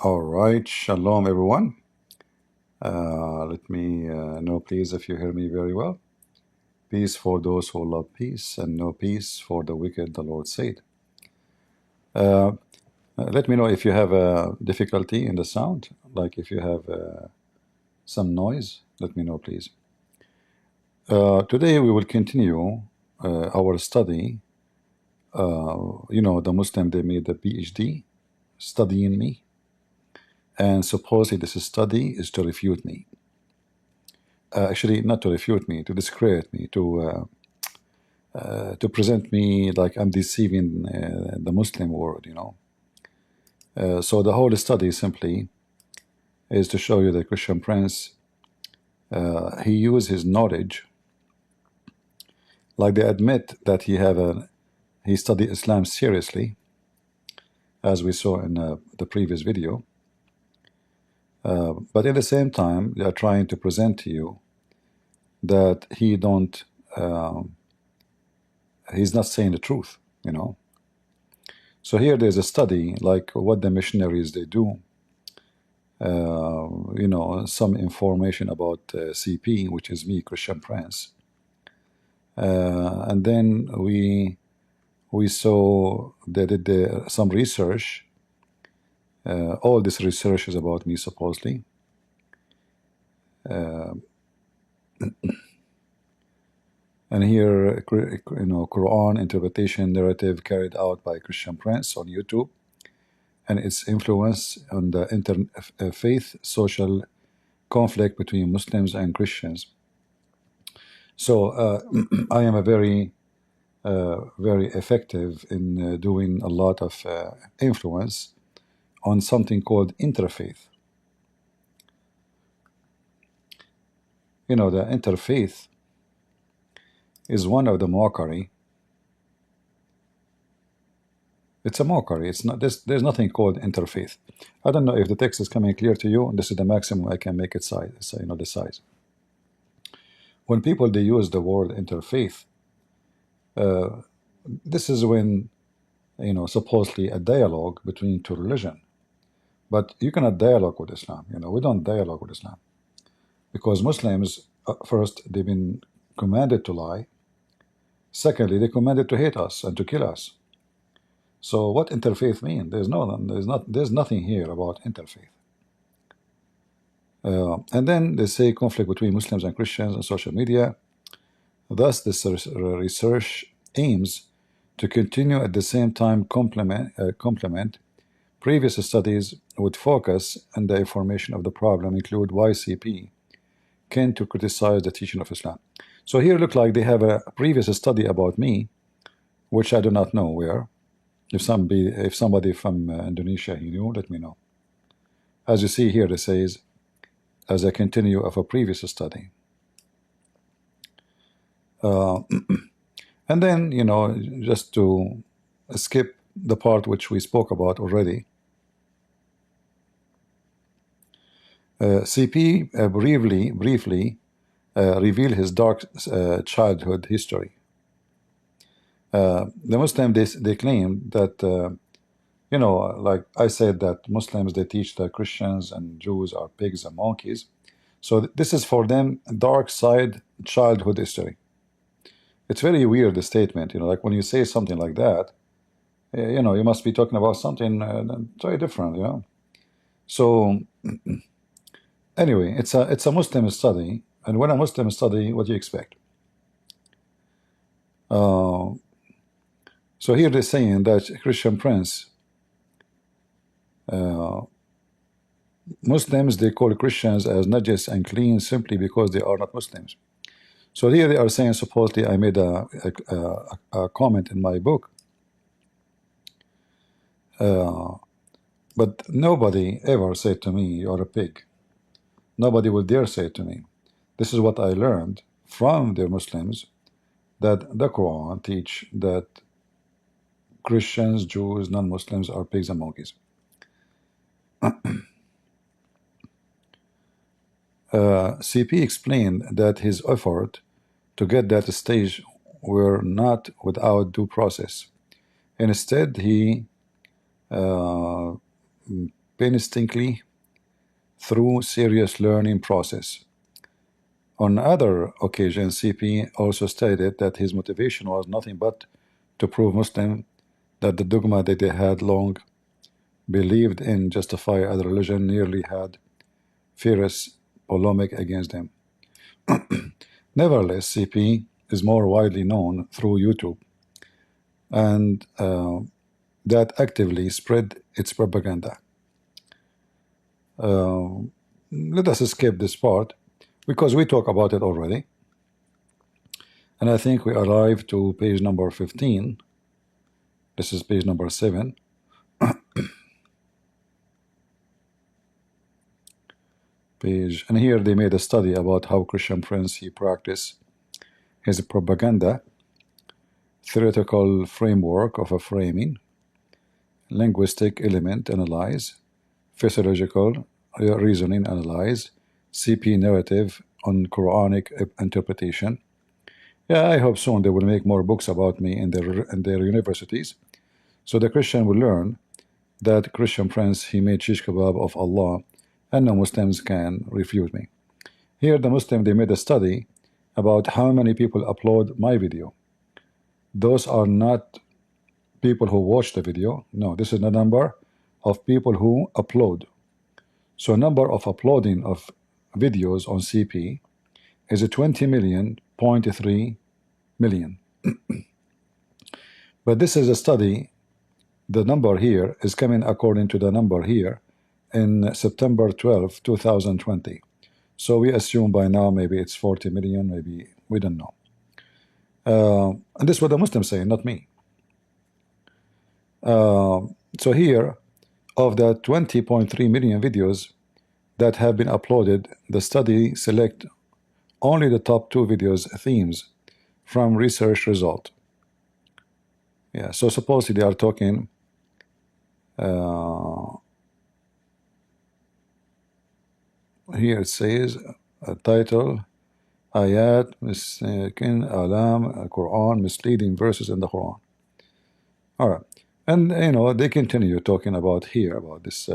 All right, shalom everyone. Let me know please if you hear me very well. Peace for those who love peace, and no peace for the wicked, the Lord said. Let me know if you have a difficulty in the sound, like if you have some noise, let me know please. Today we will continue our study. The Muslim, they made the PhD studying me, and supposedly this study is to refute me. Actually, not to refute me, to discredit me, to present me like I'm deceiving the Muslim world. So the whole study simply is to show you that Christian Prince, he used his knowledge, like they admit that he studied Islam seriously, as we saw in the previous video. But at the same time, they are trying to present to you that he's not saying the truth. So here there's a study, like what the missionaries they do. Some information about CP, which is me, Christian Prince. And then we saw they did some research. All this research is about me, supposedly. And here, Quran interpretation narrative carried out by Christian Prince on YouTube, and its influence on the interfaith social conflict between Muslims and Christians. So I am a very effective in doing a lot of influence on something called interfaith. The interfaith is one of the mockery. It's a mockery. It's not. There's nothing called interfaith. I don't know if the text is coming clear to you. This is the maximum I can make it size. The size. When people they use the word interfaith, this is when supposedly a dialogue between two religions. But you cannot dialogue with Islam. We don't dialogue with Islam, because Muslims, first, they've been commanded to lie. Secondly, they're commanded to hate us and to kill us. So what interfaith mean? There's nothing here about interfaith. And then they say conflict between Muslims and Christians on social media. Thus, this research aims to continue at the same time complement previous studies with focus on the information of the problem, include why CP came to criticize the teaching of Islam. So here look like they have a previous study about me, which I do not know where. If somebody from Indonesia he knew, let me know. As you see here, it says, as a continue of a previous study. And then, just to skip the part which we spoke about already, CP briefly reveal his dark childhood history. The Muslim, they claim that, like I said, that Muslims, they teach that Christians and Jews are pigs and monkeys. So this is for them dark side childhood history. It's very weird, the statement, like when you say something like that, you must be talking about something very different, So anyway, it's a Muslim study, and when a Muslim study, what do you expect? So here they're saying that Christian Prince, Muslims, they call Christians as najis and clean simply because they are not Muslims. So here they are saying, supposedly I made a comment in my book, but nobody ever said to me, you're a pig. Nobody will dare say it to me. This is what I learned from the Muslims, that the Quran teach that Christians, Jews, non-Muslims are pigs and monkeys. CP explained that his effort to get that stage were not without due process. Instead, he painstakingly through serious learning process. On other occasions, CP also stated that his motivation was nothing but to prove Muslims that the dogma that they had long believed in justify other religion nearly had fierce polemic against them. Nevertheless, CP is more widely known through YouTube and that actively spread its propaganda. Let us skip this part because we talk about it already. And I think we arrive to page number 15. This is page number 7. And here they made a study about how Christian Prince he practiced his propaganda theoretical framework of a framing, linguistic element analyze, physiological reasoning analyze, CP narrative on Quranic interpretation. Yeah, I hope soon they will make more books about me in their universities, so the Christian will learn that Christian Prince he made shish kebab of Allah, and no Muslims can refute me. Here the Muslim they made a study about how many people upload my video. Those are not people who watch the video. No, this is the number of people who upload. So number of uploading of videos on CP is a 20 million, 0.3 million. But this is a study, the number here is coming according to the number here in September 12, 2020. So we assume by now maybe it's 40 million, maybe we don't know. And this is what the Muslims say, not me. So here, of the 20.3 million videos that have been uploaded, the study select only the top 2 videos themes from research result. Yeah, so supposedly they are talking here it says a title, ayat, miskin, alam, Quran, misleading verses in the Quran. All right, and you know they continue talking about here about this.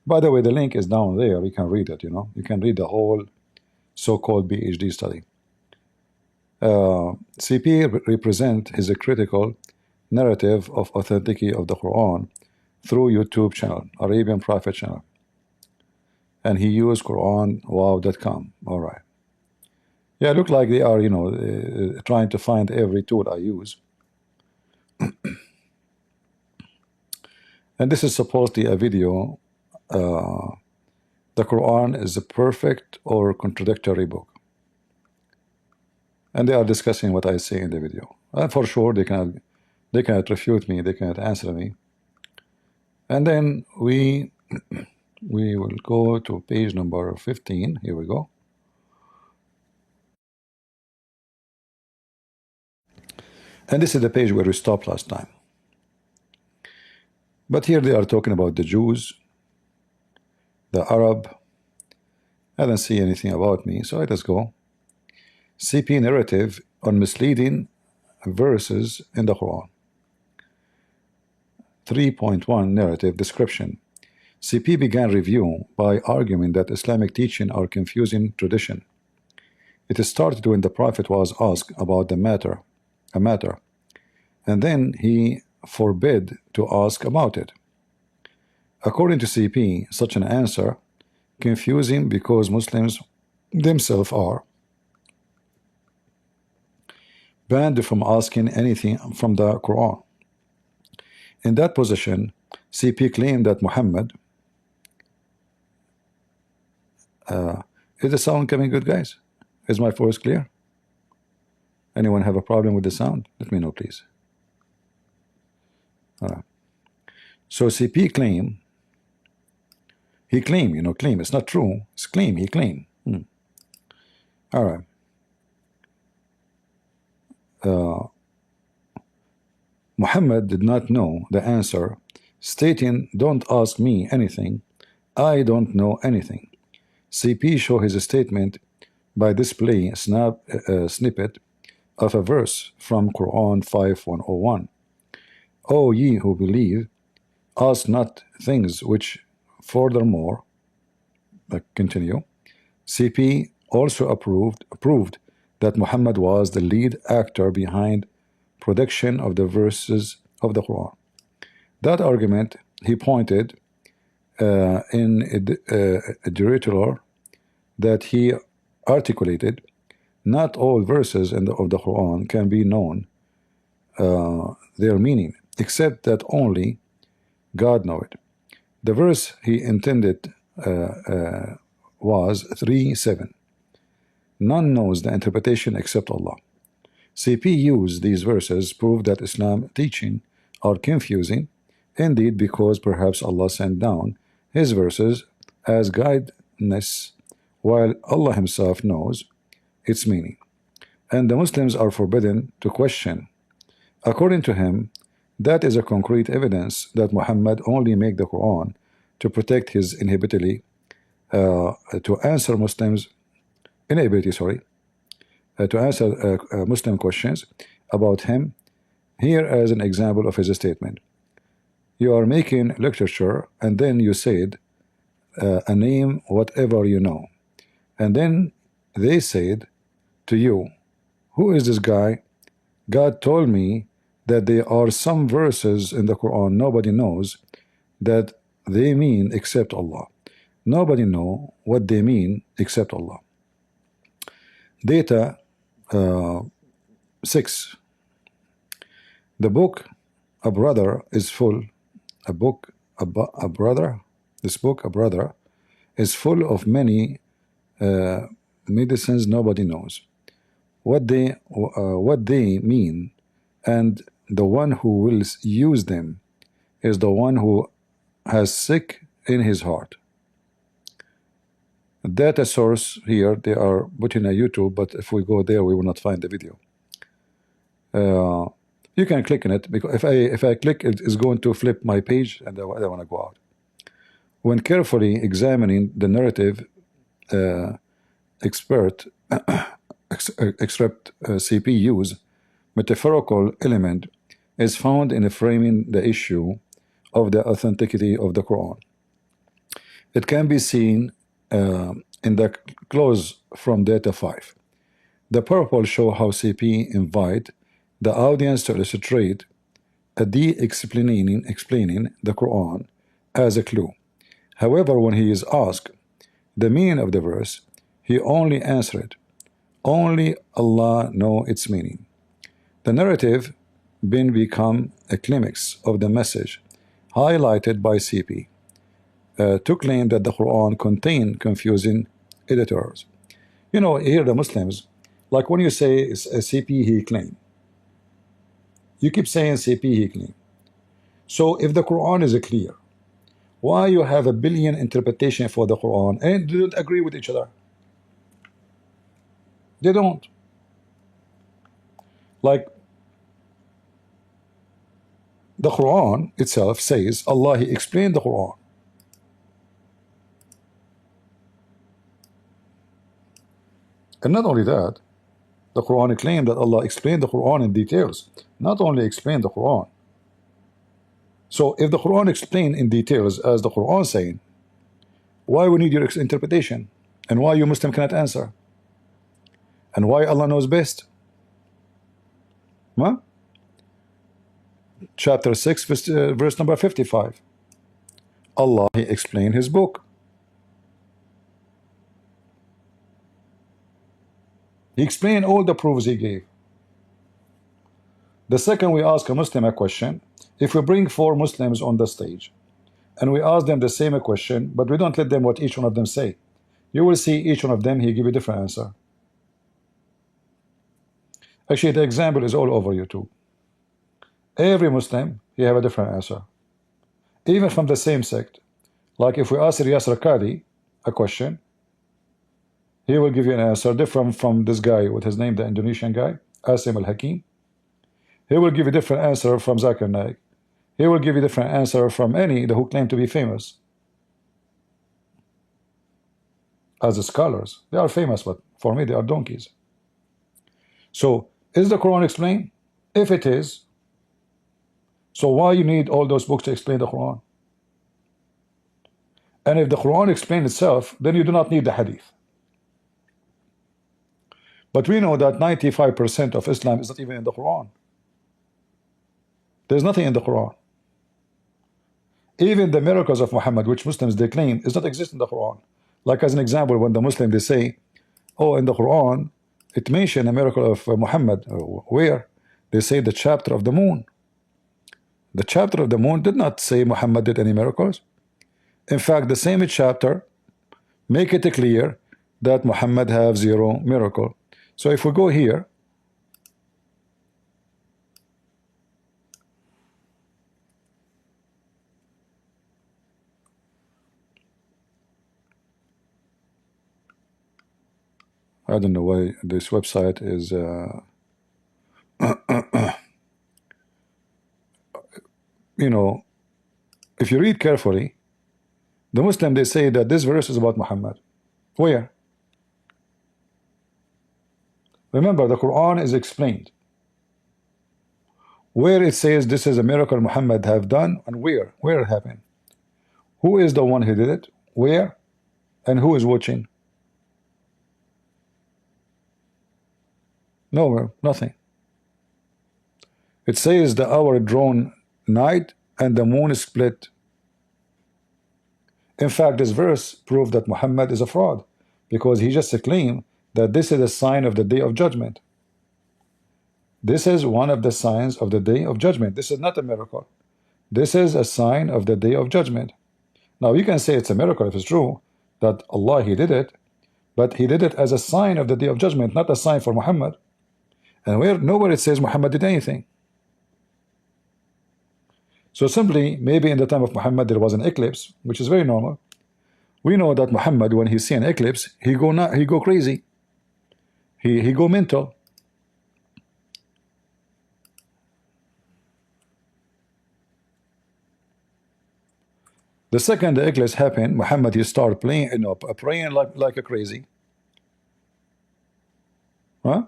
By the way, the link is down there. You can read it. You know, you can read the whole so-called PhD study. CP represent his critical narrative of authenticity of the Quran through YouTube channel, Arabian Prophet channel, and he used QuranWow.com. All right. Yeah, look like they are, you know, trying to find every tool I use. And this is supposedly a video. The Quran is a perfect or contradictory book. And they are discussing what I say in the video. And for sure, they cannot refute me, they cannot answer me. And then we will go to page number 15. Here we go. And this is the page where we stopped last time. But here they are talking about the Jews, the Arab. I don't see anything about me, so let us go. CP narrative on misleading verses in the Quran. 3.1 narrative description. CP began review by arguing that Islamic teaching are confusing tradition. It started when the Prophet was asked about a matter, and then he forbid to ask about it. According to CP, such an answer confusing because Muslims themselves are banned from asking anything from the Quran. In that position, CP claimed that Muhammad is the sound coming good, guys? Is my voice clear? Anyone have a problem with the sound? Let me know, please. All right. So CP claim, he claim, you know, claim. It's not true. It's claim. He claim. All right. Muhammad did not know the answer, stating, "Don't ask me anything. I don't know anything." CP show his statement by display a snippet of a verse from Quran 5:101. O ye who believe, ask not things which Furthermore, continue, CP also proved that Muhammad was the lead actor behind production of the verses of the Quran. That argument, he pointed in a director that he articulated, not all verses of the Quran can be known their meaning, except that only God knows it. The verse he intended was 3:7. None knows the interpretation except Allah. CP used these verses prove that Islam teaching are confusing, indeed, because perhaps Allah sent down his verses as guidance while Allah himself knows its meaning, and the Muslims are forbidden to question. According to him, that is a concrete evidence that Muhammad only made the Quran to protect his inability to answer Muslim questions about him. Here as an example of his statement: you are making literature, and then you said a name, whatever you know, and then they said to you, who is this guy? God told me that there are some verses in the Quran nobody knows that they mean except Allah. Nobody know what they mean except Allah. Data 6. The book a brother is full. This book a brother is full of many medicines nobody knows what they mean, and the one who will use them is the one who has sick in his heart. Data source here, they are putting a YouTube, but if we go there we will not find the video. You can click on it, because if I click, it is going to flip my page and I don't want to go out. When carefully examining the narrative, excerpt CPU's metaphorical element is found in framing the issue of the authenticity of the Quran. It can be seen in the close from data 5. The purple show how CP invite the audience to illustrate a explaining the Quran as a clue. However, when he is asked the meaning of the verse, he only answered, only Allah know its meaning. The narrative then become a climax of the message highlighted by CP to claim that the Quran contain confusing editors. You know, here the Muslims, like when you say CP he claim, you keep saying CP he claim. So if the Quran is clear, why you have a billion interpretation for the Quran and they don't agree with each other? They don't. Like the Quran itself says Allah he explained the Quran. And not only that, the Quran claimed that Allah explained the Quran in details, not only explained the Quran. So if the Quran explained in details as the Quran saying, why we need your interpretation, and why you Muslim cannot answer, and why Allah knows best? Huh? Chapter 6 verse number 55, Allah he explained his book. He explained all the proofs he gave. The second we ask a Muslim a question, if we bring 4 Muslims on the stage and we ask them the same question, but we don't let them what each one of them say, you will see each one of them he give a different answer. Actually, the example is all over YouTube. Every Muslim he have a different answer, even from the same sect. Like if we ask Riyas Rakadi a question, he will give you an answer different from this guy with his name, the Indonesian guy, Asim al-Hakim. He will give you a different answer from Zakir Naik. He will give you a different answer from any who claim to be famous. As the scholars, they are famous, but for me they are donkeys. So is the Quran explained? If it is, so why you need all those books to explain the Quran? And if the Quran explains itself, then you do not need the hadith. But we know that 95% of Islam is not even in the Quran. There's nothing in the Quran. Even the miracles of Muhammad, which Muslims they claim, does not exist in the Quran. Like as an example, when the Muslim they say, oh, in the Quran, it mentioned a miracle of Muhammad. Where? They say the chapter of the moon. The chapter of the moon did not say Muhammad did any miracles. In fact, the same chapter make it clear that Muhammad have zero miracle. So if we go here, I don't know why this website is you know, if you read carefully, the Muslim they say that this verse is about Muhammad. Where? Remember, the Quran is explained. Where it says this is a miracle Muhammad have done, and where it happened. Who is the one who did it? Where? And who is watching? Nowhere, nothing. It says the hour drawn night and the moon is split. In fact, this verse proved that Muhammad is a fraud, because he just claimed that this is a sign of the day of judgment. This is one of the signs of the day of judgment. This is not a miracle. This is a sign of the day of judgment. Now you can say it's a miracle if it's true that Allah he did it, but he did it as a sign of the day of judgment, not a sign for Muhammad. And nowhere it says Muhammad did anything. So simply, maybe in the time of Muhammad there was an eclipse, which is very normal. We know that Muhammad, when he see an eclipse, he go crazy. He go mental. The second the eclipse happened, Muhammad he start praying like a crazy. Huh?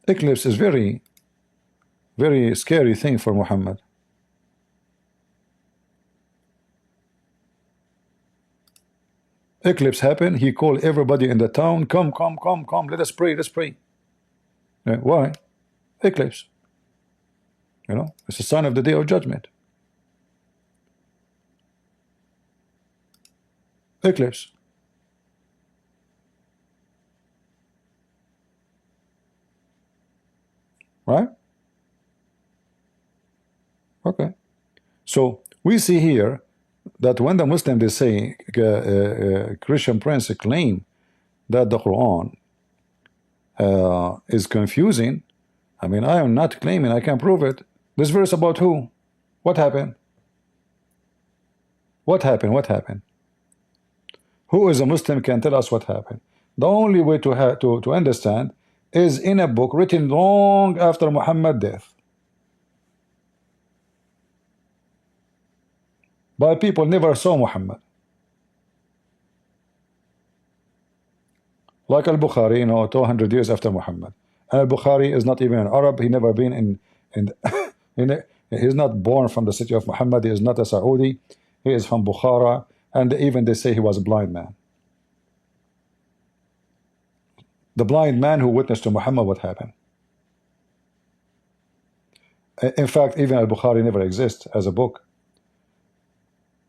Eclipse is very scary thing for Muhammad. Eclipse happened, he called everybody in the town, come, let us pray. Why? Eclipse. You know, it's a sign of the day of judgment. Eclipse. Right? Okay. So we see here that when the Muslim they say Christian prince claim that the Quran is confusing, I mean, I am not claiming, I can prove it. This verse about who? What happened? What happened? Who is a Muslim can tell us what happened? The only way to understand is in a book written long after Muhammad's death by people never saw Muhammad, like al-Bukhari, you know, 200 years after Muhammad. And al-Bukhari is not even an Arab. He never been he's not born from the city of Muhammad. He is not a Saudi. He is from Bukhara, and even they say he was a blind man. The blind man who witnessed to Muhammad what happened. In fact, even al-Bukhari never exists as a book.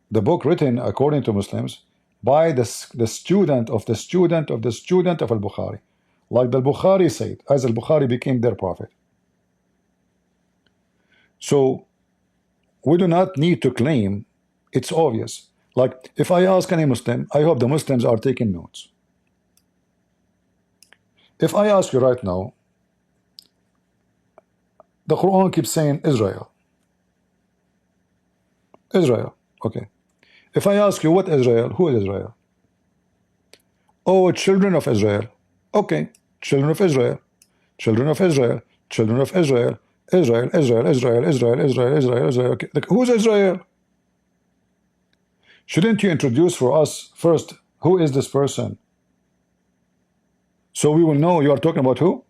The book written according to Muslims by the student of the student of the student of al-Bukhari, like the Bukhari said, as al-Bukhari became their prophet. So we do not need to claim, it's obvious. Like if I ask any Muslim, I hope the Muslims are taking notes. If I ask you right now, the Quran keeps saying Israel. Okay. If I ask you what Israel, who is Israel? Oh, children of Israel. Okay, children of Israel. Israel. Okay. Like, who's Israel? Shouldn't you introduce for us first who is this person So we will know you are talking about who?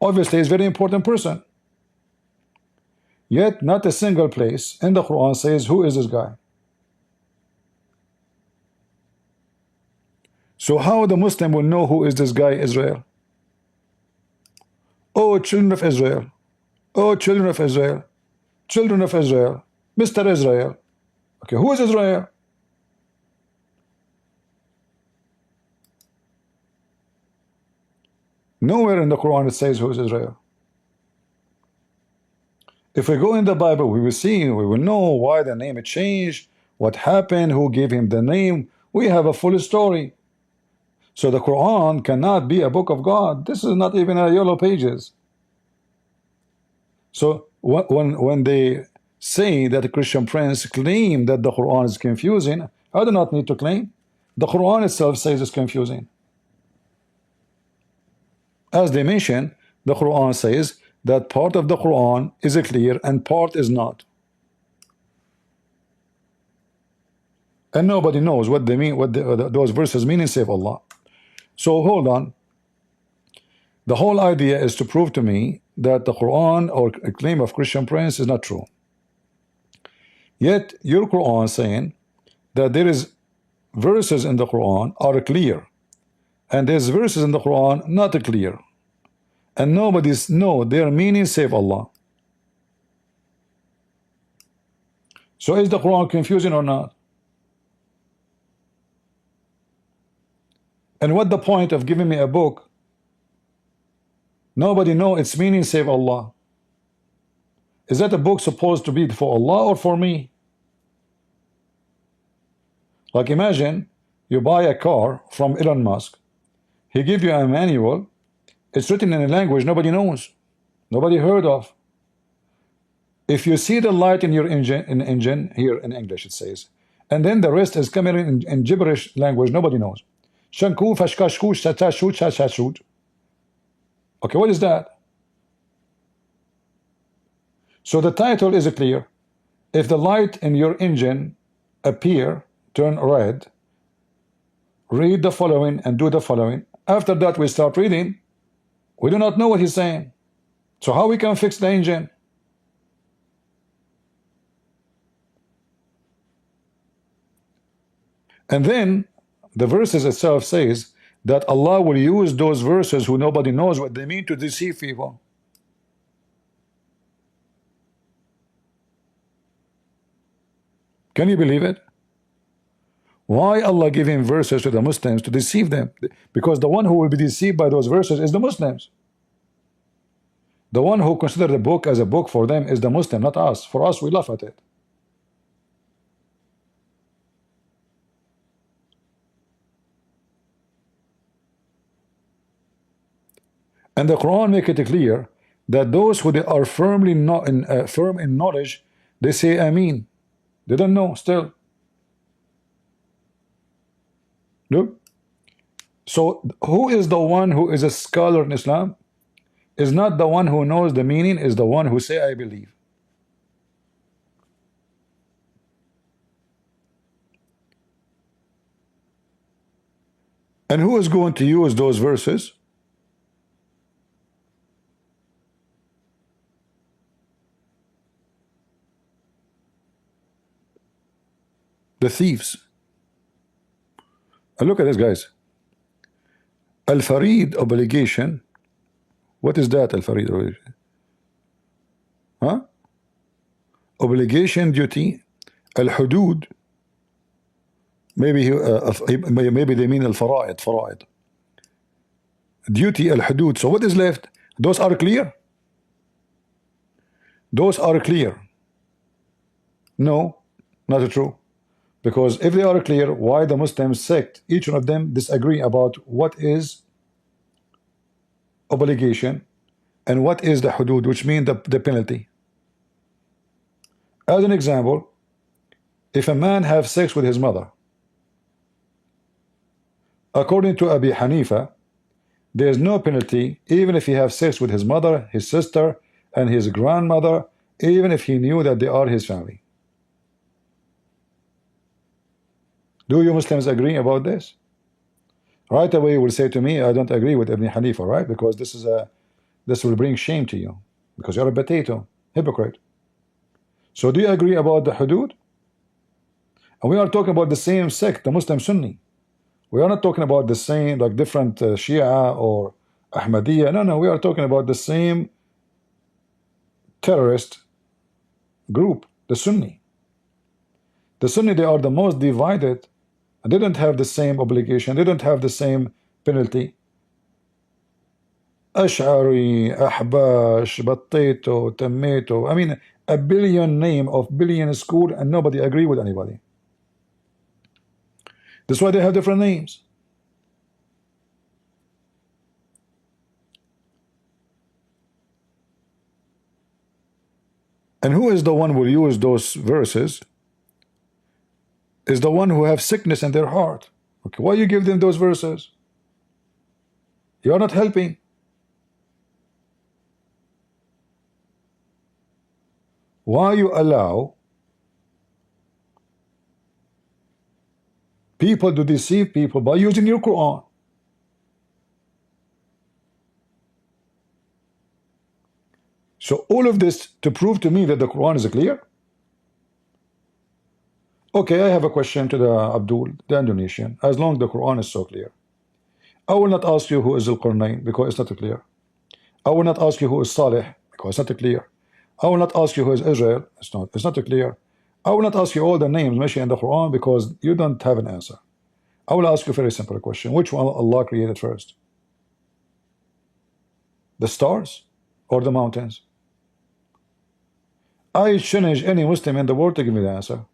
Obviously, it's a very important person. Yet, not a single place in the Quran says, who is this guy? So how the Muslim will know who is this guy, Israel? Oh, children of Israel. Oh, children of Israel. Children of Israel. Mr. Israel. Okay, who is Israel? Nowhere in the Quran it says who is Israel. If we go in the Bible, we will see, we will know why the name changed, what happened, who gave him the name. We have a full story. So the Quran cannot be a book of God. This is not even a yellow pages. So when they say that the Christian Prince claim that the Quran is confusing, I do not need to claim. The Quran itself says it's confusing. As they mention, the Quran says that part of the Quran is clear and part is not. And nobody knows what they mean, what those verses mean, save Allah. So hold on. The whole idea is to prove to me that the Quran or a claim of Christian Prince is not true. Yet your Quran saying that there is verses in the Quran are clear, and there's verses in the Quran not clear, and nobody's know their meaning save Allah. So is the Quran confusing or not? And what the point of giving me a book? Nobody know its meaning save Allah. Is that a book supposed to be for Allah or for me? Like imagine you buy a car from Elon Musk. He give you a manual. It's written in a language nobody knows, nobody heard of. If you see the light in your engine here in English it says, and then the rest is coming in gibberish language nobody knows. Shanku fashkashku shatashut shashashut. Okay, what is that? So the title is clear. If the light in your engine appear, turn red, read the following and do the following. After that we start reading. We do not know what he's saying. So how we can fix the engine? And then the verses itself says that Allah will use those verses who nobody knows what they mean to deceive people. Can you believe it? Why Allah giving verses to the Muslims to deceive them? Because the one who will be deceived by those verses is the Muslims. The one who consider the book as a book for them is the Muslim, not us. For us, we laugh at it. And the Quran make it clear that those who they are firm in knowledge, they say Ameen. They don't know still. Look. So who is the one who is a scholar in Islam? Is not the one who knows the meaning, is the one who say I believe. And who is going to use those verses? The thieves. And look at this, guys. Al-Farid obligation. What is that, Al-Farid obligation? Huh? Obligation, duty. Al-Hudud. Maybe maybe they mean Al-Fara'id. Fara'id. Duty, Al-Hudud. So what is left? Those are clear? Those are clear. No, not true. Because if they are clear, why the Muslim sect, each one of them disagree about what is obligation and what is the hudud, which means the penalty. As an example, if a man have sex with his mother, according to Abi Hanifa, there is no penalty even if he have sex with his mother, his sister, and his grandmother, even if he knew that they are his family. Do you Muslims agree about this? Right away you will say to me, I don't agree with Ibn Hanifa, right? Because this will bring shame to you, because you're a potato, hypocrite. So do you agree about the hudud? And we are talking about the same sect, the Muslim Sunni. We are not talking about the same, like different Shia or Ahmadiyya. No, no, we are talking about the same terrorist group, the Sunni. The Sunni, they are the most divided, and they don't have the same obligation, they don't have the same penalty. Ash'ari, Ahbash, Battito, Tomato. I mean, a billion name of billion school, and nobody agree with anybody. That's why they have different names. And who is the one who will use those verses? Is the one who have sickness in their heart. Okay, why you give them those verses? You're not helping. Why you allow people to deceive people by using your Quran? So all of this to prove to me that the Quran is clear? Okay, I have a question to the Abdul, the Indonesian. As long as the Quran is so clear, I will not ask you who is Al-Qurnayn, because it's not clear. I will not ask you who is Salih, because it's not clear. I will not ask you who is Israel. It's not clear. I will not ask you all the names mentioned in the Quran, because you don't have an answer. I will ask you a very simple question. Which one Allah created first? The stars or the mountains? I challenge any Muslim in the world to give me the answer.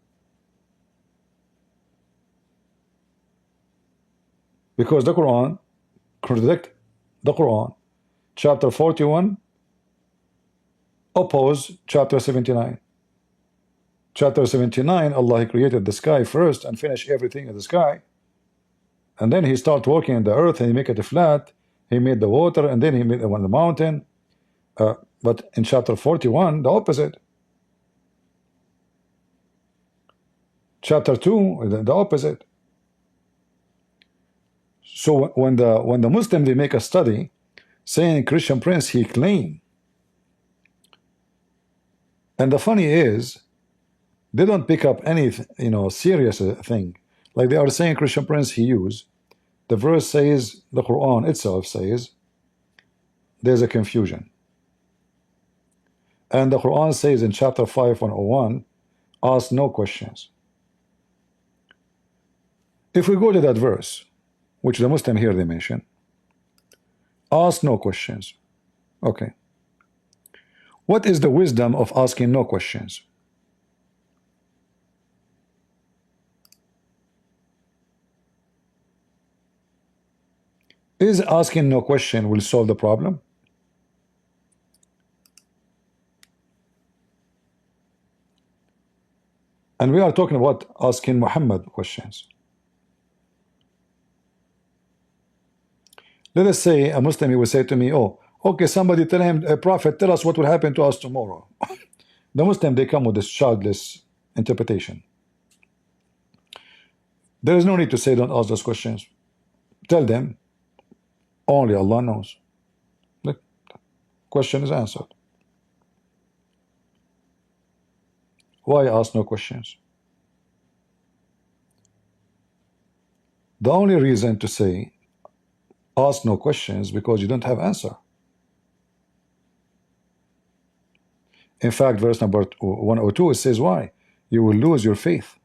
Because the Quran contradict the Quran. Chapter 41 oppose chapter 79. Chapter 79, Allah created the sky first and finished everything in the sky. And then he started working in the earth and he make it flat. He made the water and then he made the mountain. But in chapter 41, the opposite. Chapter 2, the opposite. So when the Muslim, they make a study saying Christian Prince, he claimed. And the funny is, they don't pick up any serious thing. Like they are saying Christian Prince, he used. The verse says, the Quran itself says, there's a confusion. And the Quran says in chapter 5, 101, ask no questions. If we go to that verse, which the Muslim here they mention, ask no questions. Okay. What is the wisdom of asking no questions? Is asking no question will solve the problem? And we are talking about asking Muhammad questions. Let us say a Muslim, he will say to me, oh, okay, somebody tell him, a prophet, tell us what will happen to us tomorrow. The Muslim, they come with this childless interpretation. There is no need to say don't ask those questions. Tell them only Allah knows. The question is answered. Why ask no questions? The only reason to say ask no questions because you don't have answer. In fact, verse number 102, it says why? You will lose your faith.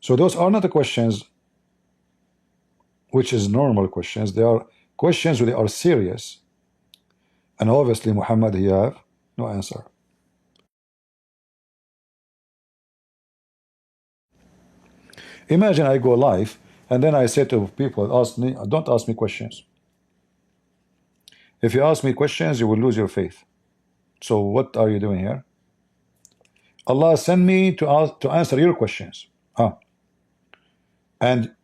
So those are not the questions which is normal questions. They are questions where they are serious. And obviously Muhammad, he have no answer. Imagine I go live and then I say to people, don't ask me questions. If you ask me questions, you will lose your faith. So what are you doing here? Allah sent me to answer your questions. And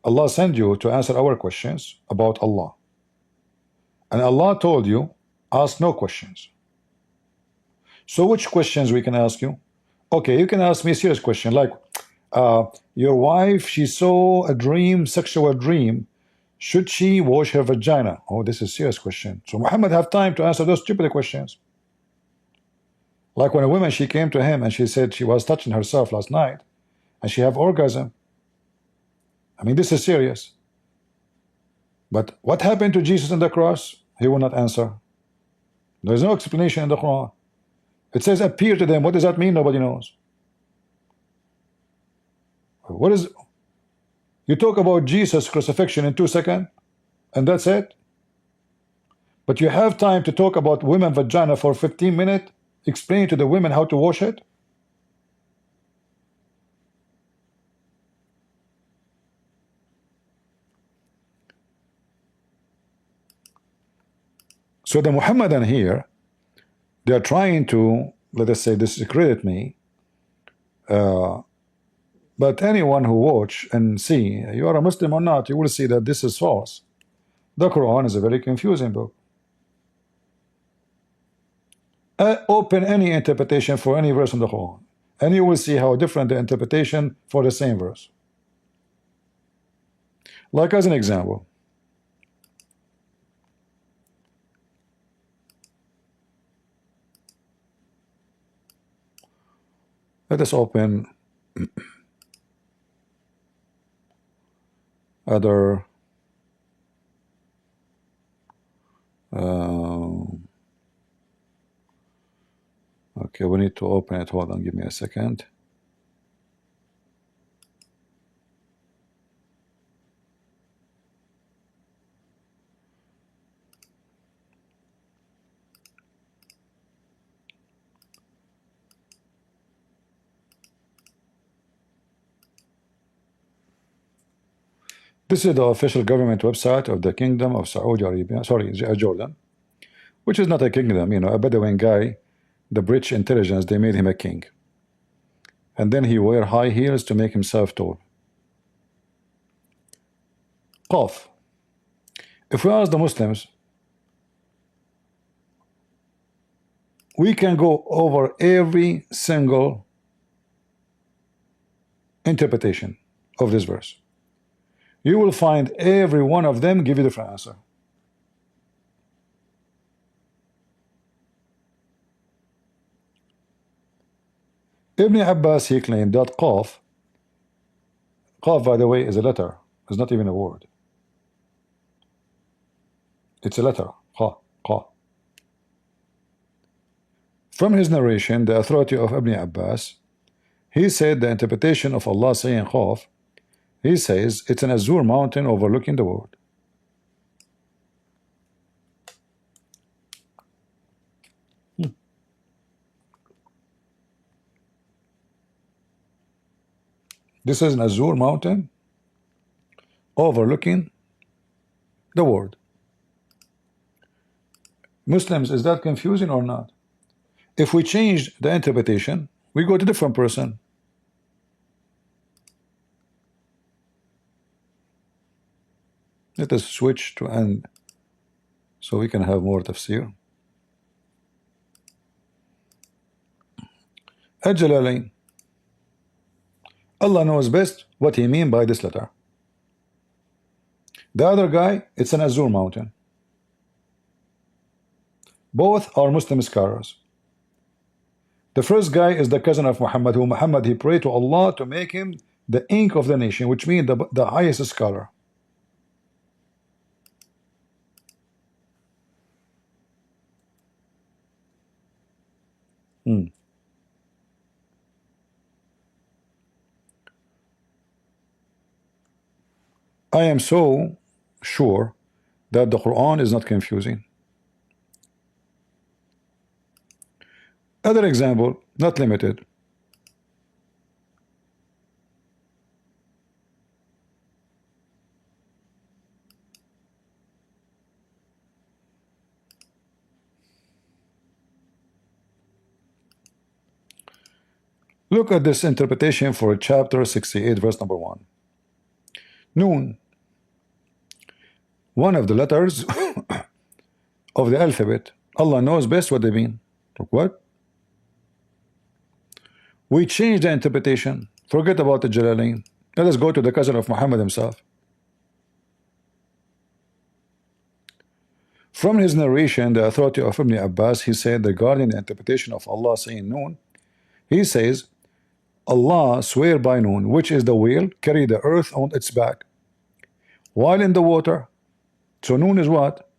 Allah sent you to answer our questions about Allah. And Allah told you, ask no questions. So which questions we can ask you? Okay, you can ask me a serious question like, Your wife, she saw a dream, sexual dream. Should she wash her vagina? Oh, this is a serious question. So Muhammad have time to answer those stupid questions. Like when a woman, she came to him and she said she was touching herself last night and she have orgasm. I mean, this is serious. But what happened to Jesus on the cross? He will not answer. There's no explanation in the Quran. It says appear to them. What does that mean? Nobody knows. What is, you talk about Jesus crucifixion in 2 seconds and that's it? But you have time to talk about women vagina for 15 minutes, explain to the women how to wash it? So the Muhammadan here, they are trying to, let us say, discredit me. But anyone who watch and see, you are a Muslim or not, you will see that this is false. The Quran is a very confusing book. Open any interpretation for any verse in the Quran, and you will see how different the interpretation for the same verse. Like as an example, let us open other okay, we need to open it. Hold on, give me a second. This is the official government website of the Kingdom of Saudi Arabia, sorry, Jordan, which is not a kingdom, you know, a Bedouin guy, the British intelligence, they made him a king. And then he wear high heels to make himself tall. Qaf. If we ask the Muslims, we can go over every single interpretation of this verse. You will find every one of them give you different answer. Ibn Abbas, he claimed that Qaf, by the way, is a letter. It's not even a word. It's a letter. Qa. From his narration, the authority of Ibn Abbas, he said the interpretation of Allah saying Qaf, he says it's an azure mountain overlooking the world. This is an azure mountain overlooking the world. Muslims, is that confusing or not? If we change the interpretation, we go to different person. Let us switch to end so we can have more tafsir. Al-Jalalain. Allah knows best what he mean by this letter. The other guy, it's an azure mountain. Both are Muslim scholars. The first guy is the cousin of Muhammad, who Muhammad, he prayed to Allah to make him the ink of the nation, which means the highest scholar. I am so sure that the Quran is not confusing. Other example, not limited. Look at this interpretation for chapter 68, verse number 1. Noon, one of the letters of the alphabet. Allah knows best what they mean. What? We change the interpretation Forget about the Jalalain. Let us go to the cousin of Muhammad himself. From his narration, the authority of Ibn Abbas, he said regarding the interpretation of Allah saying Noon, he says, Allah swear by Noon, which is the whale, carry the earth on its back while in the water. So Noon is what?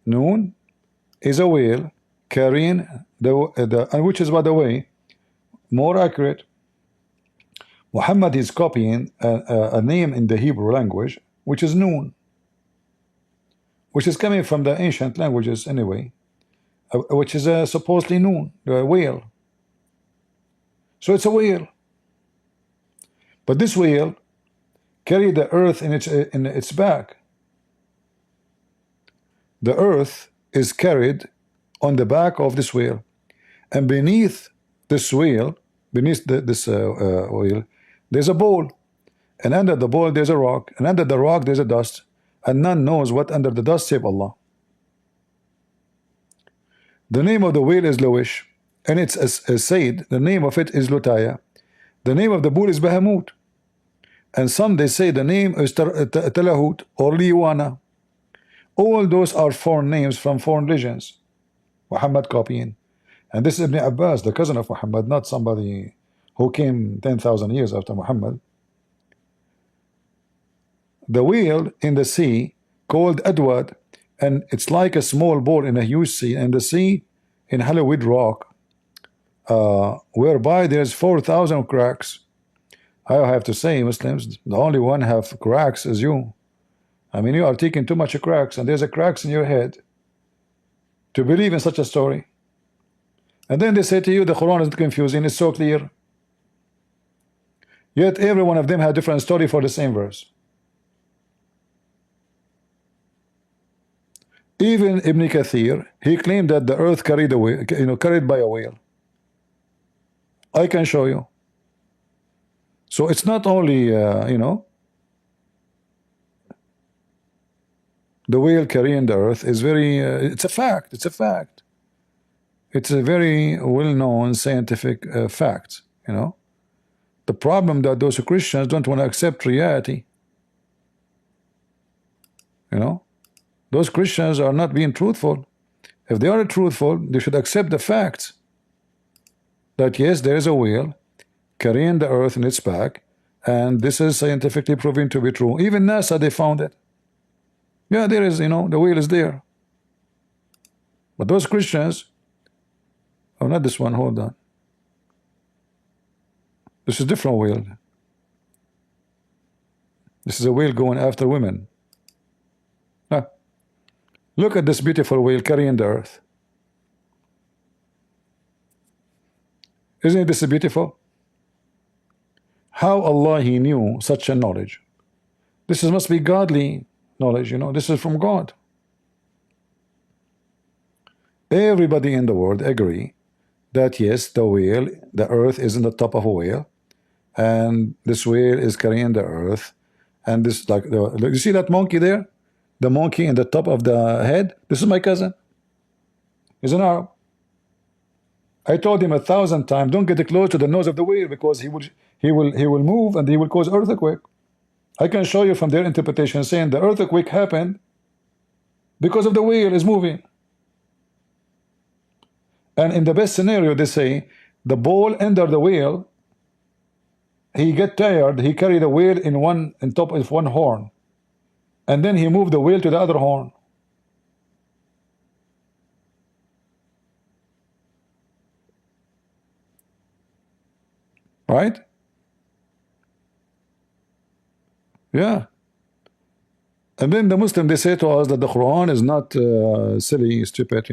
Noon is a whale carrying which is, by the way, more accurate. Muhammad is copying a name in the Hebrew language, which is Noon, which is coming from the ancient languages anyway, which is supposedly Noon, the whale. So it's a whale, but this whale carried the earth in its back. The earth is carried on the back of this whale, and beneath this whale, beneath this whale, there's a bowl, and under the bowl there's a rock, and under the rock there's a dust, and none knows what under the dust save Allah. The name of the whale is Lowish, and it's a Said. The name of it is Lutaya. The name of the bull is Bahamut, and some they say the name is Talahut or Liwana. All those are foreign names from foreign religions. Muhammad copying, and this is Ibn Abbas, the cousin of Muhammad, not somebody who came 10,000 years after Muhammad. The whale in the sea called Adwad, and it's like a small ball in a huge sea, and the sea in Hollywood rock, whereby there's 4,000 cracks. I have to say, Muslims, the only one have cracks is you. I mean, you are taking too much cracks, and there's a cracks in your head to believe in such a story. And then they say to you the Quran is confusing, it's so clear. Yet every one of them had a different story for the same verse. Even Ibn Kathir, he claimed that the earth carried away, carried by a whale. I can show you. So it's not only the whale carrying the earth is very it's a fact. It's a fact. It's a very well-known scientific fact. The problem that those Christians don't want to accept reality. Those Christians are not being truthful. If they are truthful, they should accept the facts that yes, there is a whale carrying the earth in its back, and this is scientifically proven to be true. Even NASA, they found it. Yeah, there is, the whale is there. But those Christians, oh, not this one, hold on. This is a different whale. This is a whale going after women. Look at this beautiful whale carrying the earth. Isn't this beautiful? How Allah He knew such a knowledge? This must be godly knowledge, this is from God. Everybody in the world agree that yes, the whale, the earth is in the top of a whale, and this whale is carrying the earth, and this, like, you see that monkey there? The monkey in the top of the head, this is my cousin. He's an Arab. I told him 1,000 times, don't get close to the nose of the whale, because he will move and he will cause earthquake. I can show you from their interpretation saying the earthquake happened because of the whale is moving. And in the best scenario, they say the ball under the whale, he get tired, he carry the whale in top of one horn, and then he moved the whale to the other horn. Right? Yeah. And then the Muslim, they say to us that the Quran is not silly, stupid,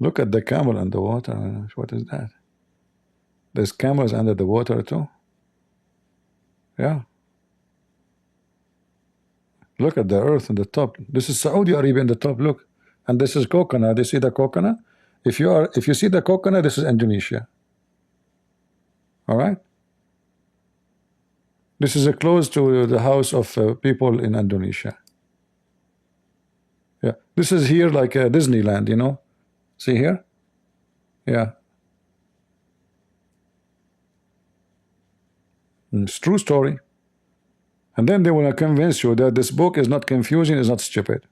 Look at the camel in the water. What is that? There's camels under the water too. Yeah. Look at the earth in the top. This is Saudi Arabia in the top. Look, and this is coconut. You see the coconut? If you see the coconut, this is Indonesia. All right. This is close to the house of people in Indonesia. Yeah. This is here like Disneyland. See here? Yeah. It's true story. And then they want to convince you that this book is not confusing, is not stupid.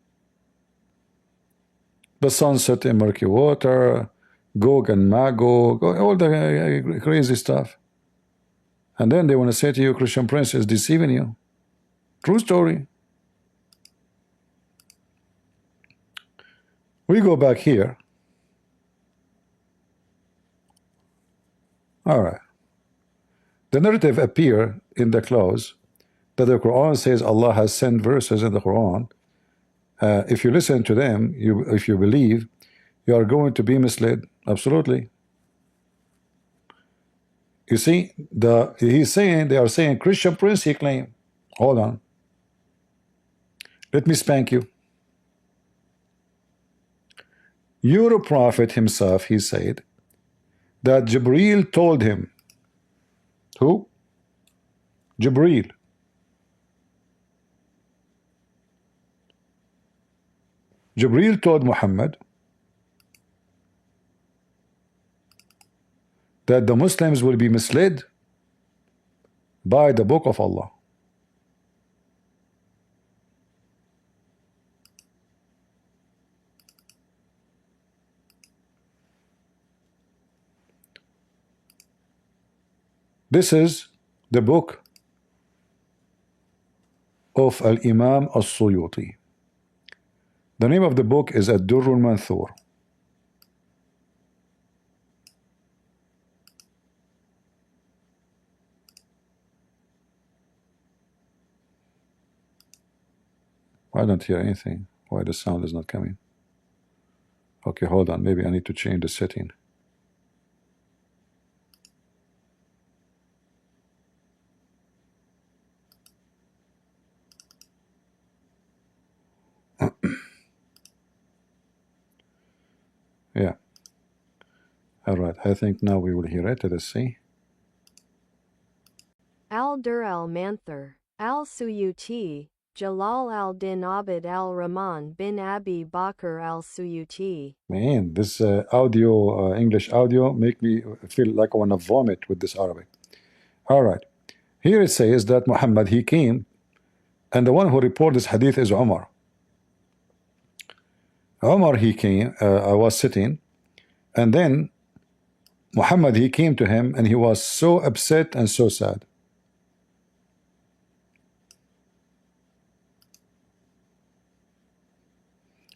The sunset in murky water, Gog and Magog, all the crazy stuff. And then they want to say to you, Christian Prince is deceiving you. True story. We go back here. All right. The narrative appear in the clause that the Quran says Allah has sent verses in the Quran. If you listen to them, if you believe, you are going to be misled. Absolutely. You see, they are saying Christian Prince, he claimed. Hold on. Let me spank you. Your prophet himself, he said, that Jibreel told him. Who? Jibreel. Jibreel told Muhammad that the Muslims will be misled by the book of Allah. This is the book of Al-Imam As-Suyuti. The name of the book is Ad-Durr Al-Manthur. I don't hear anything. Why the sound is not coming? Okay, hold on. Maybe I need to change the setting. Yeah. All right. I think now we will hear it. Let us see. Al-Dur al-Manthur, al-Suyuti, Jalal al-Din Abd al-Rahman bin Abi Bakr al-Suyuti. Man, this audio, English audio, make me feel like I want to vomit with this Arabic. All right. Here it says that Muhammad, he came, and the one who reported this hadith is Umar. Umar, he came, I was sitting, and then Muhammad, he came to him, and he was so upset and so sad.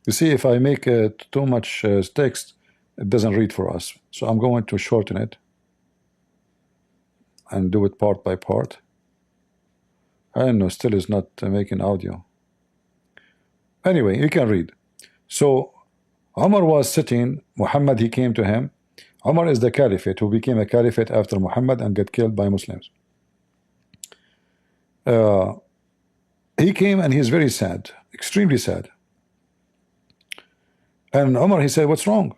You see, if I make too much text, it doesn't read for us. So I'm going to shorten it and do it part by part. I don't know, still is not making audio. Anyway, you can read. So Umar was sitting, Muhammad, he came to him. Umar is the caliphate who became a caliphate after Muhammad and got killed by Muslims. He came and he's very sad, extremely sad. And Umar, he said, what's wrong?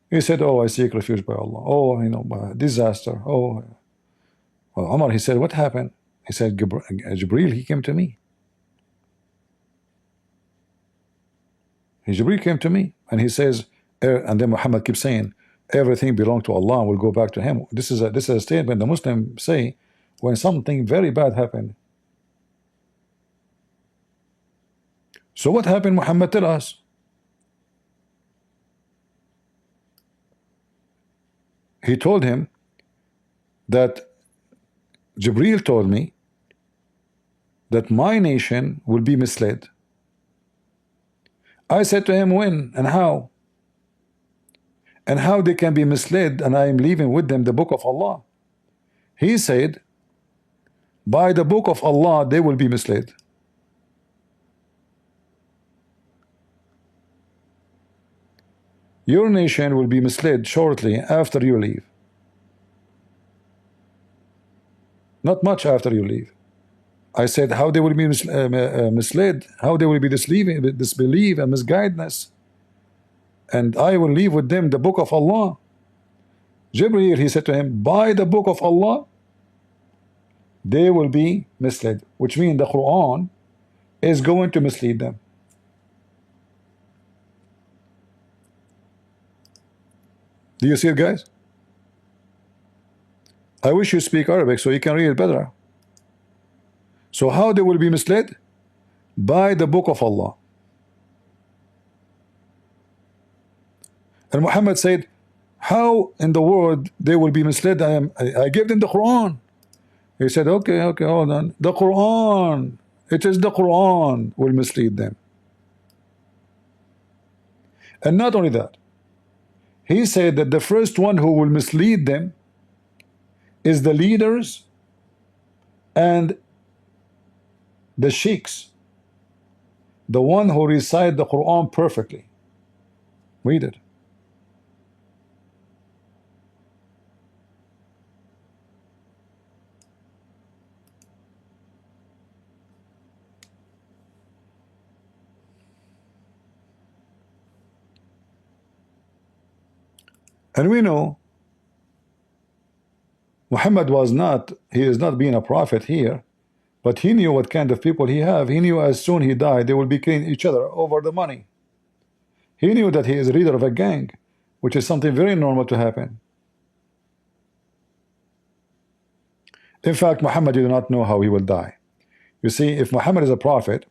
He said, oh, I seek refuge by Allah. Oh, you know, disaster. Oh, well, Umar, he said, what happened? He said, Jibreel, he came to me. Jibreel came to me, and he says, and then Muhammad keeps saying, everything belongs to Allah and will go back to him. This is a statement the Muslims say when something very bad happened. So what happened, Muhammad? Tell us. He told him that Jibreel told me that my nation will be misled. I said to him, when and how? And how they can be misled, and I am leaving with them the book of Allah. He said, by the book of Allah they will be misled. Your nation will be misled shortly after you leave. Not much after you leave. I said, how they will be misled, how they will be disbelief and misguidedness. And I will leave with them the book of Allah. Jibreel, he said to him, by the book of Allah, they will be misled, which means the Quran is going to mislead them. Do you see it, guys? I wish you speak Arabic so you can read it better. So how they will be misled? By the book of Allah. And Muhammad said, how in the world they will be misled? I gave them the Quran. He said, okay, hold on. The Quran, it is the Quran will mislead them. And not only that, he said that the first one who will mislead them is the leaders and the sheikhs, the one who recite the Quran perfectly. Read it. And we know Muhammad he is not being a prophet here, but he knew what kind of people he have. He knew as soon he died, they will be killing each other over the money. He knew that he is a leader of a gang, which is something very normal to happen. In fact, Muhammad did not know how he will die. You see, if Muhammad is a prophet,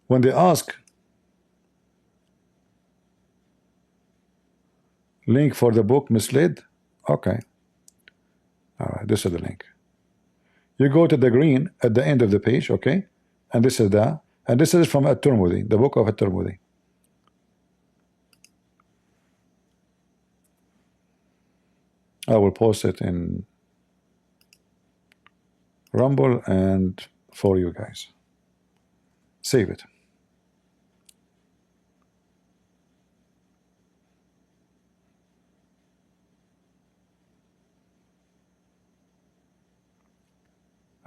when they ask link for the book misled, okay, all right, this is the link. You go to the green at the end of the page, okay, and this is from At-Tirmidhi, the book of At-Tirmidhi. I will post it in Rumble and for you guys. Save it.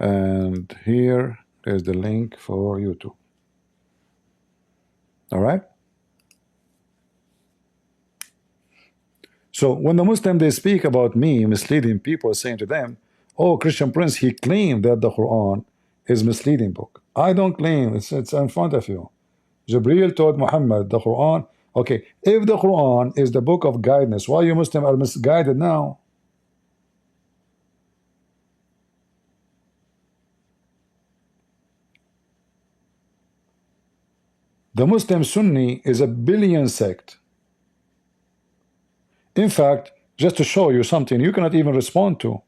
And here is the link for YouTube. All right. So when the Muslim they speak about me misleading people, saying to them, oh, Christian Prince, he claimed that the Quran is misleading book. I don't claim, it's in front of you. Jibreel told Muhammad the Quran. Okay, if the Quran is the book of guidance, why you Muslims are misguided now? The Muslim Sunni is a billion sect. In fact, just to show you something you cannot even respond to,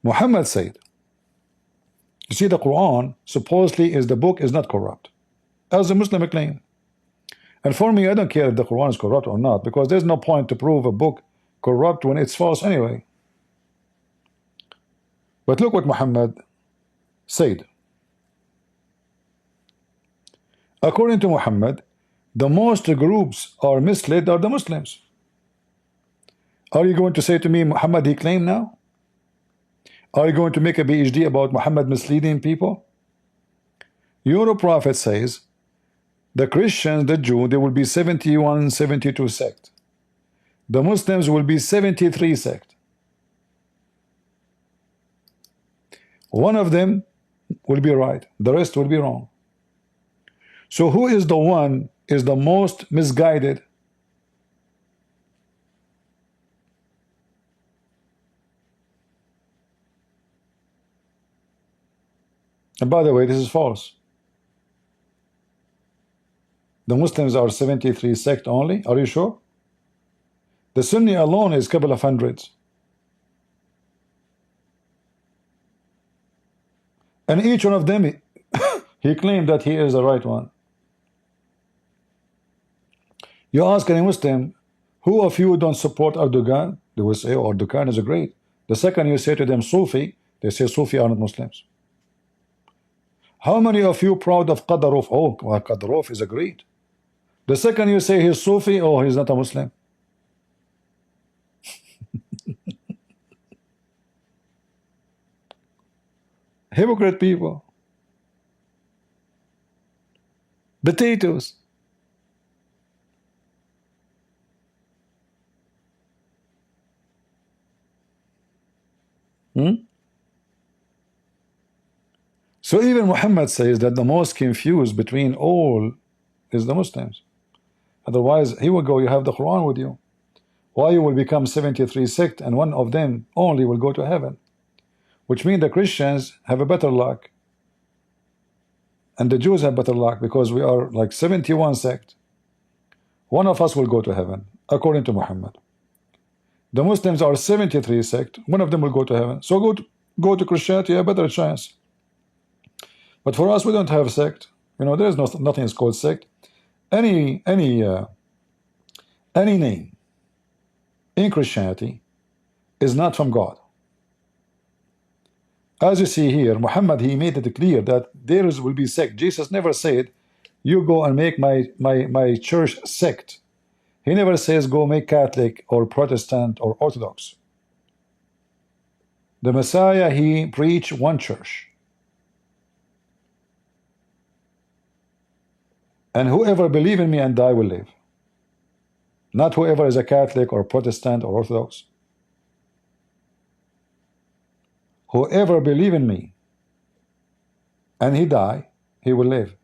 Muhammad said, you see, the Quran supposedly is the book is not corrupt, as the Muslim claim. And for me, I don't care if the Quran is corrupt or not, because there's no point to prove a book corrupt when it's false anyway. But look what Muhammad said. According to Muhammad, the most groups are misled are the Muslims. Are you going to say to me, Muhammad he claimed now? Are you going to make a PhD about Muhammad misleading people? Your prophet says the Christians, the Jew, there will be 71, 72 sect. The Muslims will be 73 sect. One of them will be right, the rest will be wrong. So who is the one is the most misguided? And by the way, this is false. The Muslims are 73 sect only. Are you sure? The Sunni alone is a couple of hundreds. And each one of them, he claimed that he is the right one. You ask any Muslim, who of you don't support Erdogan? They will say, oh, Erdogan is a great. The second you say to them Sufi, they say Sufi are not Muslims. How many of you proud of Qadarov? Oh, well, Qadarov is a great. The second you say he's Sufi, oh, he's not a Muslim. Hypocrite people. Potatoes. So even Muhammad says that the most confused between all is the Muslims. Otherwise, he will go, you have the Quran with you. why you will become 73 sect and one of them only will go to heaven? Which means the Christians have a better luck and the Jews have better luck, because we are like 71 sect. One of us will go to heaven according to Muhammad. The Muslims are 73 sect. One of them will go to heaven. So go to Christianity, a better chance. But for us, we don't have sect. You know, there is nothing is called sect. Any name in Christianity is not from God. As you see here, Muhammad, he made it clear that there will be sect. Jesus never said, you go and make my church sect. He never says go make Catholic or Protestant or Orthodox. The Messiah, he preached one church. And whoever believe in me and die will live. Not whoever is a Catholic or Protestant or Orthodox. Whoever believe in me and he die, he will live.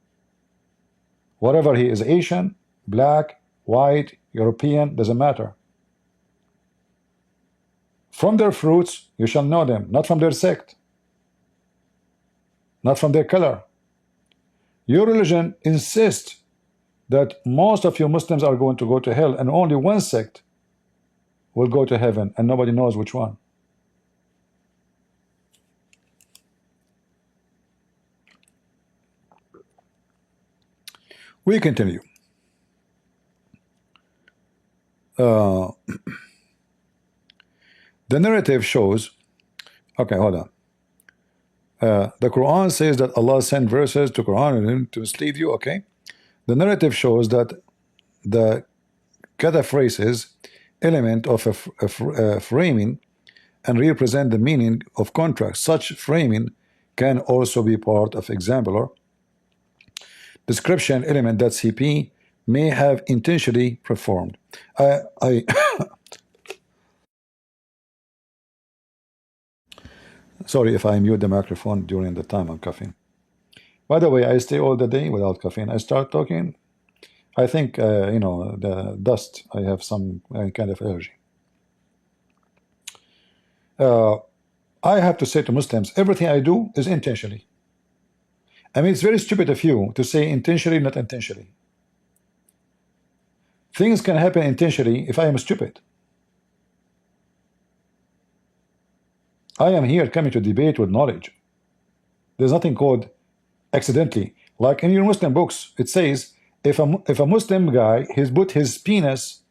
Whatever he is, Asian, black, white, European, doesn't matter. From their fruits you shall know them, not from their sect, not from their color. Your religion insists that most of you Muslims are going to go to hell and only one sect will go to heaven, and nobody knows which one. We continue. The narrative shows, okay, hold on. The Quran says that Allah sent verses to Quran to mislead you, okay? The narrative shows that the cataphrases element of a framing and represent the meaning of contract. Such framing can also be part of exemplar description element that CP may have intentionally performed. Sorry if I mute the microphone during the time I'm coughing. By the way, I stay all the day without caffeine. I start talking, I think, you know, the dust, I have some kind of allergy. I have to say to Muslims, everything I do is intentionally. I mean, it's very stupid of you to say intentionally, not intentionally. Things can happen intentionally if I am stupid. I am here coming to debate with knowledge. There's nothing called accidentally. Like in your Muslim books, it says, if a Muslim guy has put his penis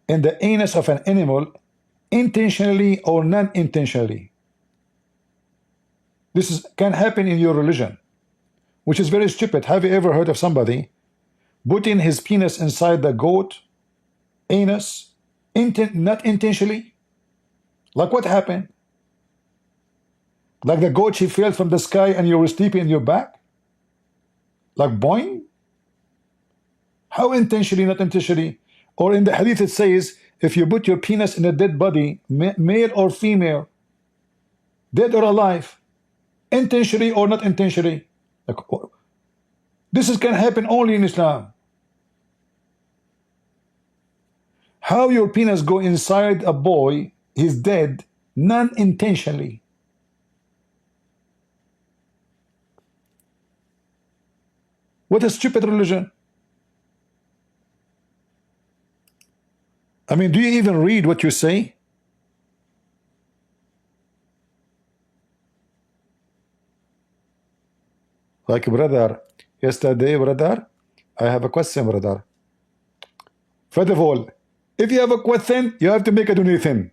in the anus of an animal intentionally or non-intentionally. This can happen in your religion, which is very stupid. Have you ever heard of somebody putting his penis inside the goat anus, not intentionally? Like what happened? Like the goat, she fell from the sky and you were sleeping in your back? Like boing? How intentionally, not intentionally? Or in the hadith it says, if you put your penis in a dead body, male or female, dead or alive, intentionally or not intentionally. Like, this can happen only in Islam. How your penis go inside a boy, he's dead, non-intentionally. What a stupid religion. I mean, do you even read what you say? Like, brother, yesterday, brother, I have a question, brother. First of all, if you have a question, you have to make a donation.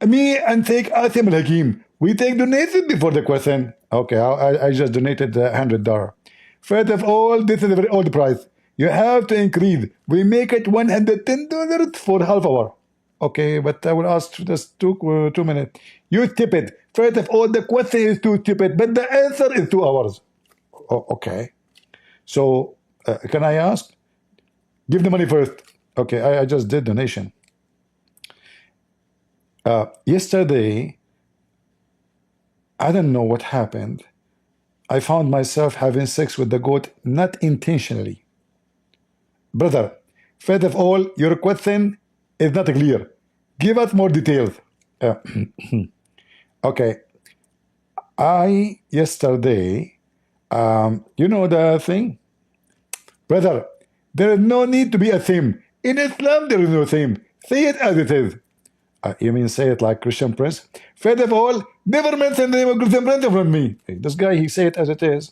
Me and take Asim al-Hakim, we take donation before the question. Okay, I just donated $100. First of all, this is a very old price. You have to increase. We make it $110 for half hour. Okay, but I will ask just 2 minutes. You tip it. First of all, the question is too stupid, but the answer is 2 hours. Oh, okay. So, can I ask? Give the money first. Okay, I just did donation. Yesterday, I don't know what happened. I found myself having sex with the goat, not intentionally. Brother, first of all, your question is not clear. Give us more details. Uh, okay. I yesterday, you know the thing, brother. There is no need to be a theme in Islam. There is no theme. Say it as it is. You mean say it like Christian Prince? First of all, never mention the name of Christian Prince in front of me. This guy, he say it as it is.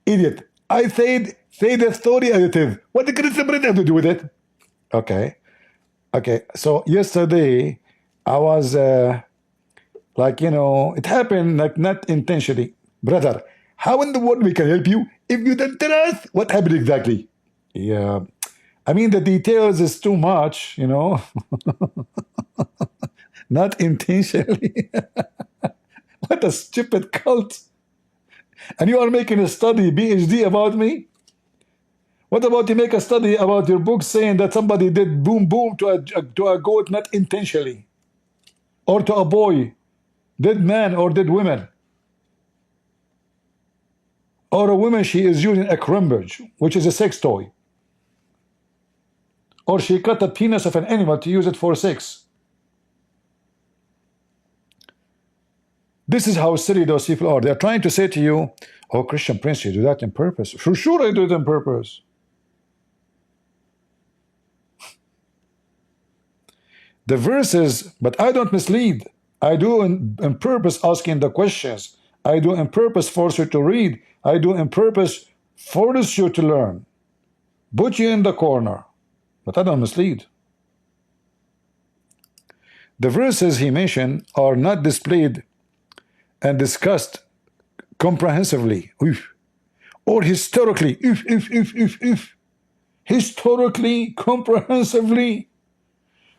Idiot. I said, say the story as it is. What did Christian Prince have to do with it? Okay. Okay. So yesterday, I was like, you know, it happened like not intentionally. Brother, how in the world we can help you if you don't tell us what happened exactly? Yeah. I mean, the details is too much, you know. Not intentionally. What a stupid cult. And you are making a study, PhD, about me? What about you make a study about your book saying that somebody did boom boom to a goat not intentionally? Or to a boy, dead man or dead woman? Or a woman, she is using a crimbage, which is a sex toy. Or she cut the penis of an animal to use it for sex. This is how silly those people are. They're trying to say to you, oh, Christian Prince, you do that on purpose. For sure I do it on purpose. The verses, but I don't mislead. I do on purpose asking the questions. I do on purpose force you to read. I do on purpose force you to learn. Put you in the corner. But I don't mislead. The verses he mentioned are not displayed and discussed comprehensively, or historically, historically, comprehensively.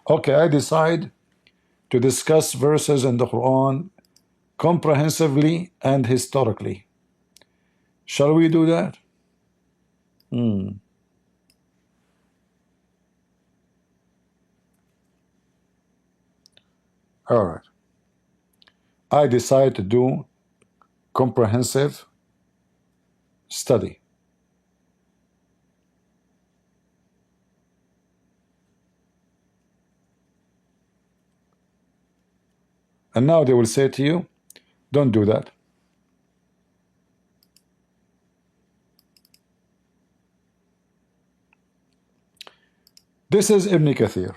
Okay, I decide to discuss verses in the Quran comprehensively and historically. Shall we do that? All right. I decide to do comprehensive study. And now they will say to you, don't do that. This is Ibn Kathir.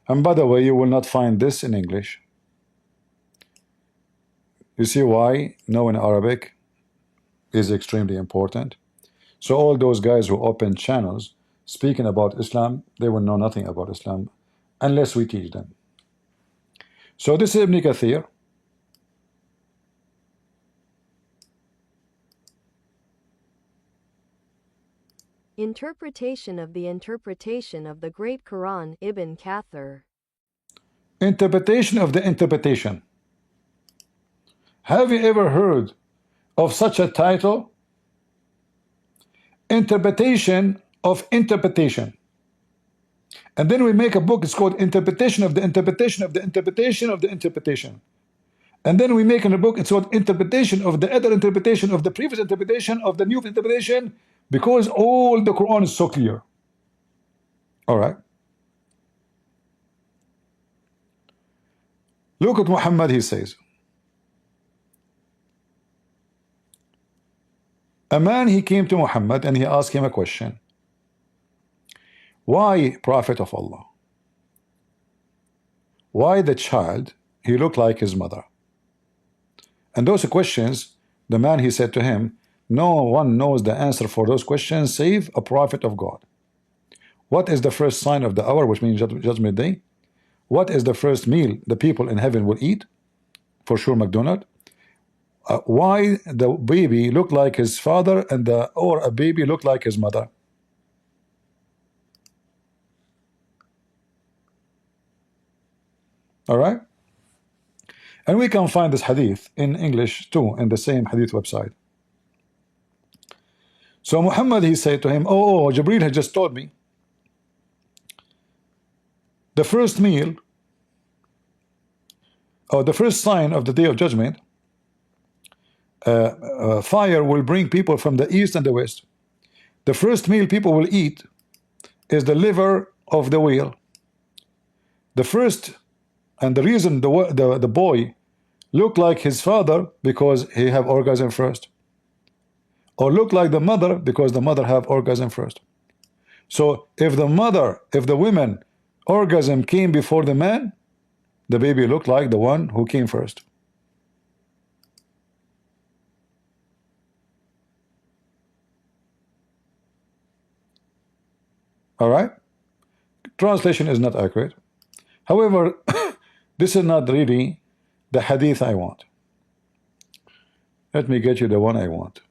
And by the way, you will not find this in English. You see why knowing Arabic is extremely important? So all those guys who open channels speaking about Islam, they will know nothing about Islam unless we teach them. So this is Ibn Kathir. Interpretation of the Great Quran, Ibn Kathir. Interpretation of the interpretation. Have you ever heard of such a title? Interpretation of interpretation. And then we make a book, it's called Interpretation of the Interpretation of the Interpretation of the Interpretation. And then we make in a book, it's called Interpretation of the other interpretation of the previous interpretation of the new interpretation, because all the Quran is so clear. All right. Look at Muhammad, he says. A man, he came to Muhammad and he asked him a question. Why Prophet of Allah? Why the child, he looked like his mother? And those questions, the man, he said to him, no one knows the answer for those questions save a prophet of God. What is the first sign of the hour, which means judgment day? What is the first meal the people in heaven will eat? For sure, McDonald's. Why the baby looked like his father or a baby looked like his mother? All right. And we can find this hadith in English too, in the same hadith website. So Muhammad, he said to him, oh, Jibreel had just told me the first meal, or the first sign of the day of judgment, fire will bring people from the east and the west. The first meal people will eat is the liver of the whale. The first, and the reason the boy look like his father because he have orgasm first, or look like the mother because the mother have orgasm first. So if the women orgasm came before the man, the baby looked like the one who came first. All right, translation is not accurate. However, this is not really the hadith I want. Let me get you the one I want.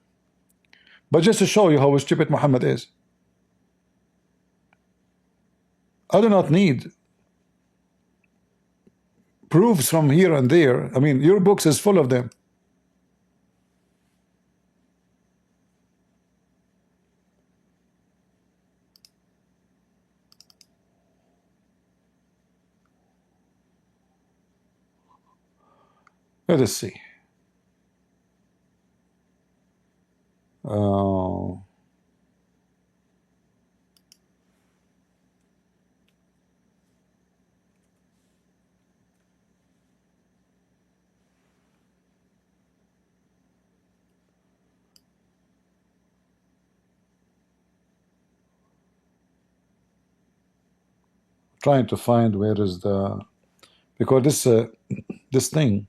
But just to show you how stupid Muhammad is, I do not need proofs from here and there. I mean, your books is full of them. Let us see. Uh, trying to find where is the, because this thing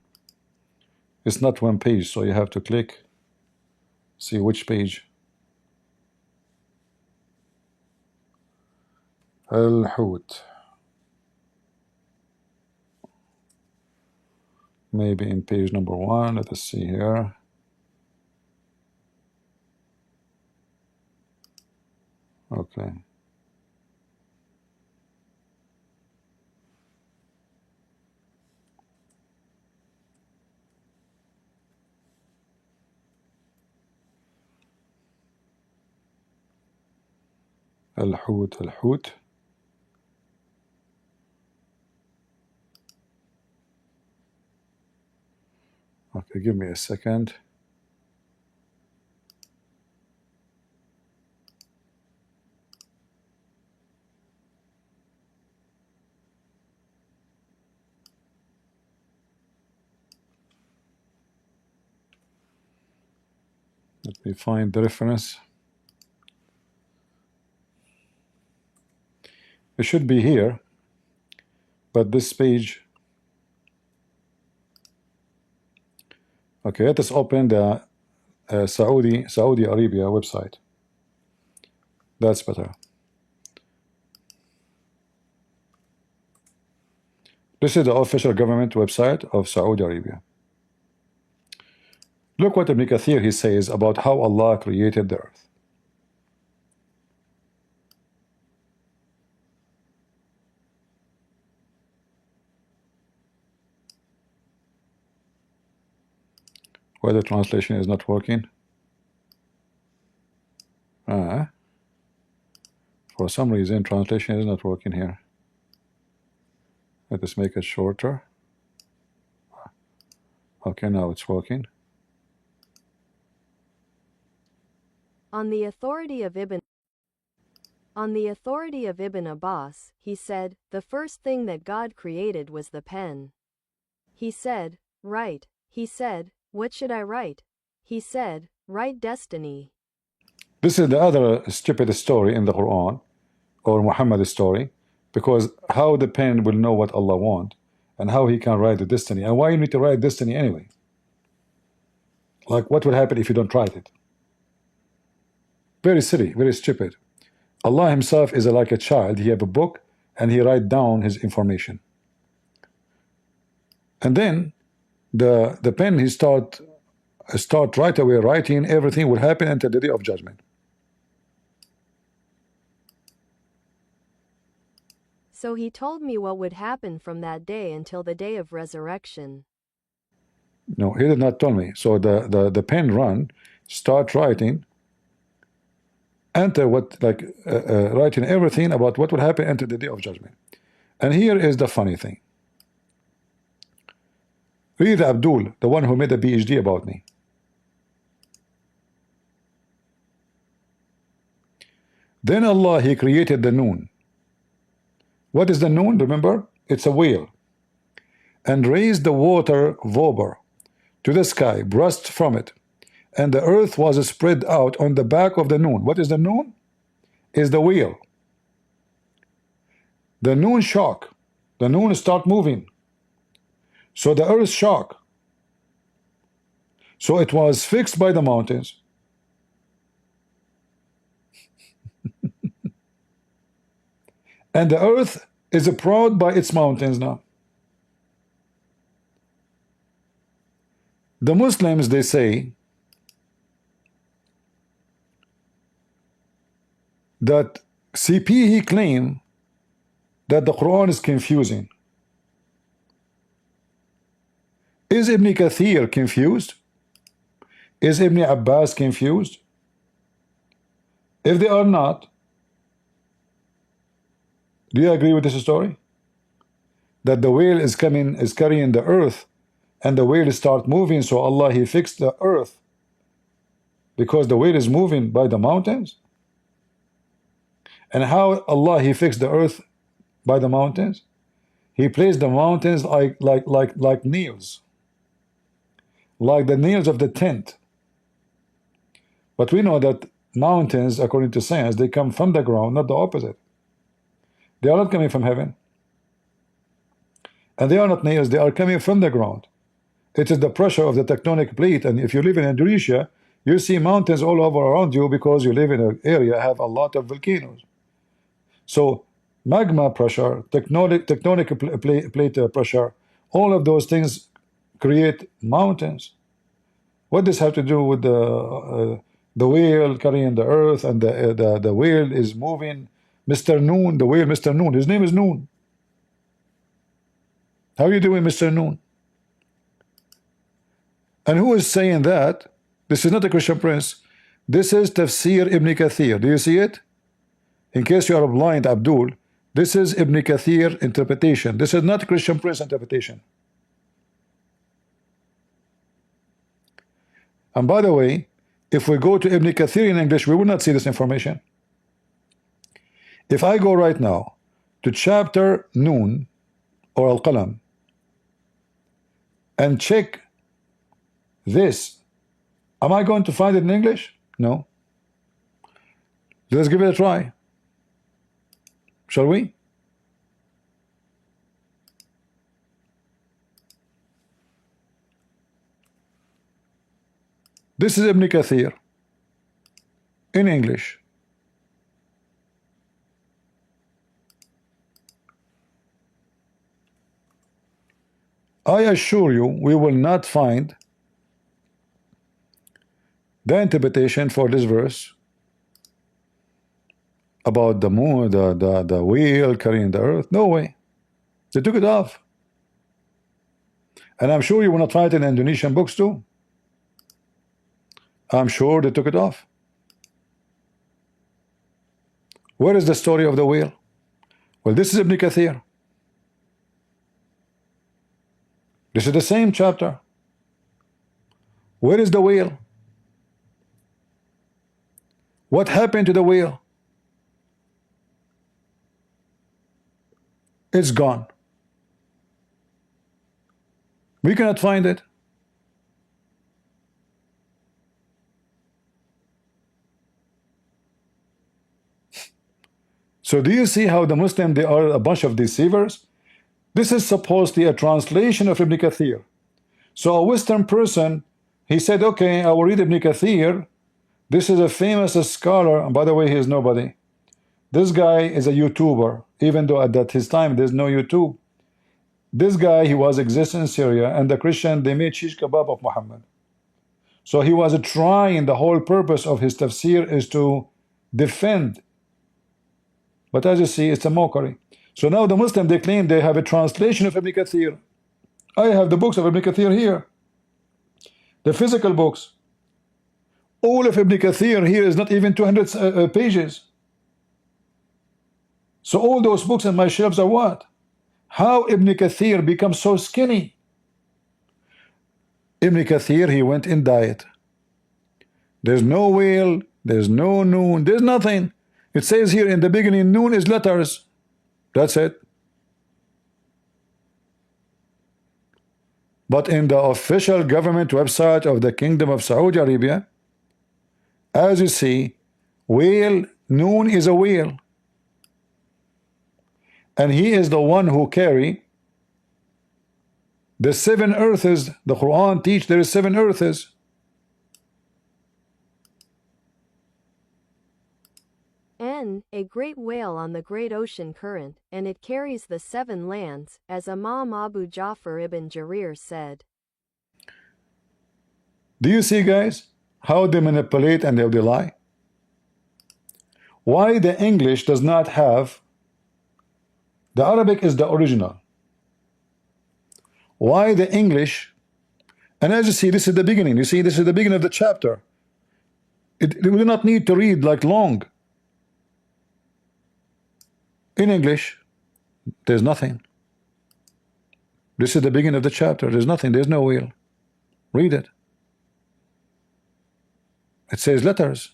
is not one page, so you have to click, see which page. Al-Hut. Maybe in page number 1. Let us see here. Okay. Al-Hut, Al-Hut. Okay, give me a second. Let me find the reference. It should be here, but this page. Okay, let us open the Saudi Arabia website. That's better. This is the official government website of Saudi Arabia. Look what Ibn Kathir he says about how Allah created the earth. Why the translation is not working? For some reason translation is not working here. Let us make it shorter. Okay, now it's working. On the authority of Ibn Abbas, he said, the first thing that God created was the pen. He said, write. He said, what should I write? He said, write destiny. This is the other stupid story in the Quran, or Muhammad's story, because how the pen will know what Allah wants, and how he can write the destiny, and why you need to write destiny anyway? Like, what will happen if you don't write it? Very silly, very stupid. Allah himself is like a child. He have a book, and he write down his information. And then the pen, he start right away writing everything will happen until the day of judgment. So he told me what would happen from that day until the day of resurrection. No, he did not tell me. So the pen run, start writing, enter what, like writing everything about what will happen until the day of judgment. And here is the funny thing. Read Abdul, the one who made a PhD about me. Then Allah, he created the noon. What is the noon? Remember, it's a whale, and raised the water vapor to the sky, burst from it, and the earth was spread out on the back of the noon. What is the noon? Is the wheel. The noon shock. The noon start moving. So the earth shock. So it was fixed by the mountains. And the earth is proud by its mountains now. The Muslims, they say that CP, he claimed that the Quran is confusing. Is Ibn Kathir confused? Is Ibn Abbas confused? If they are not, do you agree with this story? That the whale is carrying the earth, and the whale start moving, so Allah, he fixed the earth because the whale is moving by the mountains? And how Allah, he fixed the earth by the mountains? He placed the mountains like nails, like the nails of the tent. But we know that mountains, according to science, they come from the ground, not the opposite. They are not coming from heaven. And they are not nails, they are coming from the ground. It is the pressure of the tectonic plate. And if you live in Indonesia, you see mountains all over around you because you live in an area have a lot of volcanoes. So magma pressure, tectonic plate pressure, all of those things create mountains. What does have to do with the whale carrying the earth, and the whale is moving? Mr. Noon, the whale, Mr. Noon, his name is Noon. How are you doing, Mr. Noon? And who is saying that? This is not a Christian prince. This is Tafsir Ibn Kathir. Do you see it? In case you are blind, Abdul, this is Ibn Kathir interpretation. This is not Christian prince interpretation. And by the way, if we go to Ibn Kathir in English, we will not see this information. If I go right now to chapter Noon or Al-Qalam and check this, am I going to find it in English? No. Let's give it a try. Shall we? This is Ibn Kathir in English. I assure you, we will not find the interpretation for this verse about the moon, the wheel carrying the earth. No way. They took it off. And I'm sure you will not find it in Indonesian books too. I'm sure they took it off. Where is the story of the wheel? Well, this is Ibn Kathir. This is the same chapter. Where is the wheel? What happened to the wheel? It's gone. We cannot find it. So do you see how the Muslim, they are a bunch of deceivers? This is supposedly a translation of Ibn Kathir. So a Western person, he said, okay, I will read Ibn Kathir. This is a famous scholar, and by the way, he is nobody. This guy is a YouTuber, even though at his time there's no YouTube. This guy, he was existing in Syria, and the Christian, they made shish kebab of Muhammad. So he was trying, the whole purpose of his tafsir is to defend. But as you see, it's a mockery. So now the Muslim, they claim they have a translation of Ibn Kathir. I have the books of Ibn Kathir here. The physical books. All of Ibn Kathir here is not even 200 pages. So all those books on my shelves are what? How Ibn Kathir becomes so skinny? Ibn Kathir, he went in diet. There's no whale, there's no noon, there's nothing. It says here in the beginning, noon is letters. That's it. But in the official government website of the Kingdom of Saudi Arabia, as you see, whale, Noon is a whale. And he is the one who carry the 7 earths. The Quran teach there is 7 earths. N, a great whale on the great ocean current, and it carries the 7 lands, as Imam Abu Ja'far ibn Jarir said. Do you see, guys, how they manipulate and how they lie? Why the English does not have, the Arabic is the original. Why the English, and as you see, this is the beginning. You see, this is the beginning of the chapter. We do not need to read like long. In English, there's nothing. This is the beginning of the chapter. There's nothing. There's no wheel. Read it. It says letters.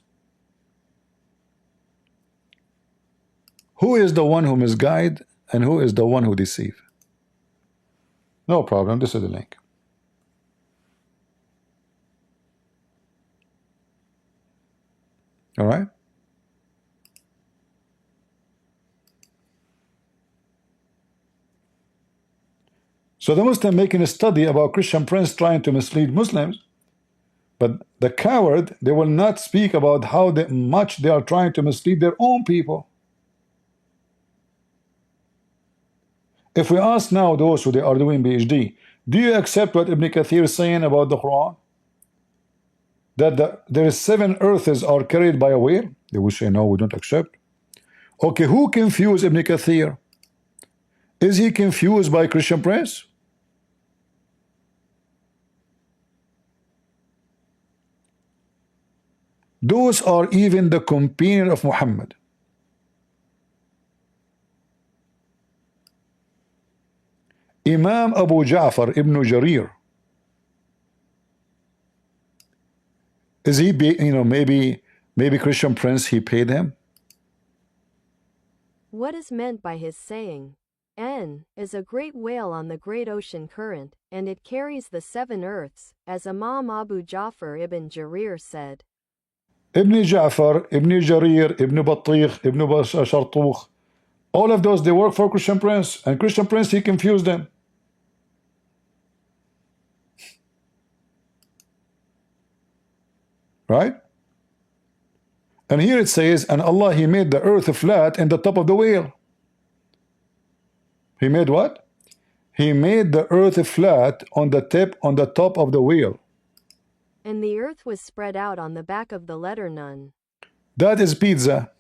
Who is the one who misguide and who is the one who deceive? No problem. This is the link. All right. So the Muslim making a study about Christian prince trying to mislead Muslims, but the coward, they will not speak about how much they are trying to mislead their own people. If we ask now those who they are doing PhD, do you accept what Ibn Kathir is saying about the Quran? That there is 7 earths are carried by a whale? They will say no, we don't accept. Okay, who confused Ibn Kathir? Is he confused by Christian prince? Those are even the companion of Muhammad. Imam Abu Ja'far ibn Jarir. Is he, maybe Christian prince, he paid him? What is meant by his saying, N is a great whale on the great ocean current, and it carries the 7 earths, as Imam Abu Ja'far ibn Jarir said. Ibn Ja'far, Ibn Jarir, Ibn Battikh, Ibn Shartukh, all of those, they work for Christian prince, and Christian prince, he confused them. Right? And here it says, and Allah, he made the earth flat in the top of the whale. He made what? He made the earth flat on the top of the whale. And the earth was spread out on the back of the letter Nun. That is pizza.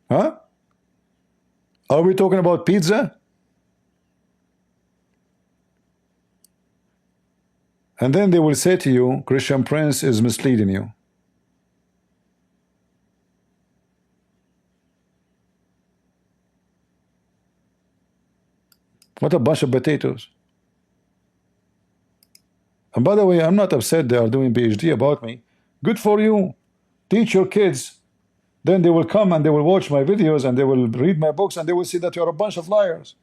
Huh? Are we talking about pizza? And then they will say to you, Christian prince is misleading you. What a bunch of potatoes. And by the way, I'm not upset they are doing PhD about me. Good for you. Teach your kids. Then they will come and they will watch my videos and they will read my books and they will see that you're a bunch of liars.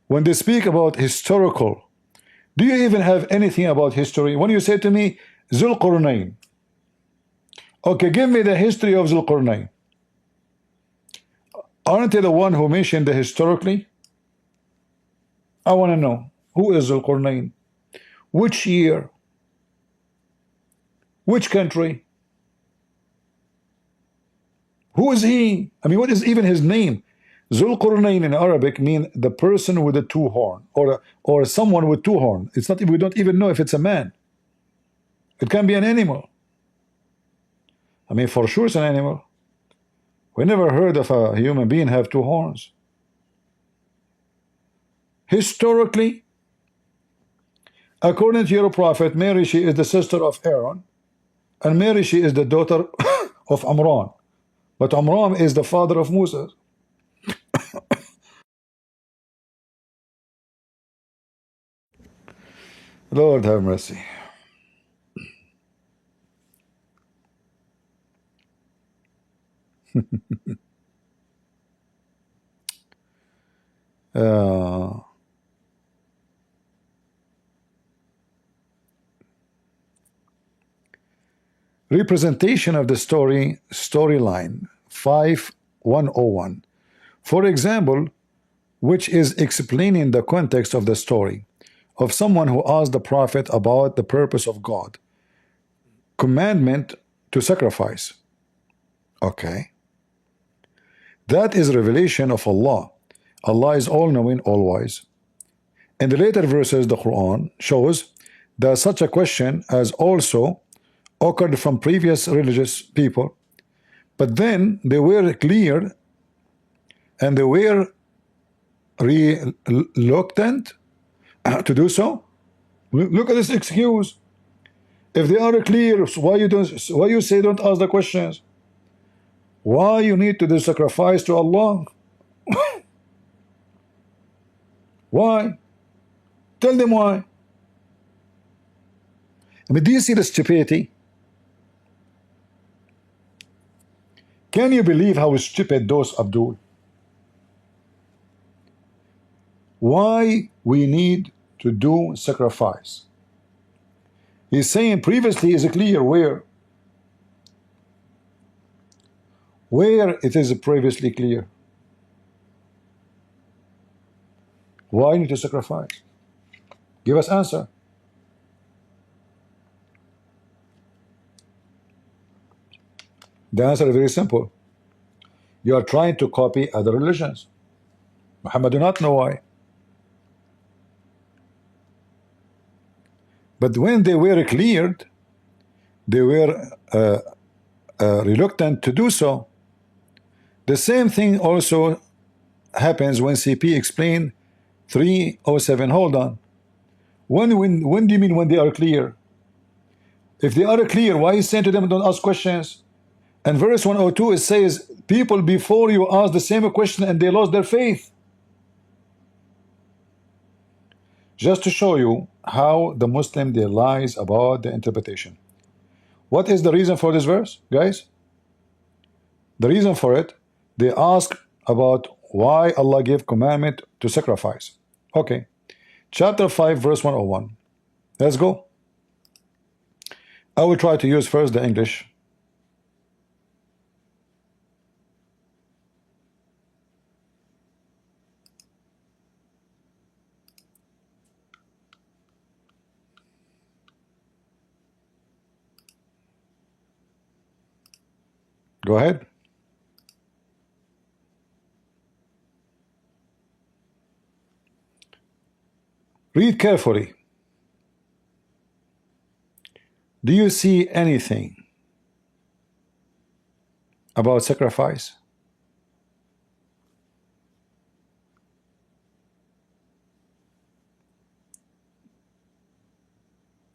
When they speak about historical, do you even have anything about history? When you say to me, Zulqarnain, okay, give me the history of Zulqarnain. Aren't they the one who mentioned the historically? I want to know, who is Zulqarnain? Which year? Which country? Who is he? I mean, what is even his name? Zulqarnain in Arabic mean the person with a 2 horn, or someone with 2 horn. It's not, we don't even know if it's a man. It can be an animal. I mean, for sure it's an animal. We never heard of a human being have 2 horns. Historically, according to your prophet, Mary, she is the sister of Aaron, and Mary, she is the daughter of Amran. But Amran is the father of Moses. Lord have mercy. uh, representation of the storyline 5101, for example, which is explaining the context of the story of someone who asked the prophet about the purpose of God commandment to sacrifice. Okay, that is revelation of Allah. Allah is all-knowing, all-wise. In the later verses, the Quran shows that such a question has also occurred from previous religious people, but then they were cleared and they were reluctant to do so. Look at this excuse. If they are clear, why you don't? Why you say don't ask the questions? Why you need to do sacrifice to Allah? Why? Tell them why. I mean, do you see the stupidity? Can you believe how stupid those Abdul? Why we need to do sacrifice? He's saying previously is clear where it is previously clear. Why need to sacrifice? Give us answer. The answer is very simple. You are trying to copy other religions. Muhammad do not know why. But when they were cleared, they were reluctant to do so. The same thing also happens when CP explained 307. Hold on. When do you mean when they are clear? If they are clear, why is saying to them don't ask questions? And verse 102 it says people before you asked the same question and they lost their faith. Just to show you how the Muslim they lies about the interpretation. What is the reason for this verse, guys? The reason for it, they ask about why Allah gave commandment to sacrifice. Okay, chapter 5 verse 101. Let's go. I will try to use first the English. Go ahead. Read carefully. Do you see anything about sacrifice?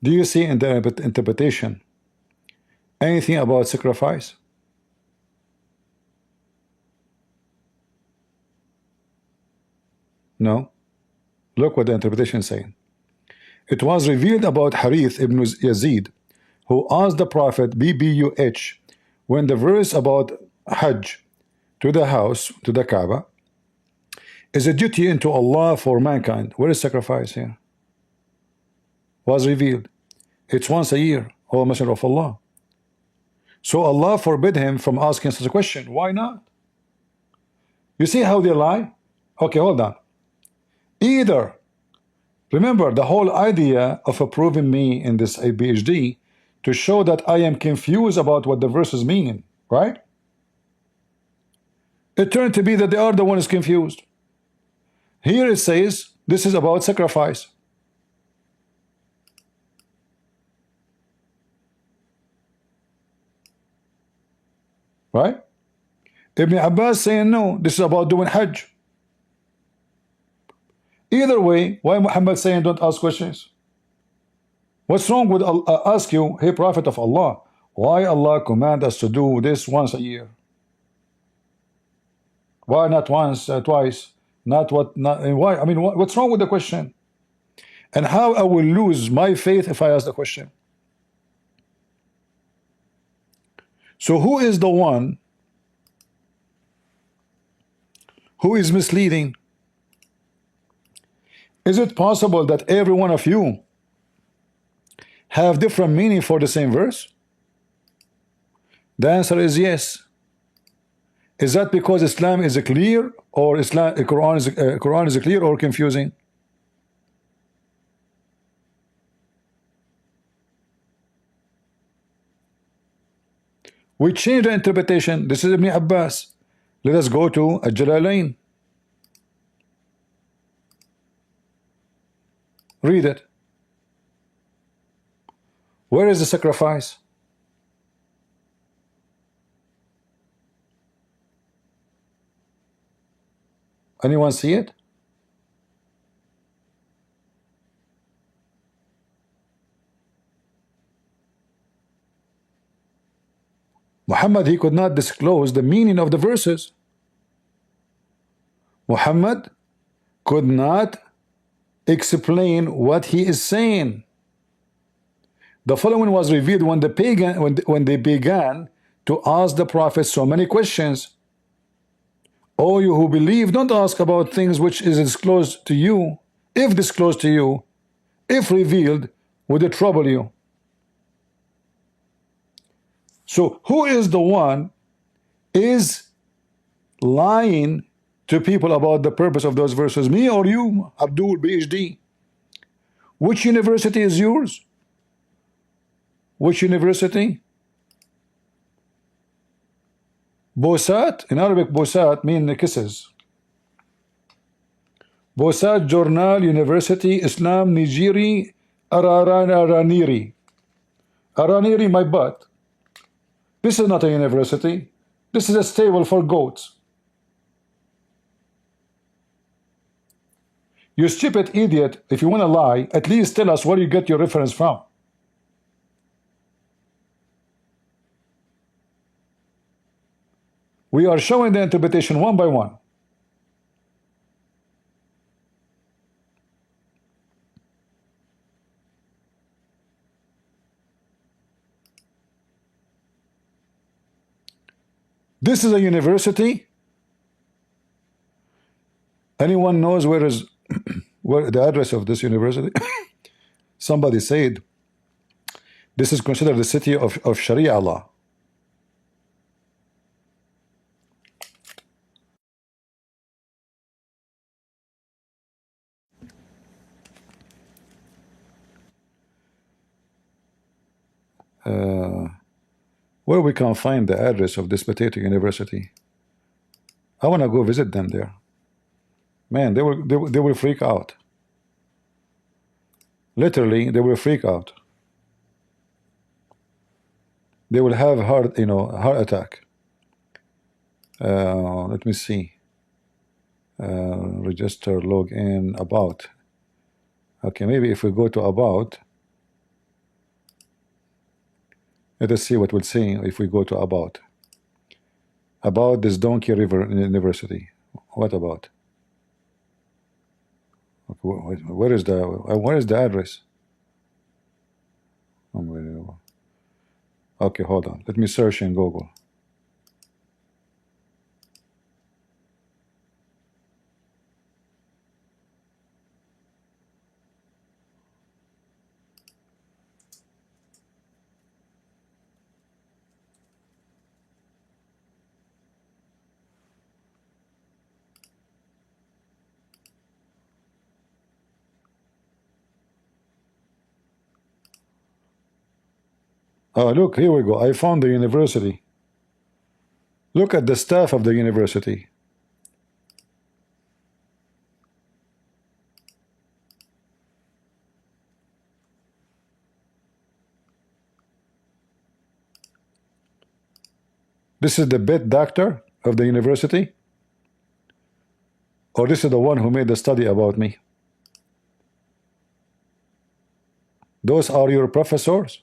Do you see in the interpretation anything about sacrifice? No. Look what the interpretation is saying. It was revealed about Harith ibn Yazid, who asked the Prophet BBUH when the verse about Hajj to the house, to the Kaaba, is a duty unto Allah for mankind. Where is sacrifice here? Was revealed. It's once a year, O Messenger of Allah. So Allah forbid him from asking such a question. Why not? You see how they lie? Okay, hold on. Either, remember the whole idea of approving me in this PhD to show that I am confused about what the verses mean, right? It turned to be that they are the ones confused. Here it says this is about sacrifice. Right? Ibn Abbas saying no, this is about doing Hajj. Either way, why Muhammad saying don't ask questions? What's wrong with ask you, hey Prophet of Allah, why Allah command us to do this once a year? Why not once, twice? Not what? Not why? I mean, what's wrong with the question? And how I will lose my faith if I ask the question? So who is the one Who is misleading? Is it possible that every one of you have different meaning for the same verse? The answer is yes. Is that because Islam is clear, or Quran is clear or confusing? We change the interpretation. This is Ibn Abbas. Let us go to Al-Jalalain. Read it. Where is the sacrifice? Anyone see it? Muhammad, he could not disclose the meaning of the verses. Muhammad could not explain what he is saying. The following was revealed when they began to ask the Prophet so many questions. O you who believe, don't ask about things which is disclosed to you. If disclosed to you, if revealed, would it trouble you? So who is the one is lying to people about the purpose of those verses? Me or you, Abdul, PhD? Which university is yours? Which university? Bosat, in Arabic Bosat mean kisses. Bosat Journal University Islam Nigeri Araniri. Araniri, my butt. This is not a university. This is a stable for goats. You stupid idiot, if you want to lie, at least tell us where you get your reference from. We are showing the interpretation one by one. This is a university. Anyone knows where is where the address of this university? Somebody said this is considered the city of Sharia law. Where we can find the address of this potato university? I want to go visit them there. Man, they will freak out. Literally, they will freak out. They will have heart attack. Let me see. Register, log in, about. Okay, maybe if we go to about, let us see what we'll see if we go to about this Donkey River University. What about? Okay, where is the address? Unbelievable. Okay, hold on. Let me search in Google. Oh, look, here we go. I found the university. Look at the staff of the university. This is the bed doctor of the university? Or this is the one who made the study about me? Those are your professors?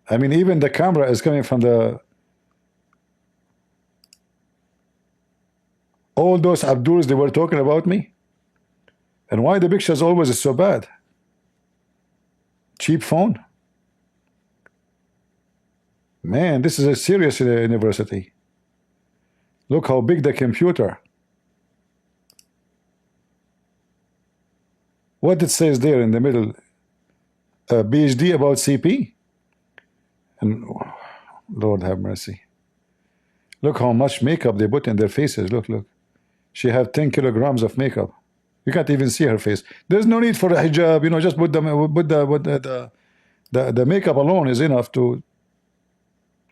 I mean, even the camera is coming from the... All those Abduls, they were talking about me? And why the pictures always is so bad? Cheap phone? Man, this is a serious university. Look how big the computer. What it says there in the middle, PhD about CP, and Lord have mercy. Look how much makeup they put in their faces. Look, look. She have 10 kilograms of makeup. You can't even see her face. There's no need for a hijab. You know, just put the makeup alone is enough to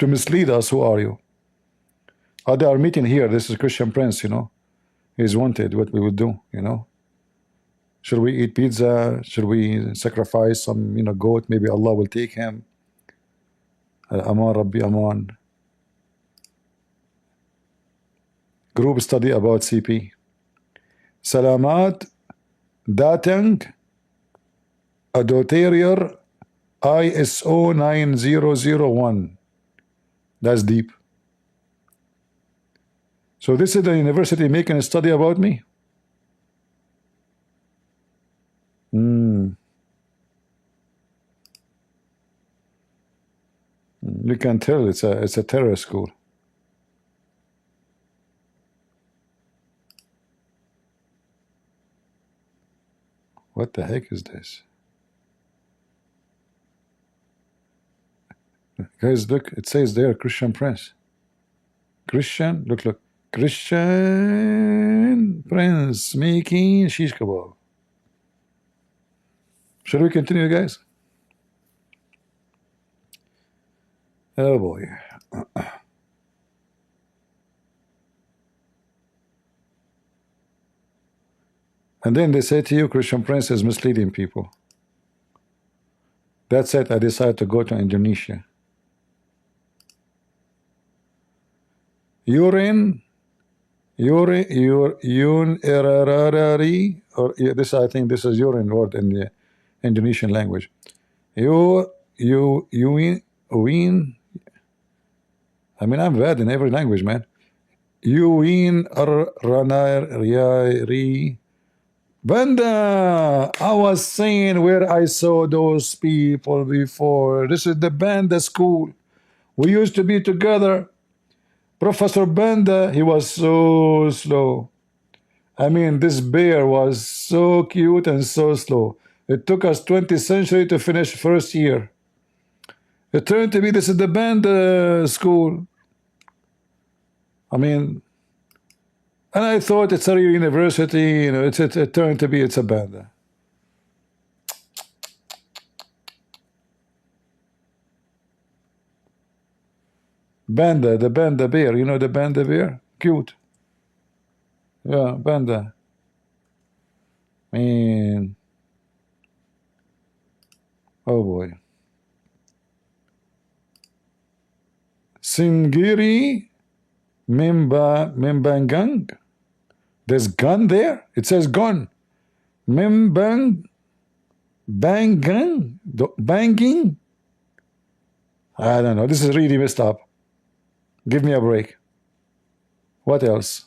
mislead us. Who are you? Oh, they are meeting here. This is Christian Prince. You know, he's wanted. What we would do. You know, should we eat pizza? Should we sacrifice some goat? Maybe Allah will take him. Aman Rabbi Aman. Group study about CP. Salamat dating adulterior ISO 9001. That's deep. So this is the university making a study about me? You can tell it's a terror school. What the heck is this? Guys, look, it says there Christian Prince. Christian, look, look. Christian Prince making shish kebab. Should we continue, guys? Oh boy. And then they say to you, Christian Prince is misleading people. That's it. I decided to go to Indonesia. Urine, or this, I think this is urine word in the Indonesian language. Uin. I mean, I'm bad in every language, man. Uin Ranari Banda. I was saying where I saw those people before. This is the Banda school. We used to be together. Professor Banda, he was so slow. I mean, this bear was so cute and so slow. It took us 20th century to finish first year. It turned to be this is the Banda school. I mean, and I thought it's a real university, it turned to be it's a Banda. Banda, the Banda bear, you know the Banda bear? Cute. Yeah, Banda. Man. Oh boy. Singiri Mimbangang. There's gun there. It says gun. Banging. I don't know. This is really messed up. Give me a break. What else?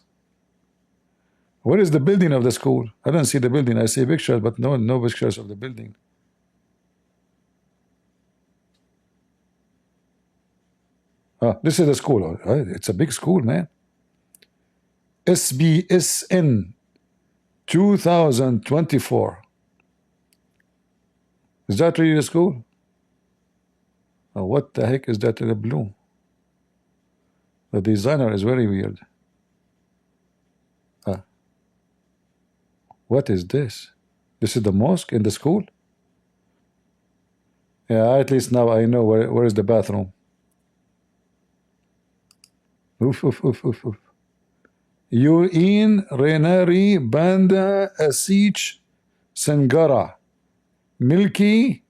Where is the building of the school? I don't see the building. I see pictures, but no pictures of the building. This is the school. It's a big school, man. SBSN 2024. Is that really the school? What the heck is that in the blue? The designer is very weird. What is this? This is the mosque in the school? Yeah, at least now I know where is the bathroom. Oof, oof, oof, oof, oof. Yuin Renari Banda Asich Sangara Milky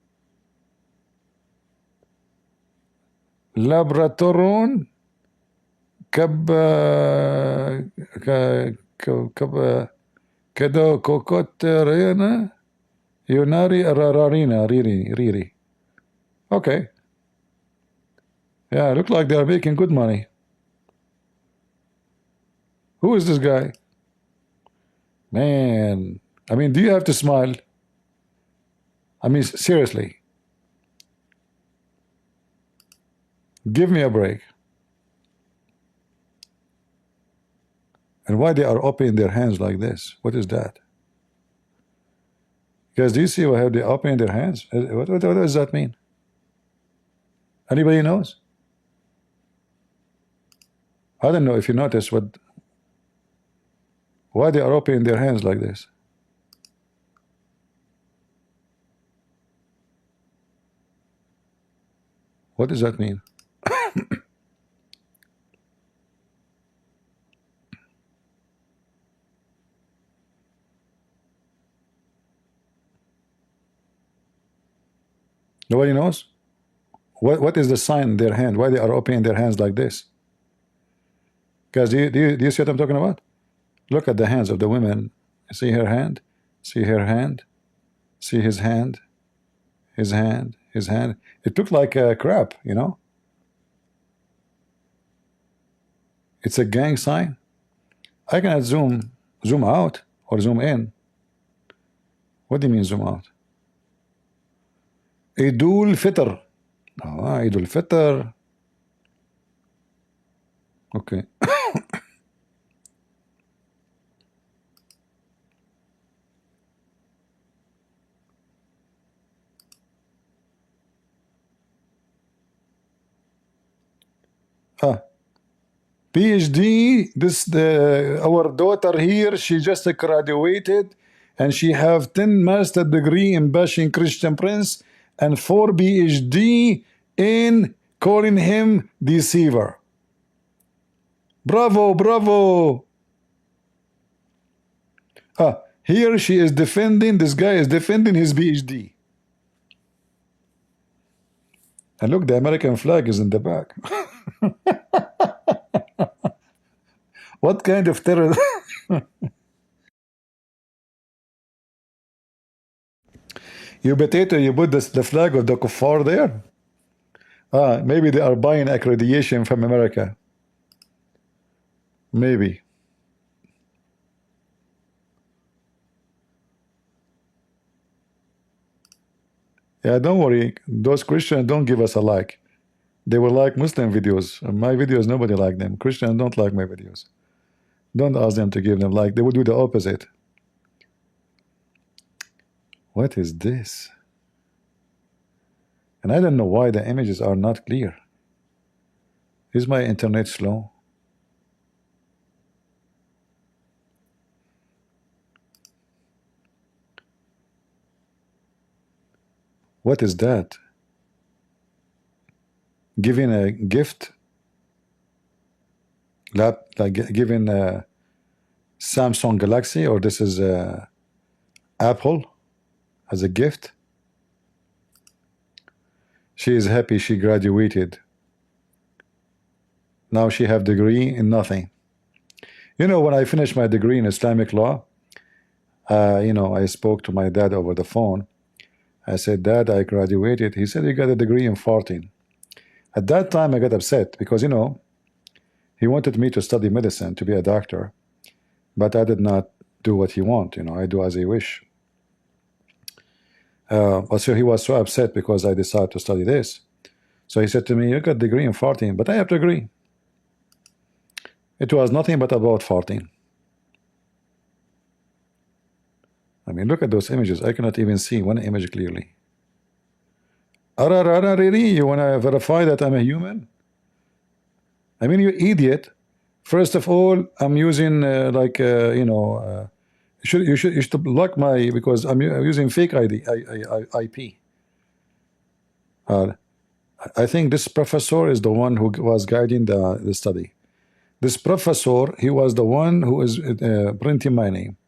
Laboratoron Kado Cocoterena Yunari Rararina Riri. Okay. Yeah, look like they are making good money. Who is this guy? Man, I mean, do you have to smile? I mean, seriously. Give me a break. And why they are opening their hands like this? What is that? Guys, do you see how they open their hands? What does that mean? Anybody knows? I don't know if you notice why they are opening their hands like this. What does that mean? Nobody knows? What is the sign in their hand? Why they are opening their hands like this? Guys, do you see what I'm talking about? Look at the hands of the women. See her hand? See her hand? See his hand? His hand? His hand? It looked like a crab, you know? It's a gang sign. I cannot zoom out or zoom in. What do you mean zoom out? Idul Fitr. Idul Fitr. Okay. PhD, our daughter here, she just graduated and she have 10 master degree in bashing Christian Prince and 4 PhD in calling him deceiver. Bravo, bravo. Here she is defending, this guy is defending his PhD. And look, the American flag is in the back. What kind of terror? You potato, you put the flag of the kuffar there? Maybe they are buying accreditation from America. Maybe. Yeah, don't worry. Those Christians don't give us a like. They will like Muslim videos. My videos, nobody like them. Christians don't like my videos. Don't ask them to give them like. They would do the opposite. What is this? And I don't know why the images are not clear. Is my internet slow? What is that? Giving a gift? Like giving a Samsung Galaxy, or this is Apple as a gift? She is happy she graduated. Now she have degree in nothing. You know, when I finished my degree in Islamic law, you know, I spoke to my dad over the phone. I said, Dad, I graduated. He said, you got a degree in 14. At that time, I got upset because, you know, he wanted me to study medicine, to be a doctor, but I did not do what he want. You know, I do as I wish. But so he was so upset because I decided to study this. So he said to me, you got a degree in 14, but I have to agree. It was nothing but about 14. I mean, look at those images. I cannot even see one image clearly. Really? You want to verify that I'm a human? I mean, you idiot. First of all, I'm using you know, you should block my, because I'm using fake ID, IP. I think this professor is the one who was guiding the study. This professor, he was the one who is printing my name.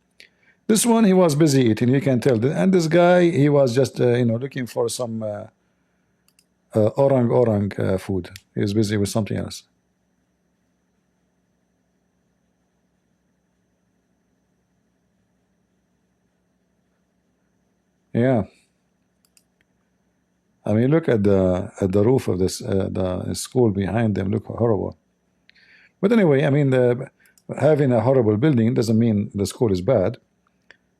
This one, he was busy eating, you can tell. And this guy, he was just, you know, looking for some orang food. He was busy with something else. Yeah. I mean, look at the roof of this the school behind them. Look horrible. But anyway, I mean, having a horrible building doesn't mean the school is bad.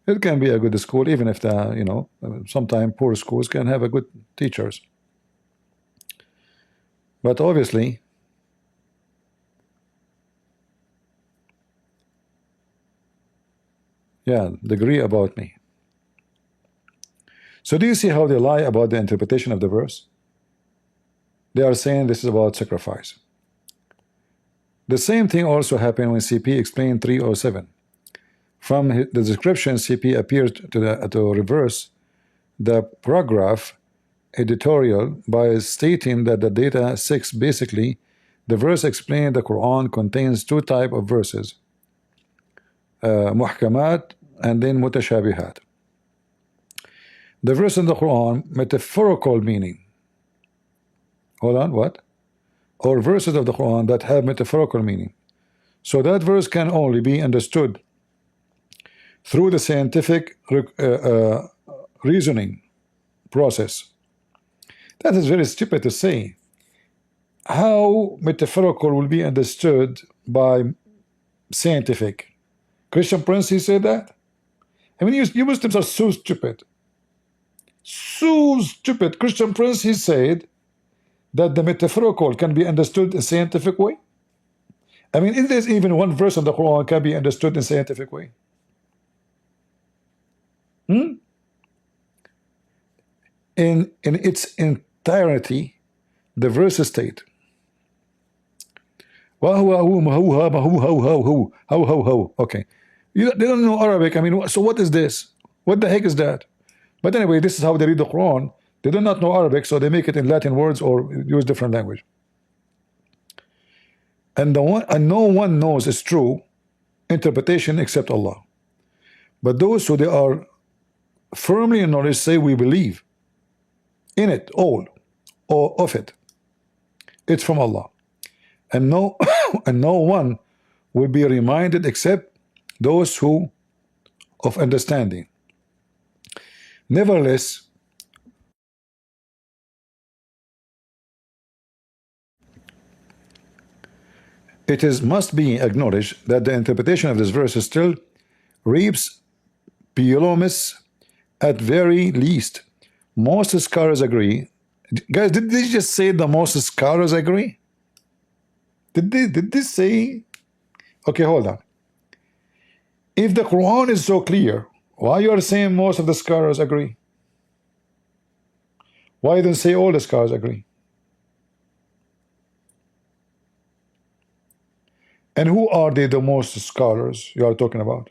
It can be a good school, even if the, you know, sometimes poor schools can have a good teachers. But obviously, yeah, degree about me. So do you see how they lie about the interpretation of the verse? They are saying this is about sacrifice. The same thing also happened when CP explained 307. From the description, CP appears to reverse the paragraph editorial by stating that the data 6 basically the verse explained the Quran contains two types of verses, muhkamat and then mutashabihat. The verse in the Quran metaphorical meaning. Hold on, what? Or verses of the Quran that have metaphorical meaning. So that verse can only be understood through the scientific reasoning process. That is very stupid to say. How metaphorical will be understood by scientific? Christian Prince, he said that? I mean, you Muslims are so stupid. So stupid. Christian Prince, he said that the metaphorical can be understood in scientific way. I mean, if there's even one verse in the Quran can be understood in scientific way. In its entirety, the verse state. Okay. They don't know Arabic. I mean, so what is this? What the heck is that? But anyway, this is how they read the Quran. They do not know Arabic, so they make it in Latin words or use different language. And no one knows its true interpretation except Allah. But those who they are firmly in knowledge say we believe in it all, or of it. It's from Allah. And no and no one will be reminded except those who of understanding. Nevertheless, must be acknowledged that the interpretation of this verse still reaps Piolomis at very least. Most scholars agree. Guys, did they just say the most scholars agree? Did they say? Okay, hold on. If the Quran is so clear, why you are saying most of the scholars agree? Why don't say all the scholars agree? And who are they, the most scholars you are talking about?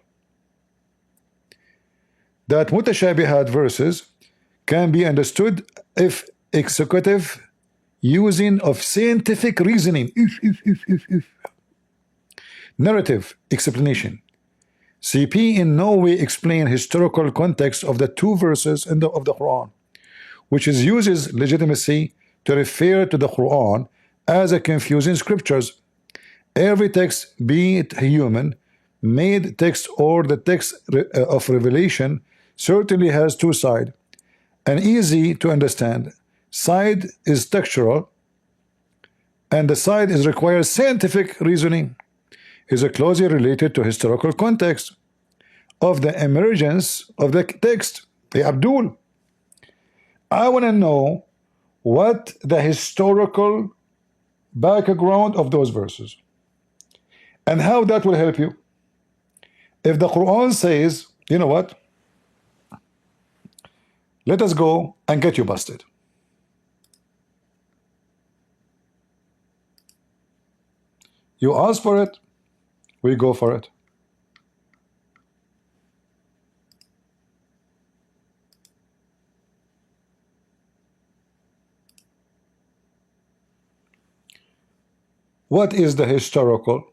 That mutashabihat verses can be understood if executive using of scientific reasoning, narrative explanation. CP in no way explain historical context of the two verses of the Quran, which uses legitimacy to refer to the Quran as a confusing scriptures. Every text, be it human made text or the text of revelation, certainly has two sides. An easy to understand side is textual, and the side is requires scientific reasoning, is closely related to historical context of the emergence of the text. Hey, Abdul, I want to know what the historical background of those verses and how that will help you. If the Quran says, you know what, let us go and get you busted. You ask for it, we go for it. What is the historical?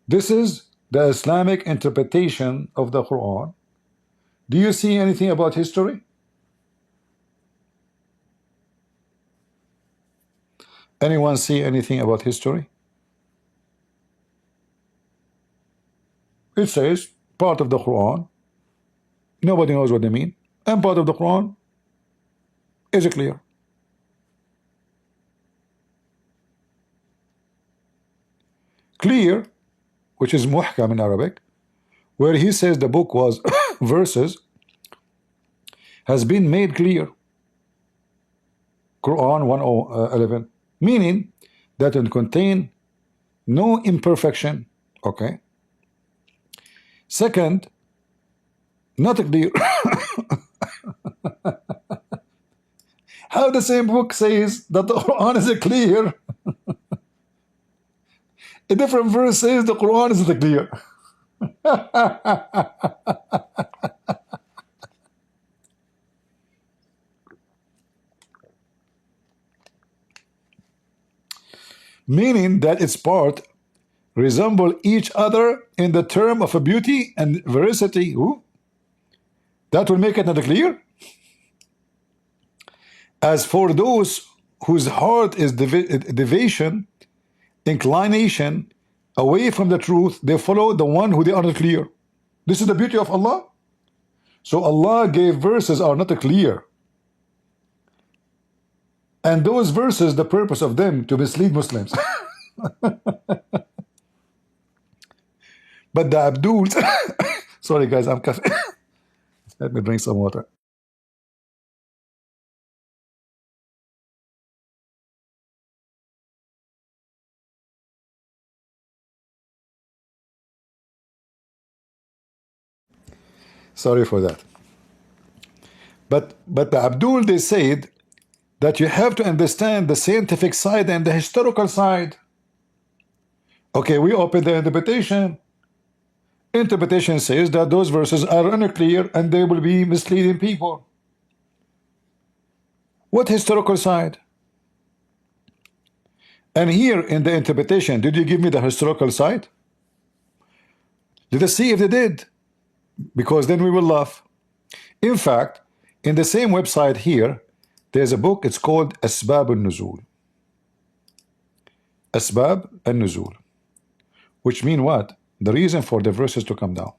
This is the Islamic interpretation of the Quran. Do you see anything about history? Anyone see anything about history? It says part of the Quran. Nobody knows what they mean. And part of the Quran is clear. Clear, which is muhkam in Arabic, where he says the book was verses, has been made clear. Quran 1:11, meaning that it contain no imperfection. Okay. Second, not clear. How the same book says that the Quran is clear, a different verse says the Quran is clear. Meaning that its part resemble each other in the term of a beauty and veracity. Ooh, that will make it not clear. As for those whose heart is deviation, inclination away from the truth, they follow the one who they are not clear. This is the beauty of Allah. So Allah gave verses are not clear, and those verses, the purpose of them to mislead Muslims. But the Abduls, sorry guys, I'm coughing. Let me drink some water. Sorry for that. But the Abdul, they said that you have to understand the scientific side and the historical side. Okay, we open the interpretation. Interpretation says that those verses are unclear and they will be misleading people. What historical side? And here in the interpretation, did you give me the historical side? Let us see if they did, because then we will laugh. In fact, in the same website here, there's a book, it's called Asbab al-Nuzul. Asbab al-Nuzul, which mean what? The reason for the verses to come down.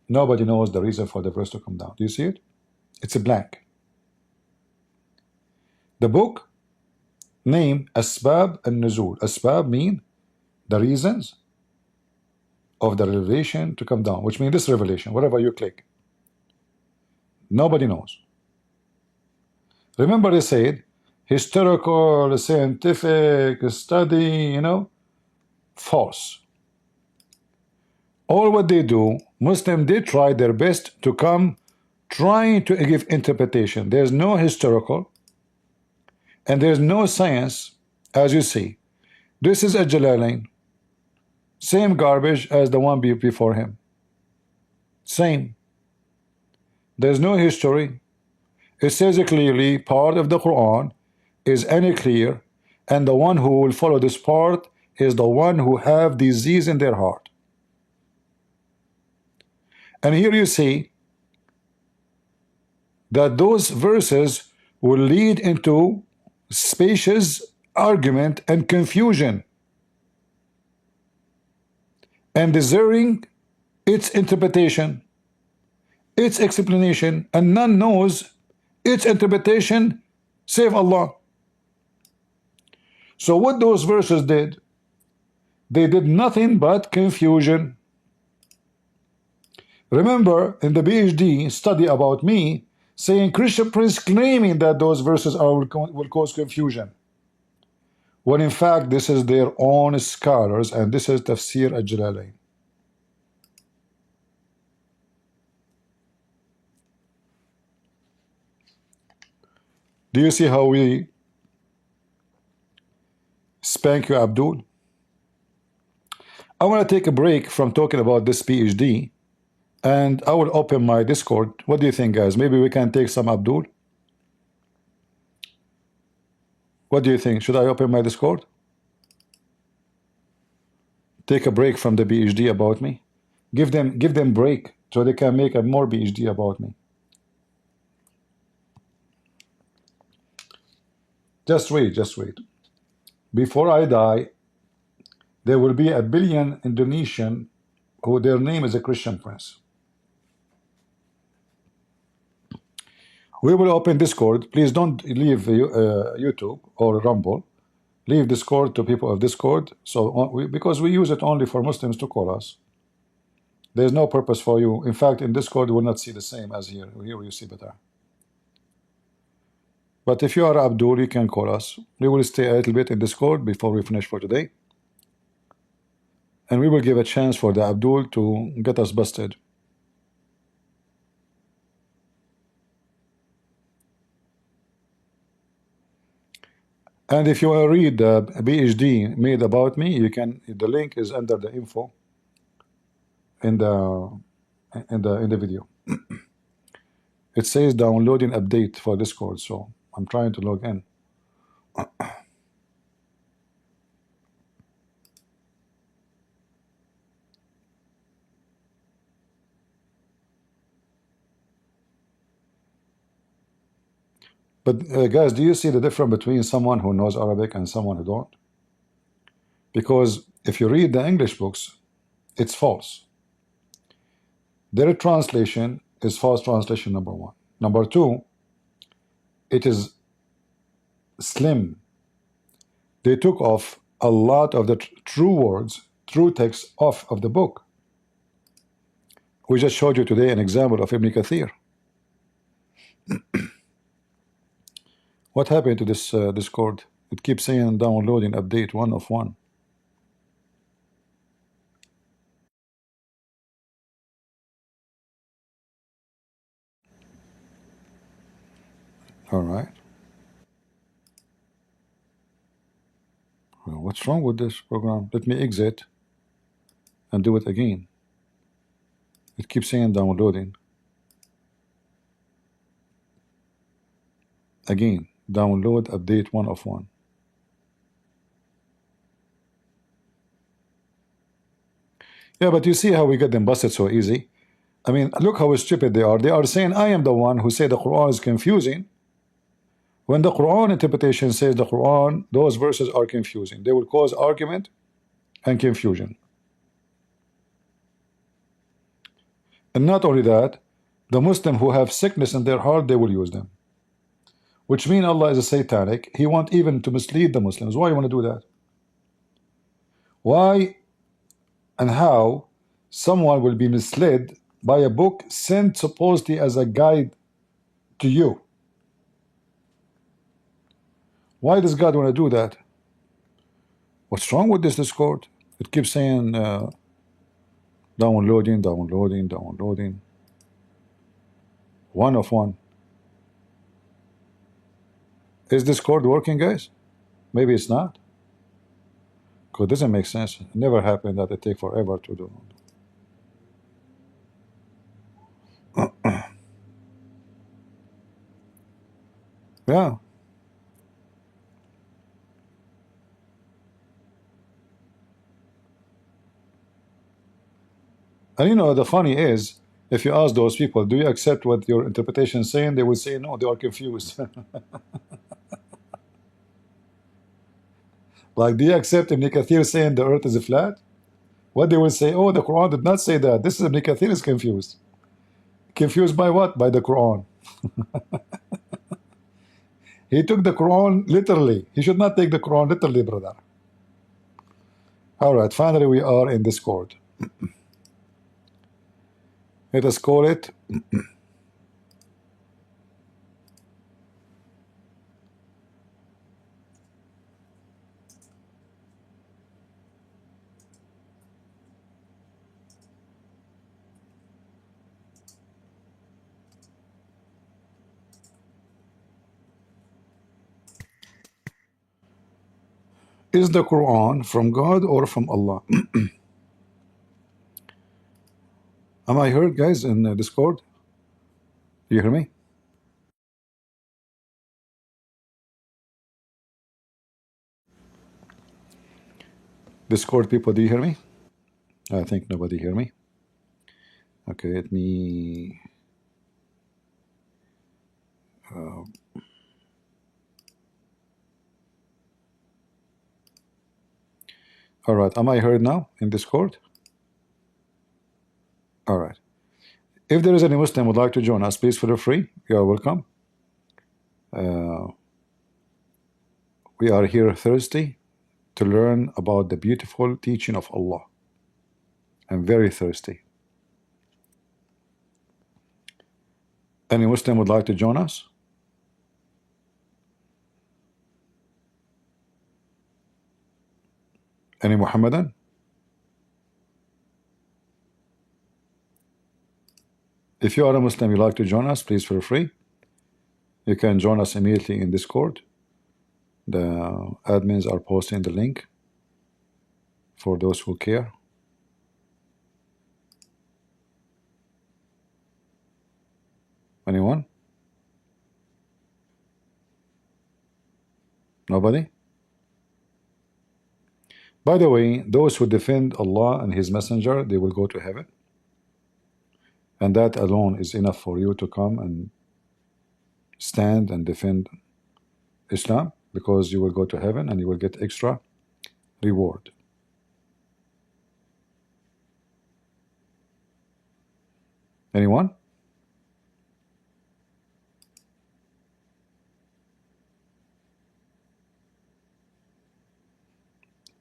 Nobody knows the reason for the verse to come down. Do you see it? It's a blank. The book name Asbab al-Nuzul. Asbab mean the reasons of the revelation to come down, which means this revelation, whatever you click. Nobody knows. Remember they said historical, scientific study, you know, false. All what they do, Muslims, they try their best to come trying to give interpretation. There's no historical and there's no science, as you see. This is a Jalalain, same garbage as the one before him. Same. There's no history. It says clearly part of the Quran is unclear, and the one who will follow this part is the one who have disease in their heart. And here you see that those verses will lead into spacious argument and confusion and deserving its interpretation, its explanation, and none knows its interpretation save Allah. So what those verses did, they did nothing but confusion. Remember in the PhD study about me, saying Christian Prince claiming that those verses will cause confusion, when in fact this is their own scholars, and this is Tafsir al-Jalalain. Do you see how we spank you, Abdul? I want to take a break from talking about this PhD, and I will open my Discord. What do you think, guys? Maybe we can take some Abdul. What do you think? Should I open my Discord? Take a break from the PhD about me. Give them break so they can make a more PhD about me. Just wait, just wait. Before I die, there will be 1 billion Indonesian who their name is a Christian Prince. We will open Discord. Please don't leave YouTube or Rumble. Leave Discord to people of Discord. So because we use it only for Muslims to call us. There's no purpose for you. In fact, in Discord, you will not see the same as here. Here you see better. But if you are Abdul, you can call us. We will stay a little bit in Discord before we finish for today. And we will give a chance for the Abdul to get us busted. And if you want to read the PhD made about me, you can. The link is under the info in the video. It says downloading update for Discord, so I'm trying to log in. But guys, do you see the difference between someone who knows Arabic and someone who don't? Because if you read the English books, it's false. Their translation is false translation, number one. Number two, it is slim. They took off a lot of the true words, true text off of the book. We just showed you today an example of Ibn Kathir. What happened to this Discord? It keeps saying downloading update 1 of 1. All right. Well, what's wrong with this program? Let me exit and do it again. It keeps saying downloading. Again, download update 1 of 1. Yeah, but you see how we get them busted so easy. I mean, look how stupid they are. They are saying I am the one who say the Quran is confusing, when the Quran interpretation says the Quran, those verses are confusing. They will cause argument and confusion. And not only that, the Muslim who have sickness in their heart, they will use them. Which means Allah is a satanic. He want even to mislead the Muslims. Why you want to do that? Why and how someone will be misled by a book sent supposedly as a guide to you? Why does God want to do that? What's wrong with this Discord? It keeps saying downloading, downloading, downloading. 1 of 1. Is Discord working, guys? Maybe it's not. Because it doesn't make sense. It never happened that it take forever to do. Yeah. And you know, the funny is, if you ask those people, do you accept what your interpretation is saying? They will say no, they are confused. Like, do you accept Ibn Kathir saying the earth is flat? What they will say, oh, the Quran did not say that. This is Ibn Kathir is confused. Confused by what? By the Quran. He took the Quran literally. He should not take the Quran literally, brother. All right, finally we are in Discord. Let us call it Is the Quran from God or from Allah? Am I heard, guys, in Discord? You hear me? Discord people, do you hear me? I think nobody hear me. Okay, let me. All right, am I heard now in Discord? All right. If there is any Muslim would like to join us, please feel free. You are welcome. We are here thirsty to learn about the beautiful teaching of Allah. I'm very thirsty. Any Muslim would like to join us? Any Muhammadan? If you are a Muslim, you'd like to join us, please feel free. You can join us immediately in Discord. The admins are posting the link for those who care. Anyone? Nobody? By the way, those who defend Allah and His Messenger, they will go to heaven. And that alone is enough for you to come and stand and defend Islam, because you will go to heaven and you will get extra reward. Anyone?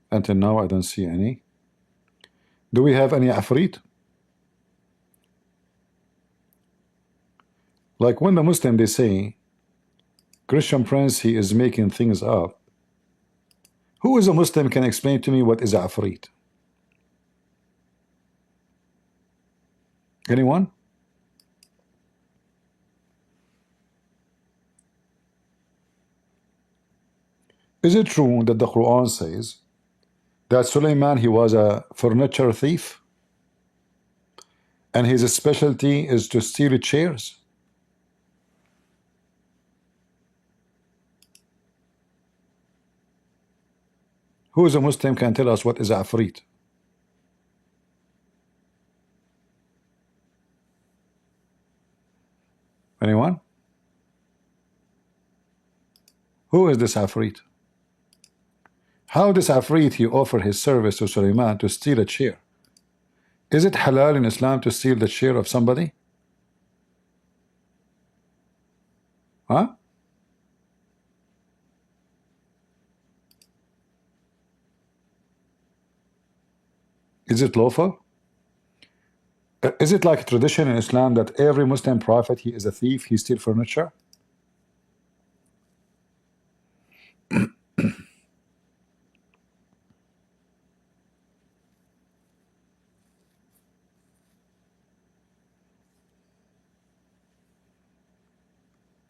Until now, I don't see any. Do we have any afrit? Like when the Muslim, they say, Christian Prince, he is making things up. Who is a Muslim can explain to me what is afrit? Anyone? Is it true that the Quran says that Suleiman, he was a furniture thief and his specialty is to steal chairs? Who is a Muslim can tell us what is afrit? Anyone? Who is this afrit? How this afrit he offer his service to Suleiman to steal a chair? Is it halal in Islam to steal the chair of somebody? Huh? Is it lawful? Is it like a tradition in Islam that every Muslim prophet, he is a thief, he steals furniture?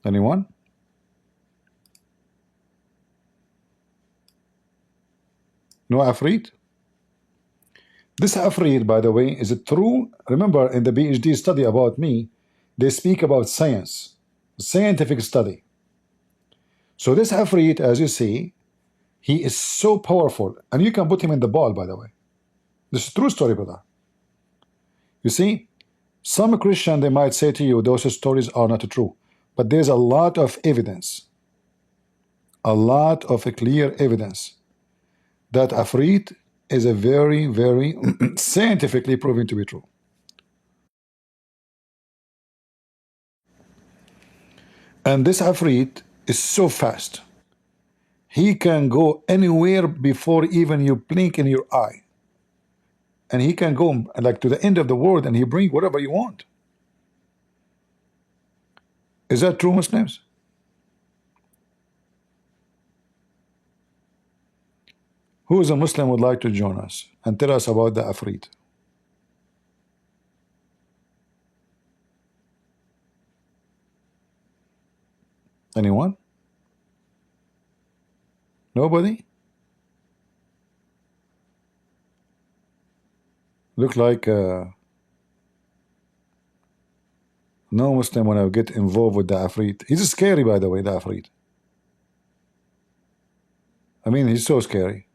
Anyone? No afrit? This afrit, by the way, is it true? Remember, in the PhD study about me, they speak about science, scientific study. So this afrit, as you see, he is so powerful, and you can put him in the ball, by the way. This is true story, brother. You see, some Christian, they might say to you, those stories are not true. But there's a lot of evidence, a lot of clear evidence that Afrit is a very, very scientifically proven to be true. And this Afrit is so fast. He can go anywhere before even you blink in your eye. And he can go like to the end of the world and he bring whatever you want. Is that true, Muslims? Who is a Muslim would like to join us and tell us about the Afrit? Anyone? Nobody? Look like no Muslim when I get involved with the Afrit. He's scary, by the way, the Afrit. I mean, he's so scary.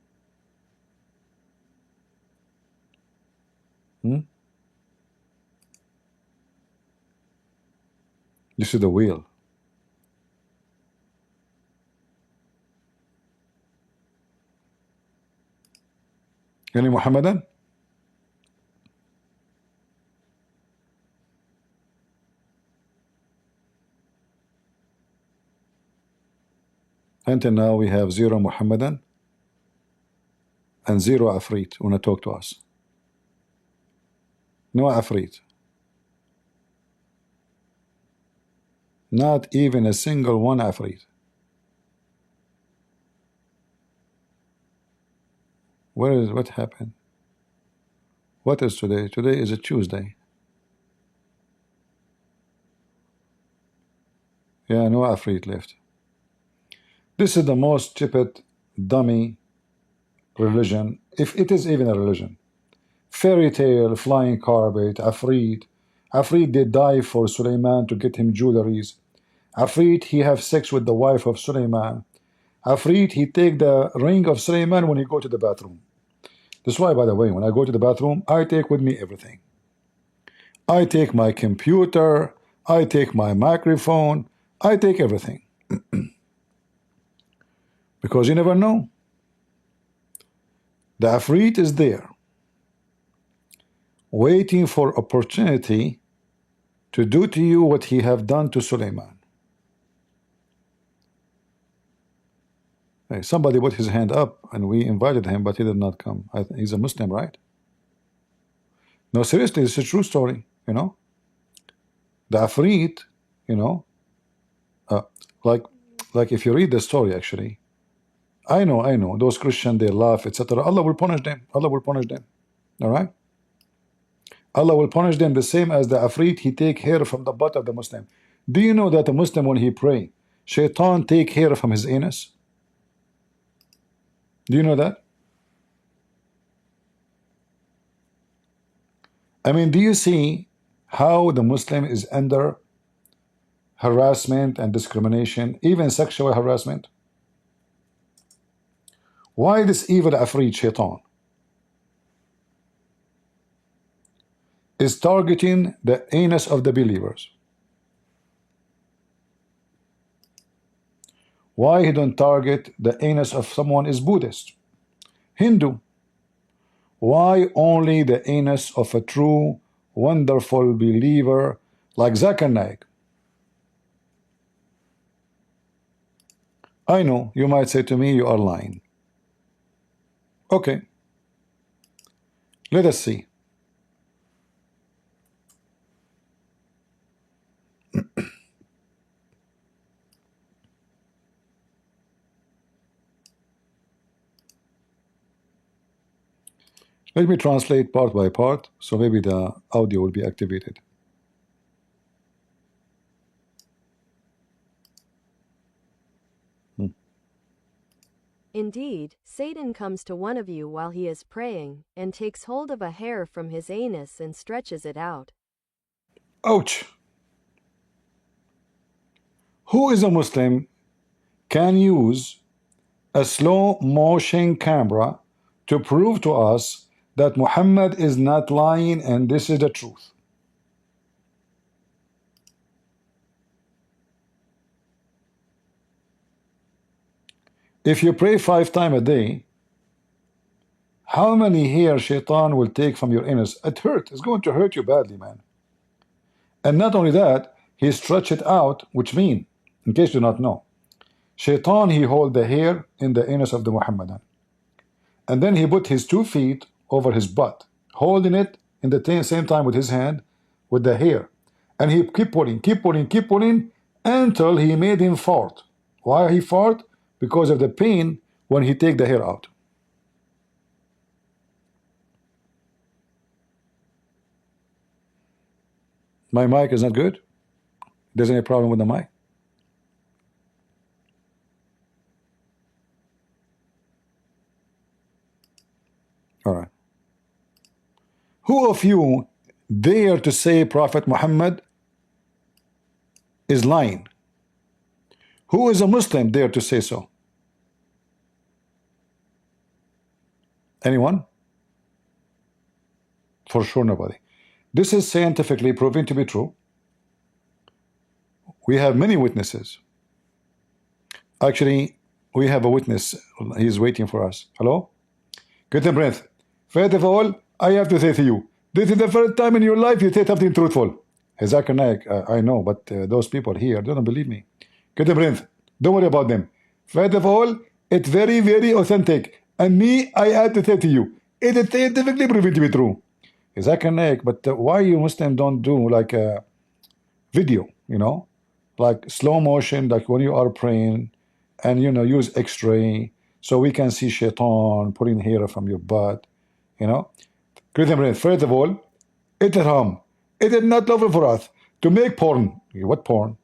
This is the wheel. Any Muhammadan? Until now we have 0 Muhammadan and 0 Afrit when I talk to us. No Afrit. Not even a single one Afrit. What happened? What is today? Today is a Tuesday. Yeah, no Afrit left. This is the most stupid, dummy religion, if it is even a religion. Fairy tale, flying carpet, Afreed. Afreed did die for Suleiman to get him jewelries. Afreed, he have sex with the wife of Suleiman. Afreed, he take the ring of Suleiman when he go to the bathroom. That's why, by the way, when I go to the bathroom, I take with me everything. I take my computer, I take my microphone, I take everything. Because you never know. The Afreed is there, waiting for opportunity to do to you what he have done to Suleiman. Hey, somebody put his hand up and we invited him, but he did not come. He's a Muslim, right? No, seriously, it's a true story, you know. The Afreed, you know, uh, like if you read the story, actually, I know, those Christians, they laugh, etc. Allah will punish them. Allah will punish them. All right? Allah will punish them the same as the Afreed, he take hair from the butt of the Muslim. Do you know that a Muslim, when he pray, Shaitan take hair from his anus? Do you know that? I mean, do you see how the Muslim is under harassment and discrimination, even sexual harassment? Why this evil Afreed Shaitan is targeting the anus of the believers? Why he don't target the anus of someone is Buddhist, Hindu? Why only the anus of a true, wonderful believer like Zakir Naik? I know, you might say to me, you are lying. Okay. Let us see. Let me translate part by part, so maybe the audio will be activated. Indeed, Satan comes to one of you while he is praying, and takes hold of a hair from his anus and stretches it out. Ouch! Who is a Muslim can use a slow motion camera to prove to us that Muhammad is not lying and this is the truth? If you pray 5 times a day, how many hair Shaitan will take from your anus? It hurts. It's going to hurt you badly, man. And not only that, he stretch it out, which means, in case you do not know, Shaitan, he hold the hair in the anus of the Muhammadan. And then he put his 2 feet over his butt, holding it in the same time with his hand, with the hair. And he keep pulling, until he made him fart. Why he fart? Because of the pain when he take the hair out. My mic is not good? There's any problem with the mic? All right. Who of you dare to say Prophet Muhammad is lying? Who is a Muslim dare to say so? Anyone? For sure nobody. This is scientifically proven to be true. We have many witnesses. Actually, we have a witness. He's waiting for us. Hello? Get a breath. First of all, I have to say to you, this is the first time in your life you say something truthful. Zakir Naik, I know, but those people here, they don't believe me. Get a breath. Don't worry about them. First of all, it's very, very authentic. And me, I have to say to you, it is scientifically proven to be true. Zakir Naik, but why you Muslim don't do like a video, you know? Like slow motion, like when you are praying, and you know, use X-ray, so we can see Shaitan putting hair from your butt, you know? First of all, it is haram. It is not lawful for us to make porn. What porn?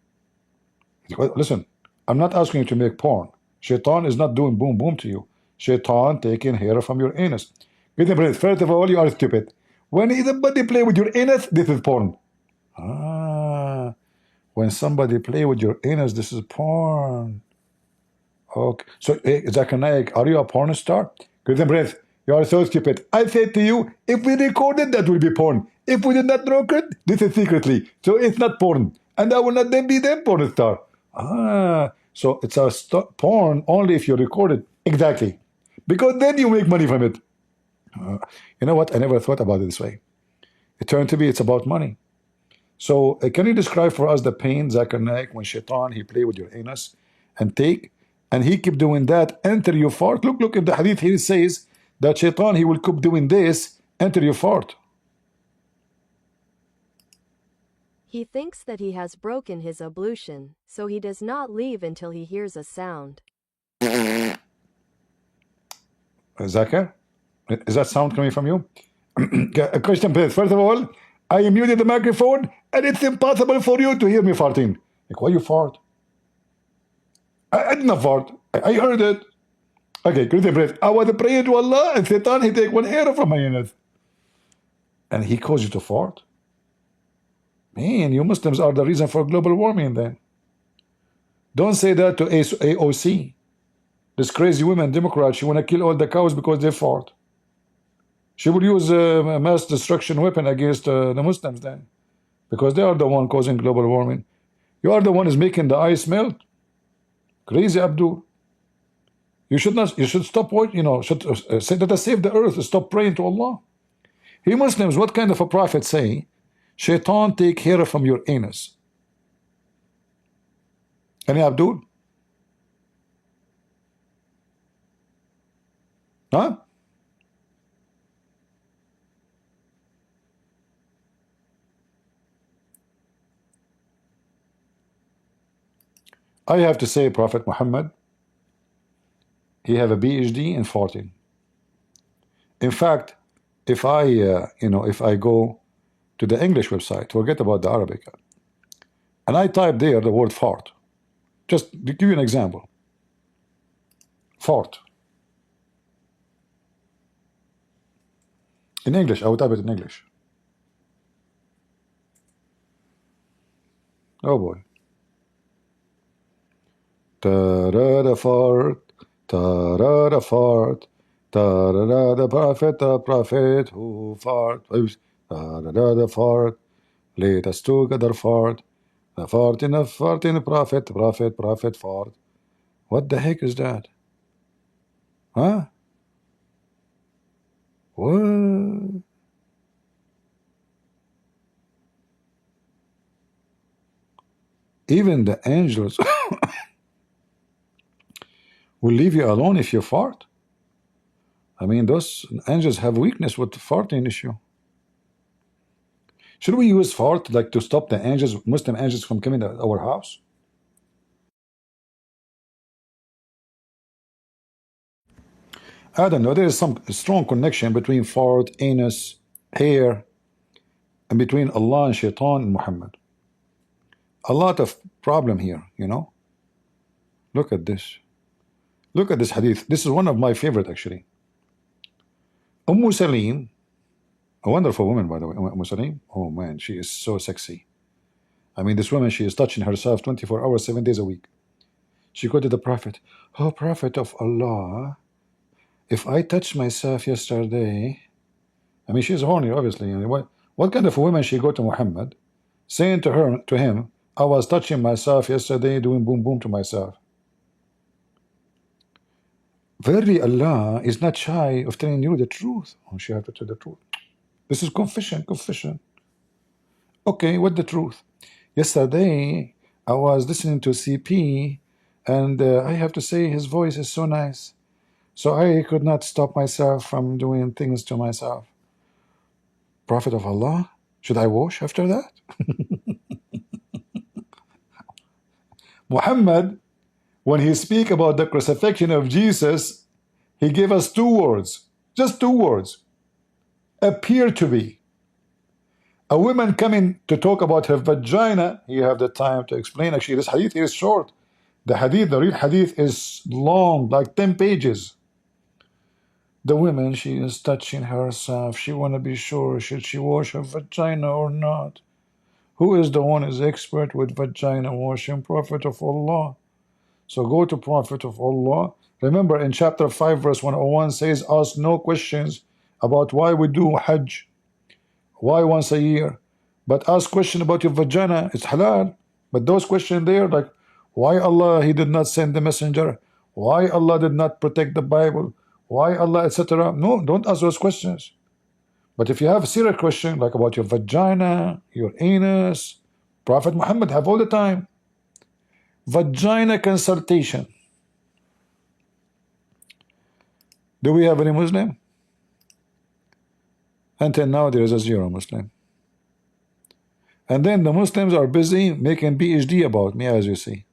Listen, I'm not asking you to make porn. Shaitan is not doing boom boom to you. Shaitan taking hair from your anus. Get the breath. First of all, you are stupid. When somebody play with your anus, this is porn. Ah, when somebody play with your anus, this is porn. Okay. So, hey, Zakir Naik, are you a porn star? Get the breath. You are so stupid. I said to you, if we recorded, that will be porn. If we did not record, this is secretly. So it's not porn. And I will not then be the porn star. Ah, so it's a porn only if you record it. Exactly. Because then you make money from it. You know what? I never thought about it this way. It turned to be it's about money. So can you describe for us the pain, Zakir Naik, when Shaitan, he play with your anus and take, and he keep doing that, enter your fart. Look at the hadith here, it says that Shaitan, he will keep doing this, enter your fart. He thinks that he has broken his ablution, so he does not leave until he hears a sound. Zakir, is that sound coming from you? A question, please. First of all, I muted the microphone, and it's impossible for you to hear me farting. Like, why you fart? I did not fart. I heard it. Okay, good breath. I was praying to Allah, and Satan, he take one hair from my anus. And he caused you to fart? Man, you Muslims are the reason for global warming then. Don't say that to AOC. This crazy woman, Democrat, she want to kill all the cows because they fart. She will use a mass destruction weapon against the Muslims then. Because they are the one causing global warming. You are the one who's making the ice melt. Crazy Abdul. You should not. You should stop. What should say that I save the earth. Stop praying to Allah. You Muslims, what kind of a prophet say? Shaitan take hair from your anus. Any Abdul? Huh? I have to say, Prophet Muhammad, he have a PhD in farting. In fact, if I, if I go to the English website, forget about the Arabic, and I type there the word fart, just to give you an example, fart. In English, I would type it in English. Oh boy. Ta-da-da fart, ta-da-da fart, ta-da-da the prophet who fart, ta-da-da fart, let us together fart, the fart in the prophet fart. What the heck is that? Huh? What? Even the angels will leave you alone if you fart. I mean, those angels have weakness with the farting issue. Should we use fart like to stop the angels, Muslim angels, from coming to our house? I don't know. There is some strong connection between fart, anus, hair, and between Allah and Shaitan and Muhammad. A lot of problem here, Look at this. Look at this hadith. This is one of my favorite, actually. Salim, a wonderful woman, by the way. Salim, oh man, she is so sexy. I mean, this woman, she is touching herself 24 hours, 7 days a week. She quoted the Prophet, "Oh, Prophet of Allah, if I touched myself yesterday," I mean, she's horny, obviously. What kind of a woman she go to Muhammad, saying to him, "I was touching myself yesterday, doing boom boom to myself." Verily, Allah is not shy of telling you the truth. Oh, she have to tell the truth. This is confession. Okay, what the truth? Yesterday, I was listening to CP, and I have to say his voice is so nice. So I could not stop myself from doing things to myself. Prophet of Allah, should I wash after that? Muhammad, when he speak about the crucifixion of Jesus, he gave us 2 words, just 2 words. Appear to be. A woman coming to talk about her vagina, you have the time to explain. Actually, this hadith is short. The hadith, the real hadith, is long, like 10 pages. The woman, she is touching herself. She want to be sure, should she wash her vagina or not? Who is the one is expert with vagina washing? Prophet of Allah. So go to Prophet of Allah. Remember in chapter 5 verse 101 says, ask no questions about why we do Hajj, why once a year, but ask question about your vagina. It's halal. But those questions there, like why Allah He did not send the messenger, why Allah did not protect the Bible, why Allah, etc. No, don't ask those questions. But if you have a serious question like about your vagina, your anus, Prophet Muhammad have all the time. Vagina consultation. Do we have any Muslim? Until now there is a zero Muslim. And then the Muslims are busy making PhD about me, as you see.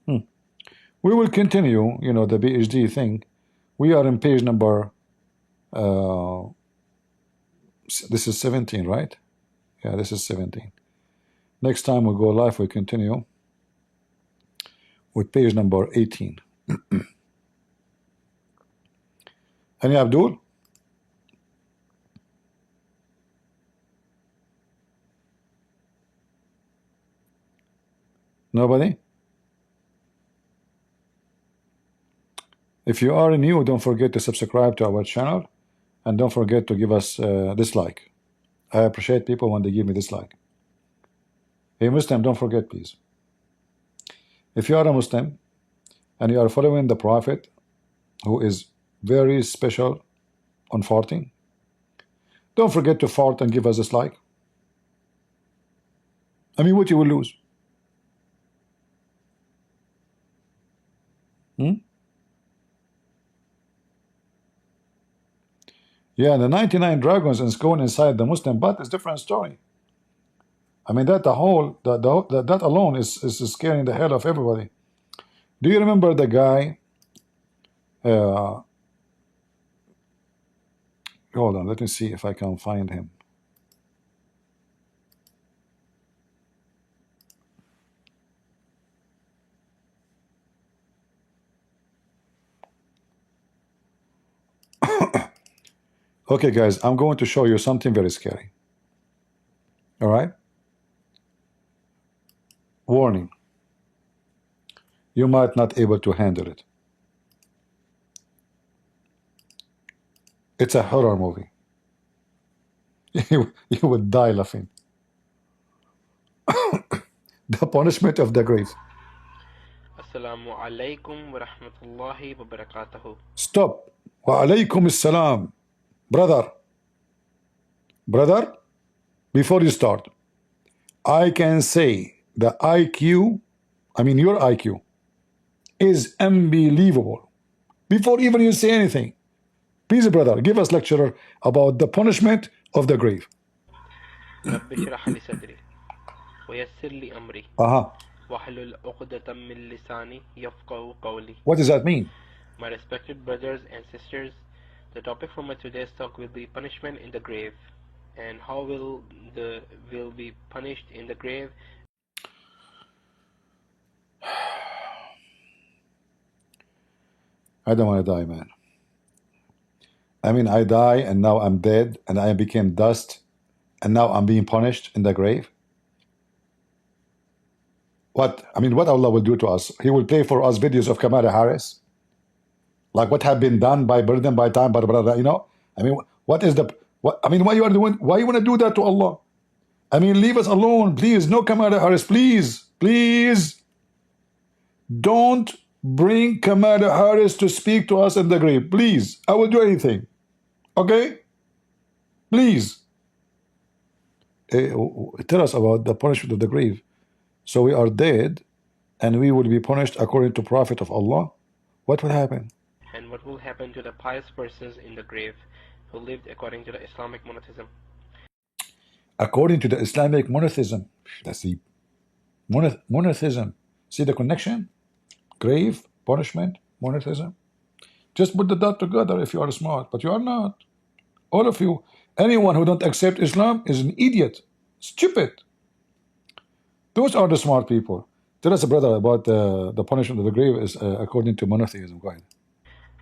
We will continue, you know, the PhD thing. We are in page number, this is 17, right? Yeah, this is 17. Next time we go live, we continue with page number 18. Any Abdul? Nobody? If you are new, don't forget to subscribe to our channel, and don't forget to give us dislike. I appreciate people when they give me dislike. Hey Muslim, don't forget please. If you are a Muslim and you are following the Prophet, who is very special on farting, don't forget to fart and give us dislike. I mean, what you will lose? Yeah, the 99 dragons and going inside the Muslim butt is different story. I mean, that the whole that alone is scaring the hell of everybody. Do you remember the guy? Hold on, let me see if I can find him. Okay, guys, I'm going to show you something very scary. All right? Warning. You might not able to handle it. It's a horror movie. You would die laughing. The punishment of the grave. Assalamu alaikum wa rahmatullahi wa barakatuhu. Stop. Wa alaykum assalam. Brother, before you start, I can say the IQ, I mean your IQ, is unbelievable. Before even you say anything, please, brother, give us lecture about the punishment of the grave. Rabbi shrah li sadri wa yassir li amri wahlul 'uqdatam min lisani yafqahu qawli. What does that mean? My respected brothers and sisters, the topic for my today's talk will be punishment in the grave, and how will be punished in the grave. I don't want to die, man. I mean, I die and now I'm dead and I became dust and now I'm being punished in the grave. What? I mean, what Allah will do to us? He will play for us videos of Kamala Harris, like what have been done by burden, by time, you know. I mean, what is the what? I mean, why you are doing? Why you want to do that to Allah? I mean, leave us alone, please. No Kamala Harris, please, please. Don't bring Kamala Harris to speak to us in the grave, please. I will do anything. Okay, please. Tell us about the punishment of the grave. So we are dead and we will be punished according to Prophet of Allah. What will happen? And what will happen to the pious persons in the grave who lived according to the Islamic monotheism? According to the Islamic monotheism. That's the monotheism. See the connection? Grave, punishment, monotheism. Just put the dot together if you are smart, but you are not. All of you, anyone who don't accept Islam is an idiot, stupid. Those are the smart people. Tell us, brother, about the punishment of the grave is according to monotheism. Go ahead.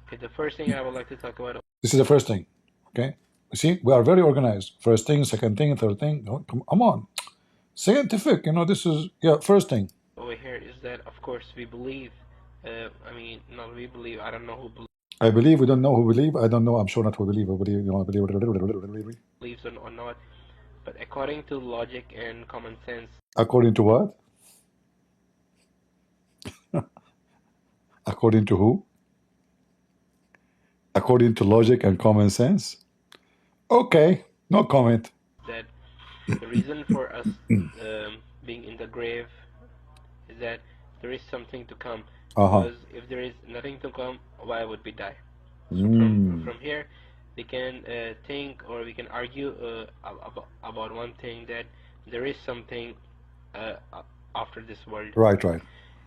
Okay, the first thing I would like to talk about This is the first thing. Okay. You see, we are very organized. First thing, second thing, third thing. No, come on. Scientific. This is first thing. over here is that, of course, we believe. I mean, not we believe. I don't know who I believe. We don't know who believe. I don't know. I'm sure not who believe. Who believe. You want to believe. believes or not, but according to logic and common sense, According to what? According to who? According to logic and common sense? Okay, no comment. that the reason for us being in the grave is that there is something to come. Because if there is nothing to come, why would we die? So from here, we can think, or we can argue about one thing, that there is something after this world. Right.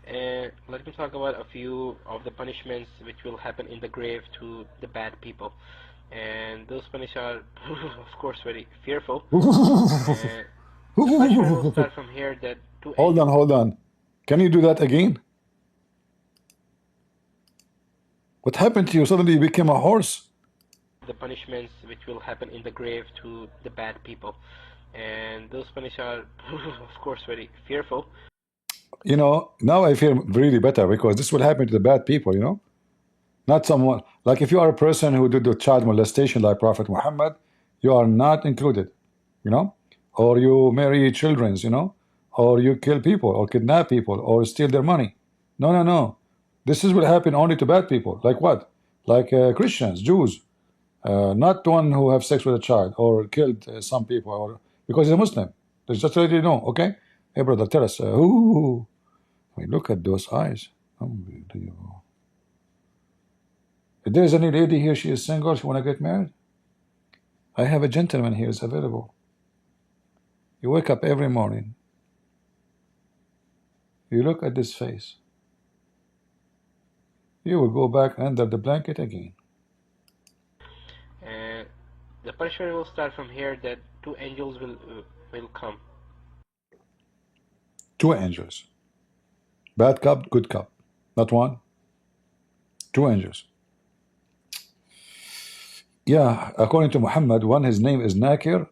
And let me talk about a few of the punishments which will happen in the grave to the bad people. And those punishments are, of course, very fearful. The punishment will start from here that Hold on. Can you do that again? What happened to you? Suddenly you became a horse? The punishments which will happen in the grave to the bad people. And those punishments are, of course, very fearful. Now I feel really better because this will happen to the bad people, Not someone, like if you are a person who did the child molestation like Prophet Muhammad, you are not included, Or you marry children, Or you kill people, or kidnap people, or steal their money. No. This will happen only to bad people. Like what? Like Christians, Jews. Not one who have sex with a child or killed some people, or because he's a Muslim. Just let you know, okay? Hey, brother, tell us. Look at those eyes. Unbelievable. If there's any lady here, she is single, she want to get married, I have a gentleman here is available. You wake up every morning. You look at this face. You will go back under the blanket again. And the punishment will start from here that two angels will come. Two angels. Bad cup, good cup. Not one. Two angels. Yeah, according to Muhammad, one his name is Nakir,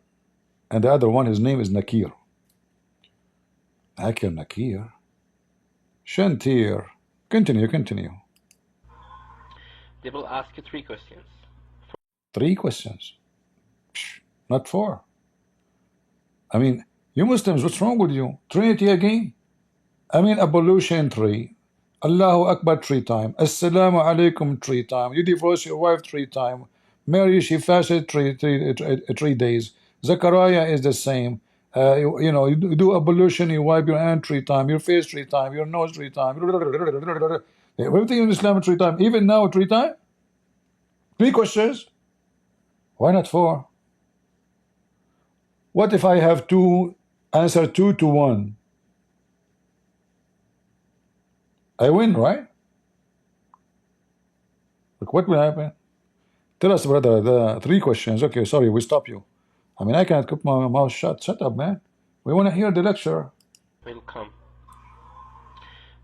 and the other one his name is Nakir. Nakir. Shantir. Continue. They will ask you three questions. 3 questions. Not 4. I mean, you Muslims, what's wrong with you? Trinity again? I mean, ablution 3. Allahu Akbar 3 times. Assalamu alaikum 3 times. You divorce your wife 3 times. Mary, she fasted 3 days. Zechariah is the same. You do ablution, you wipe your hand 3 times, your face 3 times, your nose 3 times. Everything in Islam 3 times. Even now 3 times? 3 questions? Why not 4? What if I have answer 2 to 1? I win, right? Look, what will happen? Tell us, brother, the 3 questions. Okay, sorry, we stop you. I mean, I can't keep my mouth shut. Shut up, man. We want to hear the lecture. Will come.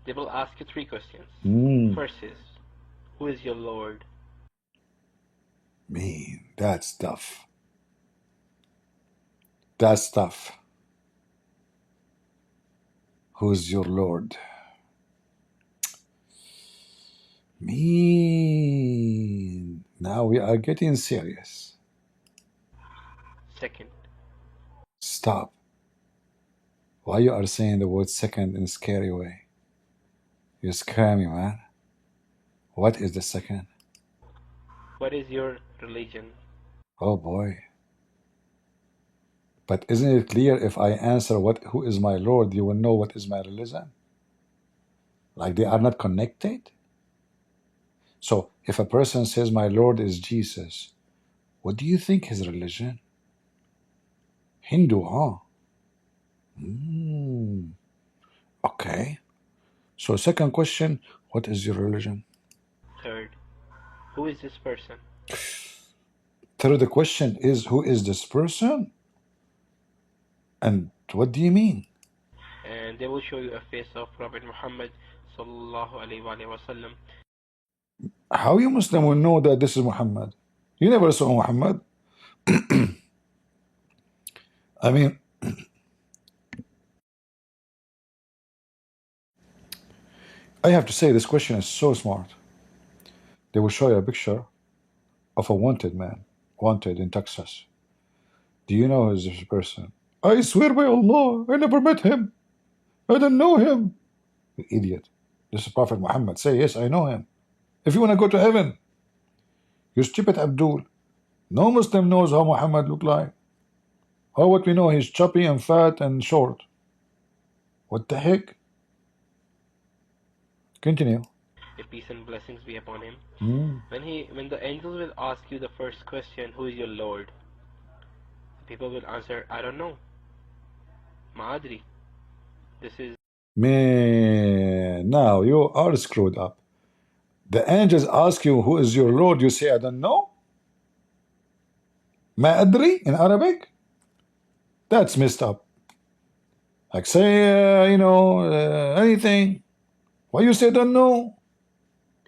They will ask you 3 questions. First is, who is your Lord? Man, that's tough. That's tough. Who's your Lord? Man, now we are getting serious. Second. Stop. Why you are saying the word second in a scary way? You scare me, man. What is the second? What is your religion? Oh boy. But isn't it clear if I answer who is my Lord, you will know what is my religion? Like they are not connected? So if a person says my Lord is Jesus, what do you think his religion? Hindu, huh? Okay. So second question, what is your religion? Third, who is this person? Third question is, who is this person? And what do you mean? And they will show you a face of Prophet Muhammad sallallahu alaihi wasallam. How you Muslim will know that this is Muhammad? You never saw Muhammad. I mean, I have to say this question is so smart. They will show you a picture of a wanted man, wanted in Texas. Do you know who's this person? I swear by Allah, I never met him. I don't know him. You idiot. This is Prophet Muhammad. Say, yes, I know him. If you want to go to heaven, you stupid Abdul. No Muslim knows how Muhammad looked like. How what we know, he's chubby and fat and short. What the heck? Continue. Peace and blessings be upon him. When the angels will ask you the first question, who is your Lord? People will answer, I don't know. Ma'adri. This is... Man, now you are screwed up. The angels ask you, who is your Lord? You say, I don't know. Ma'adri in Arabic? That's messed up. Like say, anything. Why you say don't know?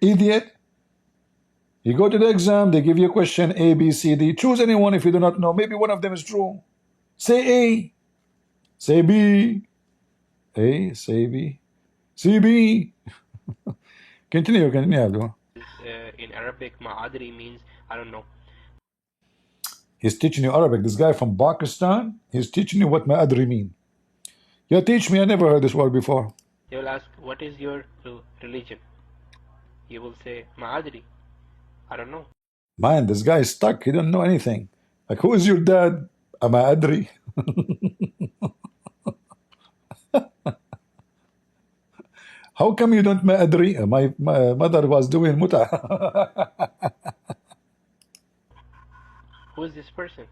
Idiot. You go to the exam, they give you a question A, B, C, D. Choose anyone if you do not know. Maybe one of them is true. Say A. Say B. A, say B. C, B. Continue, Abdul. In Arabic, Ma'adri means I don't know. He's teaching you Arabic. This guy from Pakistan, he's teaching you what Ma'adri mean. Yeah, teach me. I never heard this word before. They will ask, what is your religion? You will say, Ma'adri. I don't know. Man, this guy is stuck. He don't know anything. Like, who is your dad? Ma'adri. How come you don't Ma'adri? My mother was doing muta. Who is this person?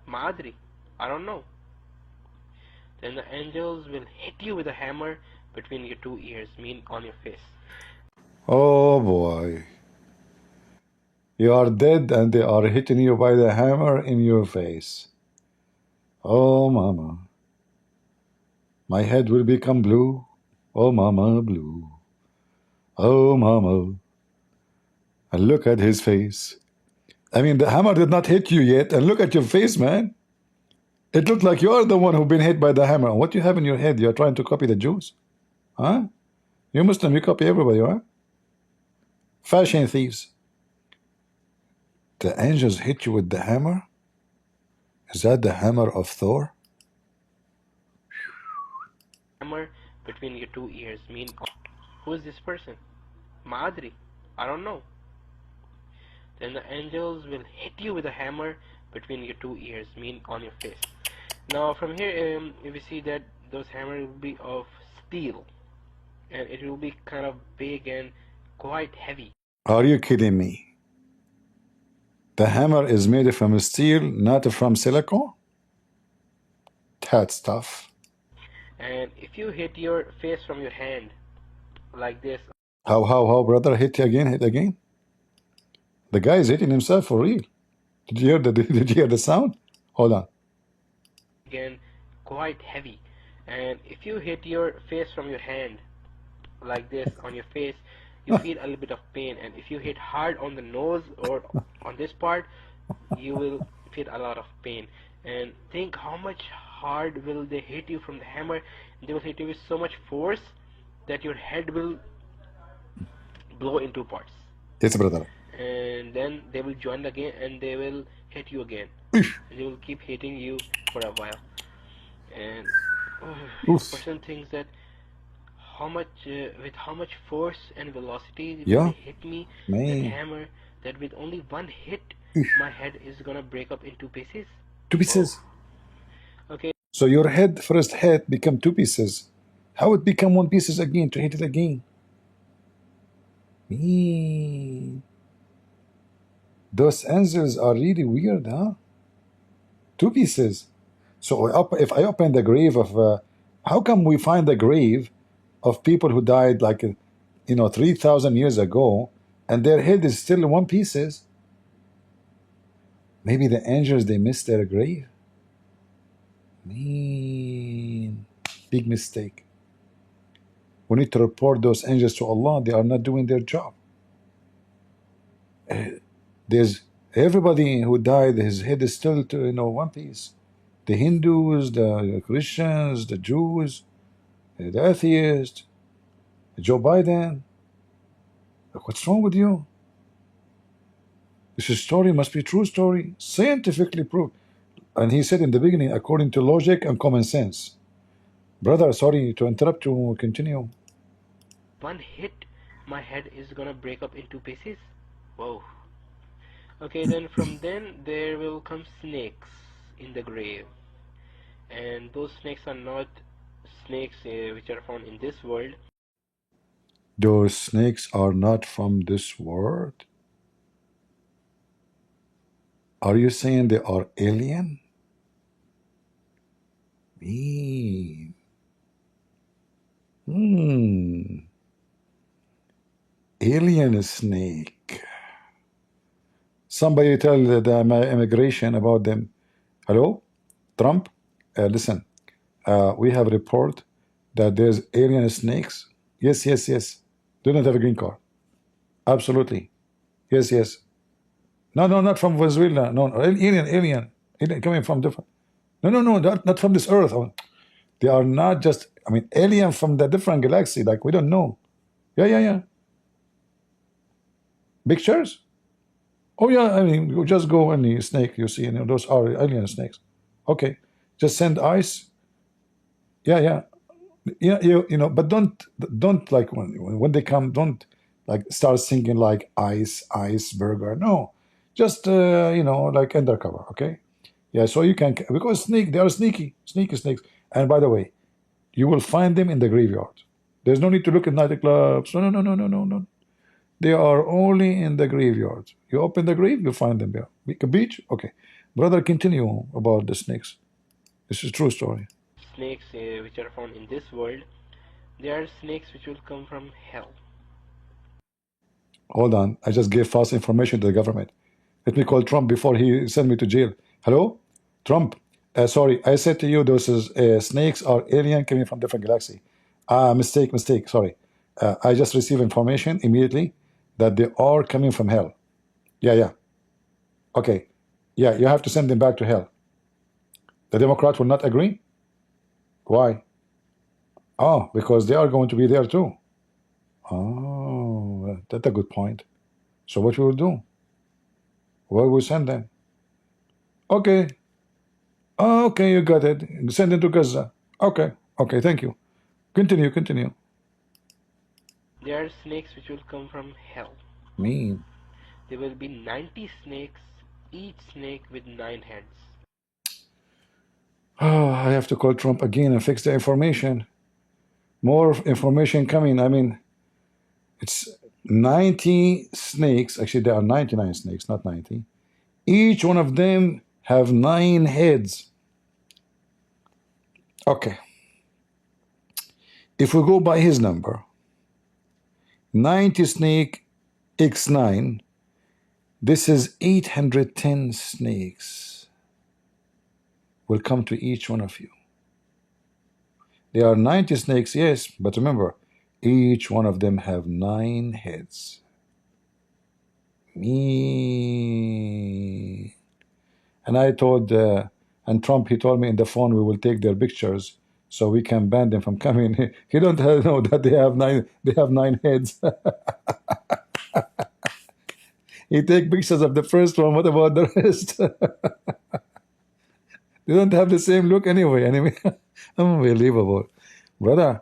Ma'adri. I don't know. Then the angels will hit you with a hammer between your two ears, mean on your face. Oh boy. You are dead and they are hitting you by the hammer in your face. Oh mama. My head will become blue. Oh mama blue. Oh mama. And look at his face. I mean, the hammer did not hit you yet, and look at your face, man. It looked like you are the one who been hit by the hammer. What do you have in your head? You're trying to copy the Jews? Huh? You Muslim, you copy everybody, huh? Fashion thieves. The angels hit you with the hammer? Is that the hammer of Thor? Hammer between your two ears, mean who is this person? Ma'adri. I don't know. Then the angels will hit you with a hammer between your two ears, mean on your face. Now from here, we see that those hammers will be of steel, and it will be kind of big and quite heavy. Are you kidding me? The hammer is made from steel, not from silicone? That's tough. And if you hit your face from your hand like this. How, brother? Hit again? The guy is hitting himself for real. Did you hear the sound? Hold on. Again, quite heavy. And if you hit your face from your hand like this on your face, you feel a little bit of pain. And if you hit hard on the nose or on this part, you will feel a lot of pain. And think how much hard will they hit you from the hammer. They will hit you with so much force that your head will blow into parts. Yes, brother. And then they will join again and they will hit you again. And they will keep hitting you for a while. And person thinks that with how much force and velocity they hit me with the hammer, that with only one hit my head is gonna break up into pieces. Two pieces. Oh. Okay. So your first head become two pieces. How it become one pieces again to hit it again? Those angels are really weird, huh? Two pieces. So if I open the grave of, how come we find the grave of people who died like, 3,000 years ago, and their head is still one pieces? Maybe the angels, they missed their grave. Big mistake. We need to report those angels to Allah. They are not doing their job. There's everybody who died, his head is still to, one piece. The Hindus, the Christians, the Jews, the atheists, Joe Biden. Like, what's wrong with you? This story must be true story, scientifically proved. And he said in the beginning, according to logic and common sense. Brother, sorry to interrupt you. Continue. One hit, my head is gonna break up into pieces. Whoa. Okay, then from then there will come snakes in the grave, and those snakes are not snakes which are found in this world. Those snakes are not from this world. Are you saying they are alien? Mean. Alien snake. Somebody tell the immigration about them. Hello, Trump. Listen, we have a report that there's alien snakes. Yes, yes, yes. Do not have a green card. Absolutely. Yes, yes. No, no, not from Venezuela. No, no, alien coming from different. No, no, no, not from this earth. They are not just, I mean, alien from the different galaxy. Like, we don't know. Yeah, yeah, yeah. Pictures? Oh, yeah, I mean, you just go any snake you see, those are alien snakes. Okay, just send ice. Yeah, yeah. Yeah, but don't like when they come, don't like start singing like ice burger. No, just like undercover. Okay, yeah. So you can, because they are sneaky snakes. And by the way, you will find them in the graveyard. There's no need to look at nightclubs. No, no, no, no, no, no, no. They are only in the graveyard. You open the grave, you find them there. Beach, okay. Brother, continue about the snakes. This is true story. Snakes which are found in this world, they are snakes which will come from hell. Hold on, I just gave false information to the government. Let me call Trump before he send me to jail. Hello, Trump. Sorry, I said to you those snakes are alien coming from different galaxy. Mistake. Sorry, I just received information immediately that they are coming from hell. Yeah, yeah. Okay, yeah. You have to send them back to hell. The Democrat will not agree. Why? Oh, because they are going to be there too. Oh, that's a good point. So what we will do? Where we send them? Okay. Oh, okay, you got it. Send them to Gaza. Okay. Okay, thank you. Continue. They are snakes which will come from hell. Mean. There will be 90 snakes, each snake with 9 heads. Oh, I have to call Trump again and fix the information. More information coming. I mean, it's 90 snakes. Actually, there are 99 snakes, not 90. Each one of them have 9 heads. Okay. If we go by his number, 90 snake x9, this is 810 snakes will come to each one of you. There are 90 snakes, yes, but remember, each one of them have 9 heads. Me. And I told, and Trump, he told me in the phone, we will take their pictures so we can ban them from coming. He don't know that they have 9 heads. He take pictures of the first one. What about the rest? They don't have the same look anyway. Unbelievable. Brother,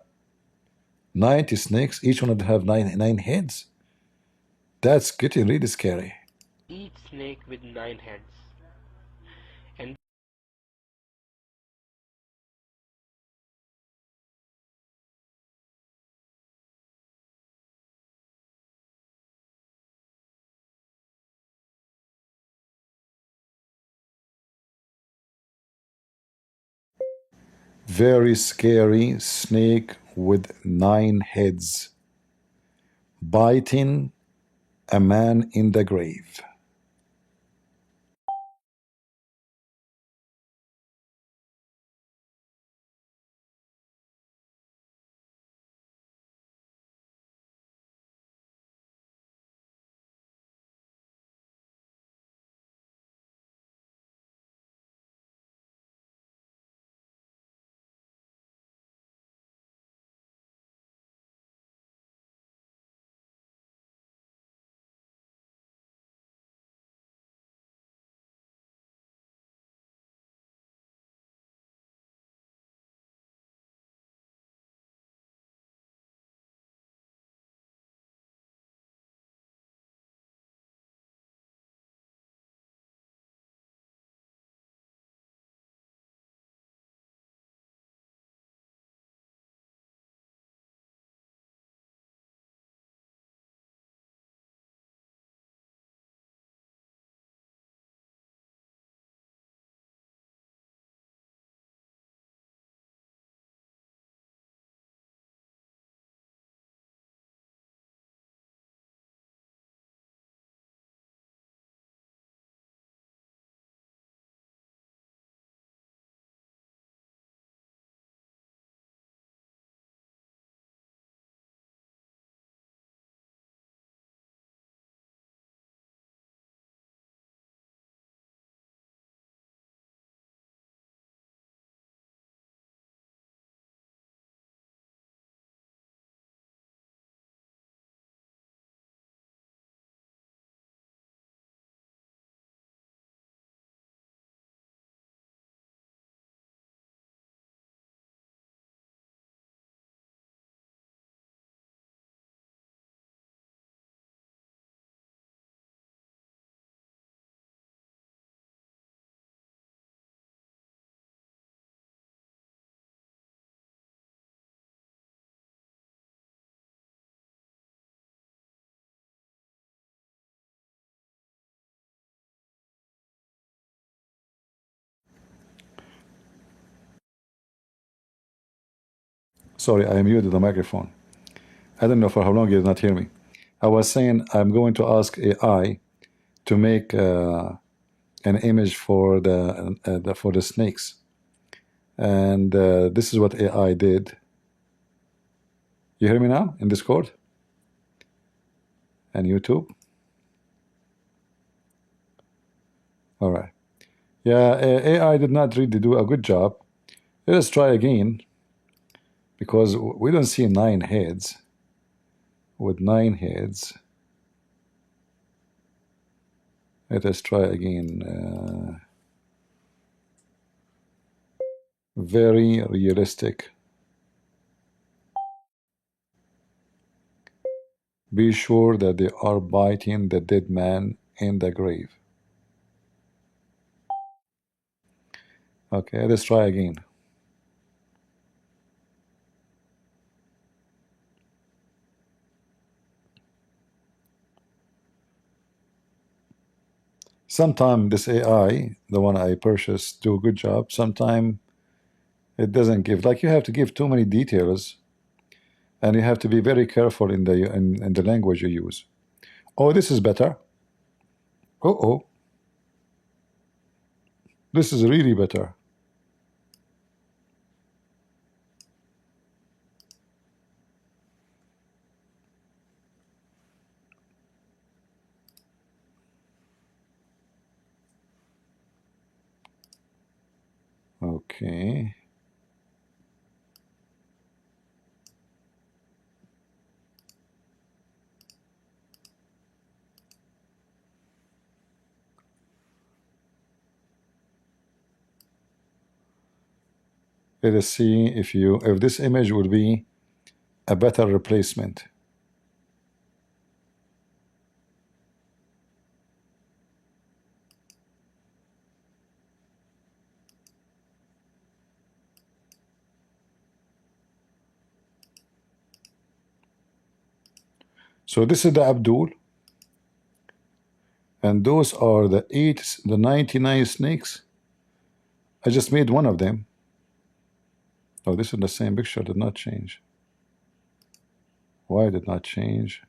90 snakes, each one of them have nine heads. That's getting really scary. Each snake with 9 heads. And Very scary snake with 9 heads biting a man in the grave. Sorry, I muted the microphone. I don't know for how long you did not hear me. I was saying I'm going to ask AI to make an image for the snakes, and this is what AI did. You hear me now in Discord and YouTube? All right. Yeah, AI did not really do a good job. Let us try again, because we don't see 9 heads. With 9 heads, let us try again. Very realistic. Be sure that they are biting the dead man in the grave. Okay, let's try again. Sometimes this AI, the one I purchased, do a good job. Sometimes it doesn't give. Like, you have to give too many details, and you have to be very careful in the language you use. Oh, this is better. Oh, this is really better. Okay. Let us see if this image would be a better replacement. So this is the Abdul, and those are the 99 snakes. I just made one of them. Oh, this is the same picture, did not change. Why did not change?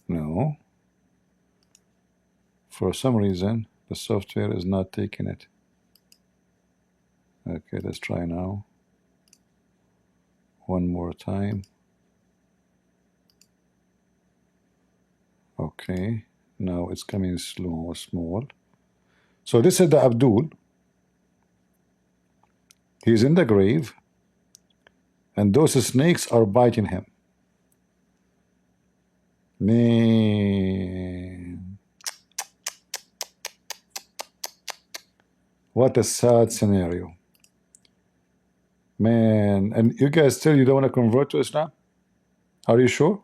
No. For some reason, the software is not taking it. Okay, let's try now. One more time. Okay, now it's coming slow, small. So this is the Abdul. He's in the grave, and those snakes are biting him. Man, what a sad scenario. Man, and you guys still, you don't want to convert to Islam? Are you sure?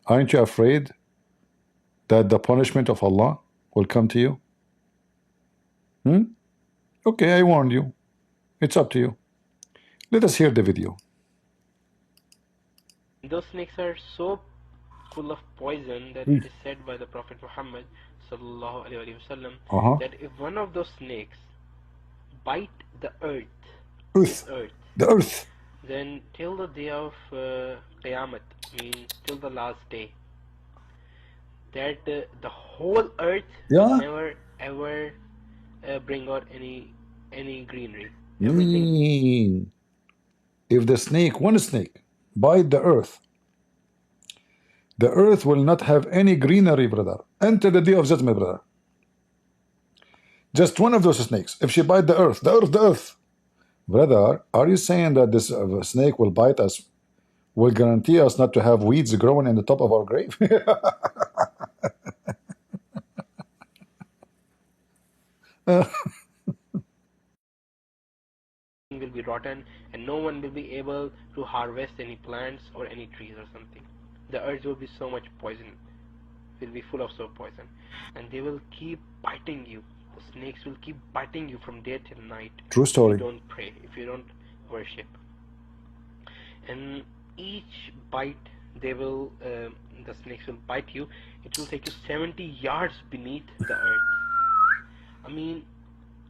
Aren't you afraid that the punishment of Allah will come to you? Okay, I warned you. It's up to you. Let us hear the video. Those snakes are so full of poison that it is said by the Prophet Muhammad sallallahu alaihi wasallam that if one of those snakes bite the earth, the earth, then till the day of Qiyamah, means till the last day, that the whole earth will never ever bring out any greenery. Everything. If the snake, one snake, bite the earth will not have any greenery, brother, until the day of judgment, brother. Just one of those snakes, if she bite the earth, brother, are you saying that this snake will bite us, will guarantee us not to have weeds growing in the top of our grave? Will be rotten, and no one will be able to harvest any plants or any trees or something. The earth will be so much poison, will be full of so poison, and they will keep biting you. The snakes will keep biting you from day till night. True story. If you don't pray, if you don't worship. and each bite the snakes will bite you. It will take you 70 yards beneath the earth. I mean,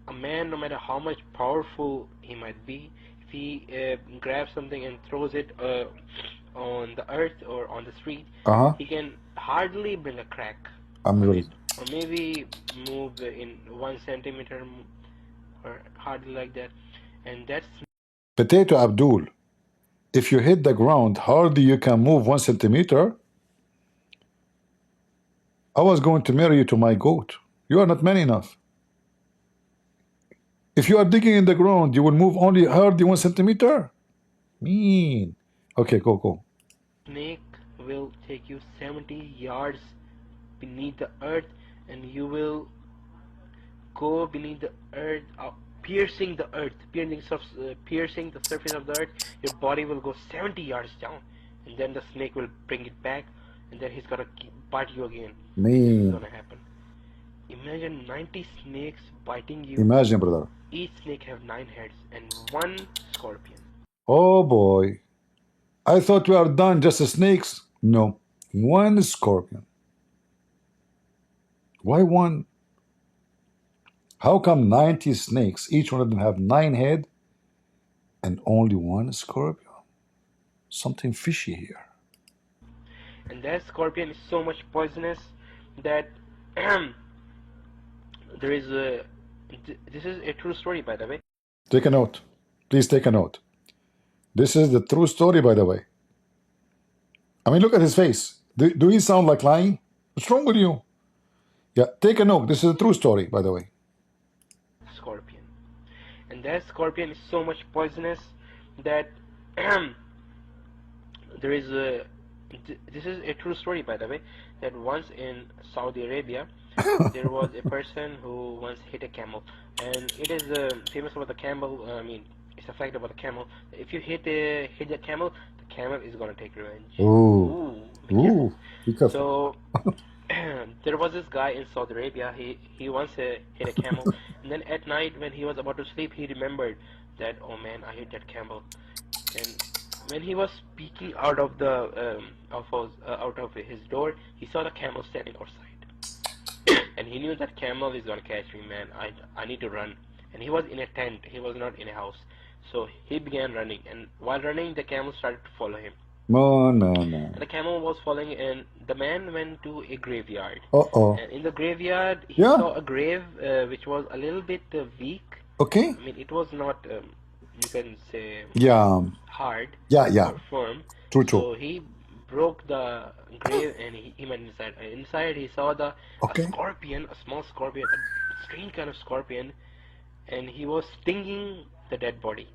a man, no matter how much powerful he might be, if he grabs something and throws it on the earth or on the street, he can hardly bring a crack on it, or maybe move in 1 centimeter, or hardly like that. And that's Potato Abdul. If you hit the ground, hardly you can move 1 centimeter. I was going to marry you to my goat. You are not man enough. If you are digging in the ground, you will move only hardly 1 centimeter. Mean. Okay, go. snake will take you 70 yards beneath the earth, and you will go beneath the earth, piercing the earth, piercing the surface of the earth. Your body will go 70 yards down, and then the snake will bring it back, and then he's gonna bite you again. This is gonna happen. Imagine 90 snakes biting you. Imagine, brother. Each snake have 9 heads and 1 scorpion. Oh boy. I thought we are done, just the snakes. No. 1 scorpion. Why 1? How come 90 snakes, each one of them have 9 head and only 1 scorpion? Something fishy here. And that scorpion is so much poisonous that there is a... This is a true story, by the way. Take a note. Please take a note. This is the true story, by the way. I mean, look at his face. Do he sound like lying? What's wrong with you? Yeah, take a note. This is a true story, by the way. Scorpion. And that scorpion is so much poisonous that there is a... This is a true story, by the way, that once in Saudi Arabia, there was a person who once hit a camel. And it is famous about the camel. I mean, it's a fact about the camel. If you hit the camel is going to take revenge. Ooh. Ooh. So there was this guy in Saudi Arabia. He once hit a camel, and then at night when he was about to sleep, he remembered that, oh man, I hit that camel. And when he was peeking out of the out of his door, he saw the camel standing outside, and he knew that camel is gonna catch me, man. I need to run. And he was in a tent. He was not in a house. So he began running, and while running, the camel started to follow him. No. And the camel was following, and the man went to a graveyard. And in the graveyard, he saw a grave which was a little bit weak. Okay. I mean, it was not, you can say, hard. Or firm. True. So he broke the grave, and he went inside. And inside, he saw a scorpion, a small scorpion, a strange kind of scorpion, and he was stinging the dead body.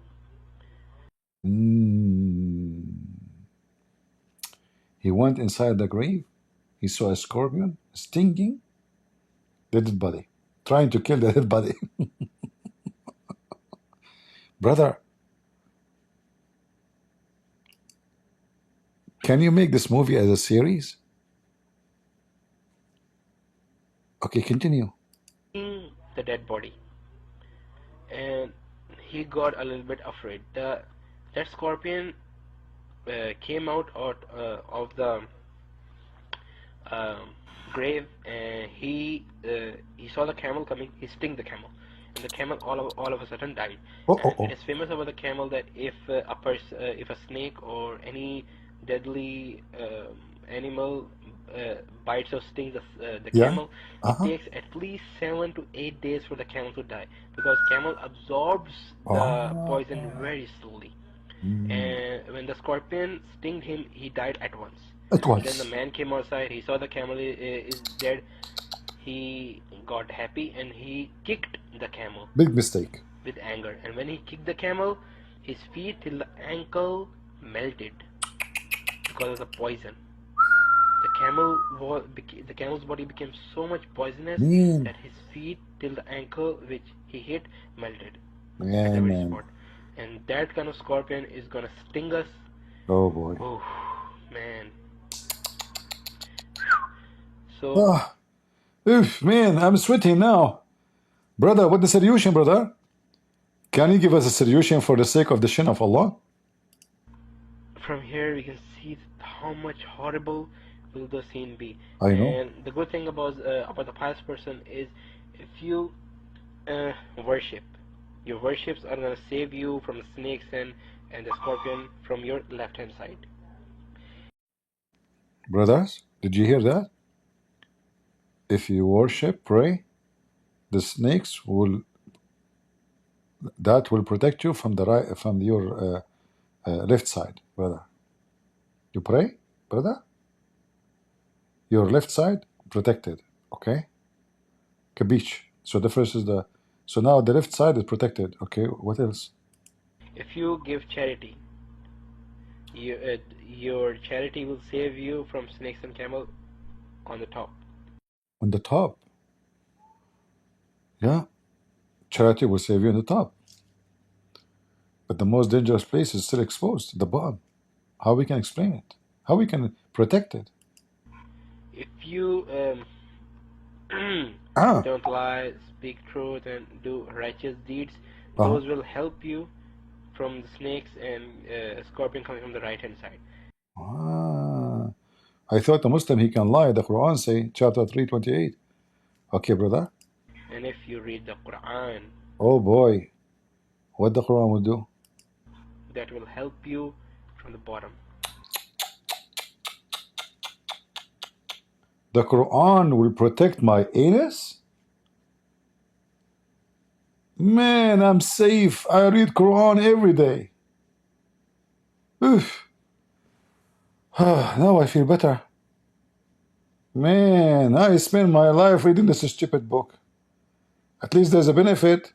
He went inside the grave. He saw a scorpion stinging the dead body, trying to kill the dead body. Brother, can you make this movie as a series? Okay, continue. The dead body. And he got a little bit afraid. That scorpion came out of the grave, and he saw the camel coming. He stung the camel, and the camel all of a sudden died. It is famous about the camel that if a snake or any deadly animal bites or stings the camel, it takes at least 7 to 8 days for the camel to die, because camel absorbs the poison very slowly. And when the scorpion stinged him, he died at once. Then the man came outside. He saw the camel is dead. He got happy, and he kicked the camel. Big mistake. With anger. And when he kicked the camel, his feet till the ankle melted because of the poison. The camel's body became so much poisonous that his feet till the ankle, which he hit, melted at every spot. And that kind of scorpion is gonna sting us. Oh boy. Oh man. So oof, man, I'm sweating now. Brother, what's the solution, brother? Can you give us a solution for the sake of the shin of Allah? from here we can see how much horrible will the scene be. I know. And the good thing about the pious person is, if you worship, your worships are gonna save you from the snakes and the scorpion from your left hand side. Brothers, did you hear that? If you worship, pray, the snakes will protect you from the right, from your left side, brother. You pray, brother, your left side protected. Okay, kabish. So the first is the. So now the left side is protected. Okay, what else? If you give charity, your charity will save you from snakes and camel on the top. On the top. Yeah, charity will save you on the top. But the most dangerous place is still exposed, the bottom. How we can explain it? How we can protect it? If you don't lie, speak truth, and do righteous deeds, those will help you from the snakes and scorpion coming from the right hand side. I thought a Muslim, he can lie. The Quran say, chapter 328. Okay, brother. And if you read the Quran, oh boy, what the Quran will do? That will help you from the bottom. The Quran will protect my anus? Man, I'm safe. I read Quran every day. Oof. Now I feel better. Man, I spend my life reading this stupid book. At least there's a benefit.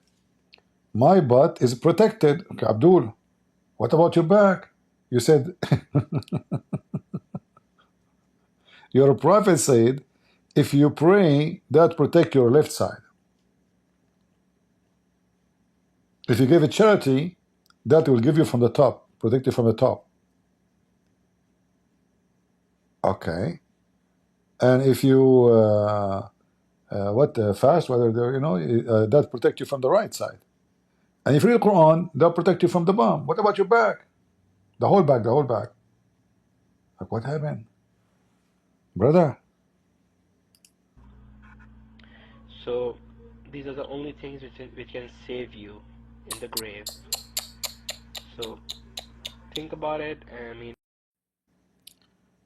My butt is protected. Okay, Abdul, what about your back? You said, your prophet said, if you pray, that protect your left side. If you give it charity, that will give you from the top, protect you from the top. Okay. And if you fast, whether that protect you from the right side. And if you read the Quran, that protect you from the bottom. What about your back? The whole back, the whole back. Like, what happened, brother? So these are the only things which can save you in the grave. So think about it. I mean,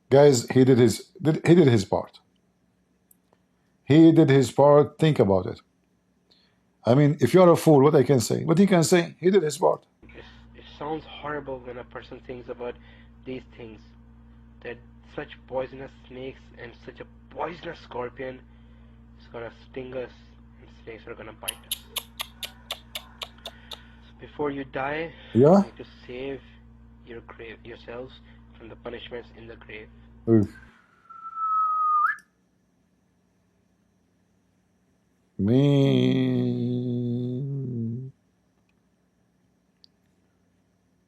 guys, he did his part. He did his part. Think about it. I mean, if you're a fool, what I can say? What he can say? He did his part. It sounds horrible when a person thinks about these things, that such poisonous snakes and such a poisonous scorpion is gonna sting us, and snakes are gonna bite us. So before you die, yeah, you need to save yourselves from the punishments in the grave. Me,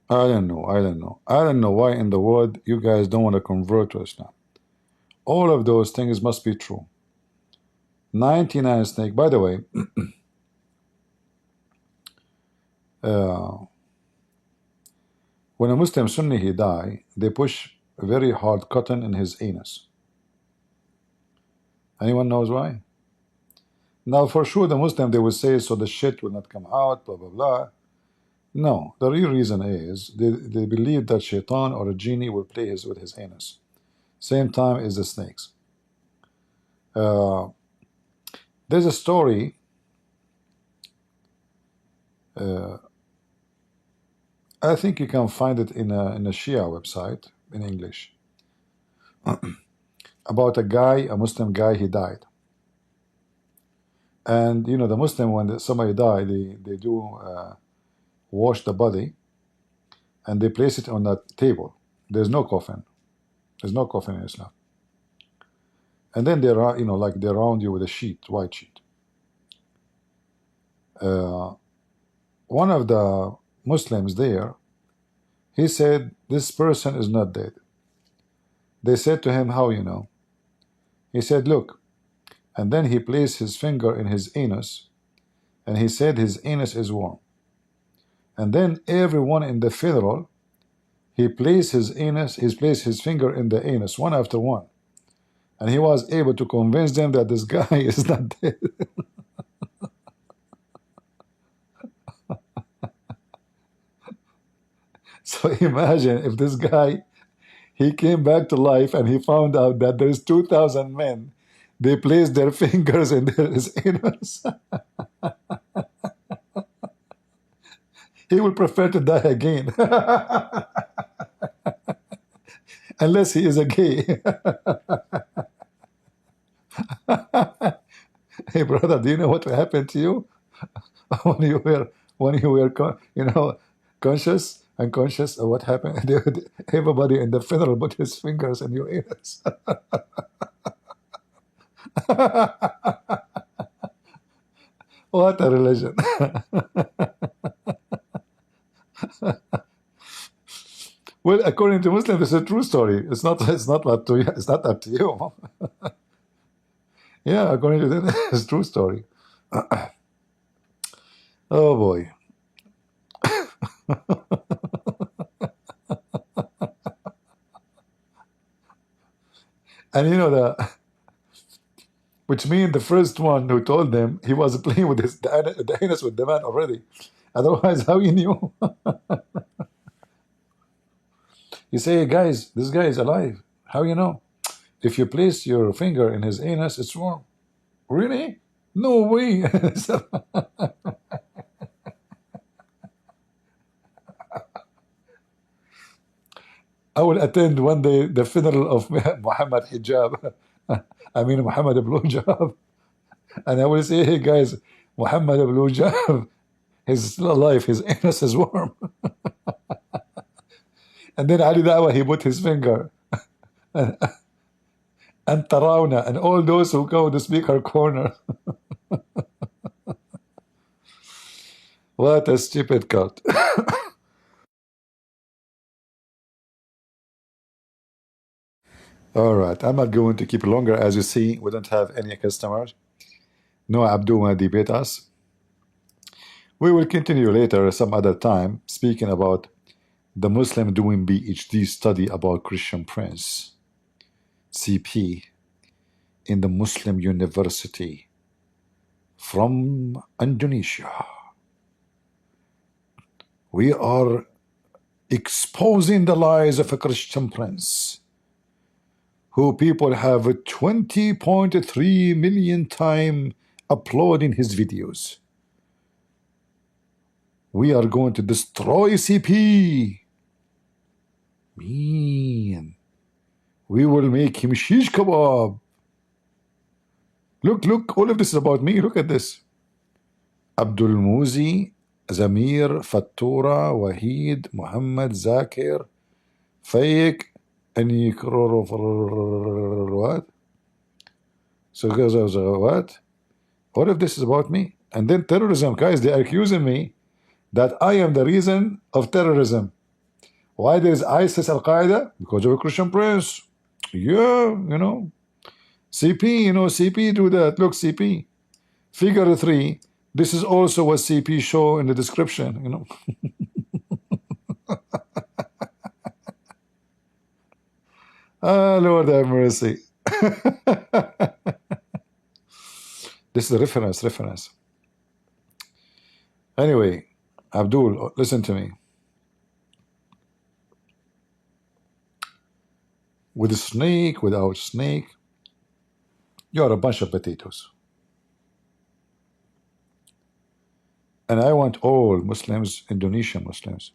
I don't know. I don't know why in the world you guys don't want to convert to Islam. All of those things must be true. 99 snake. By the way, when a Muslim Sunni he die, they push very hard cotton in his anus. Anyone knows why? Now, for sure, the Muslim, they will say, so the shit will not come out, blah, blah, blah. No, the real reason is they believe that shaitan or a genie will play with his anus. Same time as the snakes. There's a story. I think you can find it in a Shia website in English. About a guy, a Muslim guy, he died. And you know, the Muslim, when somebody died, they do wash the body and they place it on that table. There's no coffin. There's no coffin in Islam. And then they round you with a sheet, white sheet. One of the Muslims there, he said, this person is not dead. They said to him, how you know? He said, look. And then he placed his finger in his anus, and he said his anus is warm. And then everyone in the funeral, He placed his finger in the anus one after one, and he was able to convince them that this guy is not dead. So imagine if this guy, he came back to life and he found out that there's 2,000 men. They placed their fingers in his anus. He would prefer to die again. Unless he is a gay. Hey brother, do you know what happened to you when you were conscious, unconscious? Or what happened? Everybody in the funeral put his fingers in your anus. What a religion! Well, according to Muslims, it's a true story. It's not. It's not up to you. It's not up to you. Yeah, according to them, it's a true story. Oh boy. And you know which means the first one who told them, he was playing with the anus with the man already. Otherwise, how he knew? You say, hey, guys, this guy is alive. How you know? If you place your finger in his anus, it's warm. Really? No way. I will attend one day the funeral of Muhammad Hijab. I mean Muhammad Blowjob. And I will say, hey guys, Muhammad Blowjob, he's still alive, his anus is warm. And then Ali Dawa, he put his finger. And Tarawna, and all those who go to speaker corner. What a stupid cult. All right, I'm not going to keep longer. As you see, we don't have any customers. No Abdul want to debate us. We will continue later some other time speaking about the Muslim doing PhD study about Christian Prince, CP, in the Muslim University from Indonesia. We are exposing the lies of a Christian Prince, who people have 20.3 million times uploading his videos. We are going to destroy CP. Man, we will make him shish kebab. Look, all of this is about me. Look at this. Abdul Muzi, Zamir, Fattura, Wahid, Muhammad, Zakir, Fayek, and what? So what? All of this is about me. And then terrorism, guys, they are accusing me that I am the reason of terrorism. Why there is ISIS, Al-Qaeda? Because of a Christian Prince. Yeah, CP, CP do that. Look, CP. Figure 3. This is also what CP show in the description, Ah, Lord have mercy. This is a reference. Anyway, Abdul, listen to me. With a snake, without snake, you are a bunch of potatoes. And I want all Muslims, Indonesian Muslims,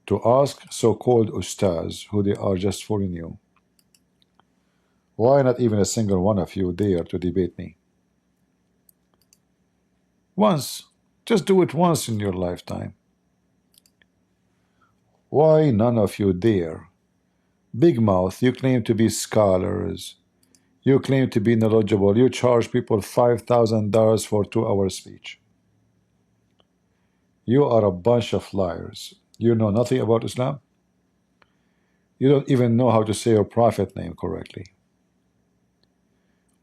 to ask so-called ustaz, who they are just fooling you, why not even a single one of you dare to debate me? Once. Just do it once in your lifetime. Why none of you dare? Big mouth, you claim to be scholars. You claim to be knowledgeable. You charge people $5,000 for 2-hour speech. You are a bunch of liars. You know nothing about Islam. You don't even know how to say your prophet name correctly.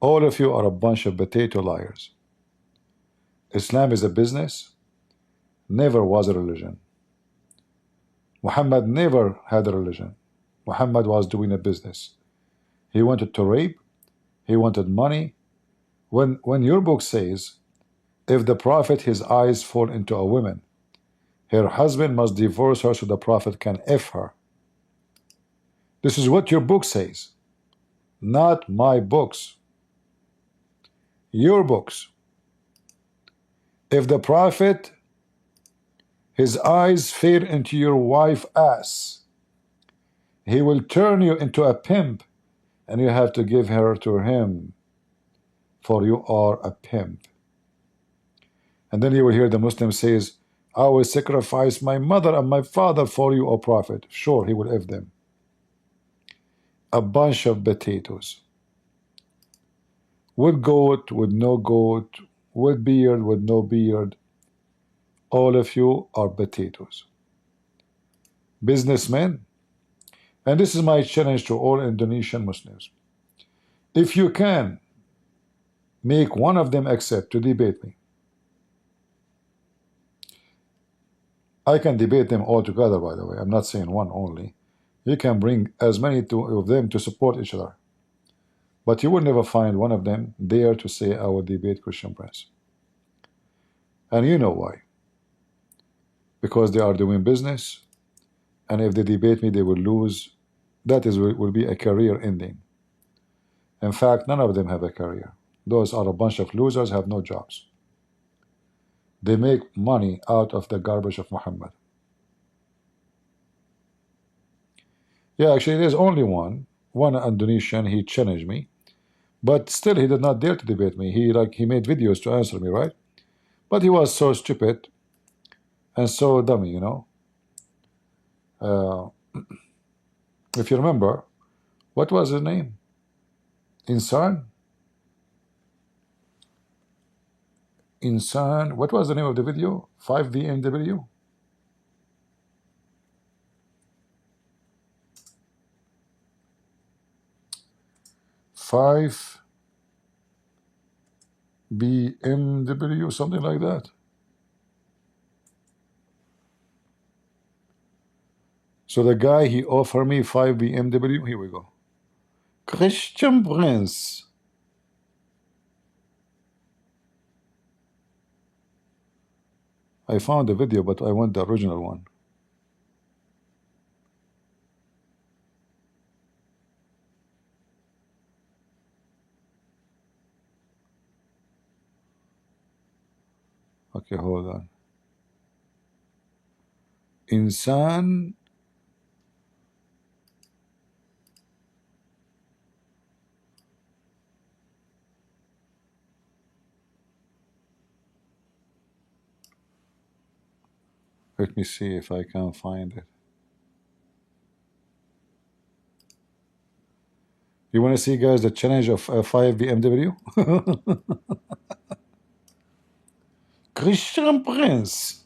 All of you are a bunch of potato liars. Islam is a business, never was a religion. Muhammad never had a religion. Muhammad was doing a business. He wanted to rape, he wanted money. When your book says, if the Prophet his eyes fall into a woman, her husband must divorce her so the Prophet can F her. This is what your book says, not my books. Your books. If the Prophet his eyes fade into your wife's ass, he will turn you into a pimp and you have to give her to him, for you are a pimp. And then you will hear the Muslim says, I will sacrifice my mother and my father for you, O Prophet. Sure, he will F them. A bunch of potatoes. With goat, with no goat, with beard, with no beard. All of you are potatoes. Businessmen. And this is my challenge to all Indonesian Muslims. If you can make one of them accept to debate me, I can debate them all together, by the way. I'm not saying one only. You can bring as many of them to support each other. But you will never find one of them dare to say, I will debate Christian Prince. And you know why. Because they are doing business, and if they debate me, they will lose. That will be a career ending. In fact, none of them have a career. Those are a bunch of losers, have no jobs. They make money out of the garbage of Muhammad. Yeah, actually, there's only one Indonesian. He challenged me, but still, he did not dare to debate me. He made videos to answer me, right? But he was so stupid and so dummy, you know. If you remember, what was his name? Insan? Insan. What was the name of the video? 5 BMW? Five BMW, something like that. So the guy, he offered me 5 BMW. Here we go. Christian Prince. I found the video, but I want the original one. Okay, hold on. Insan. Let me see if I can find it. You want to see, guys, the challenge of 5 BMW? Christian Prince.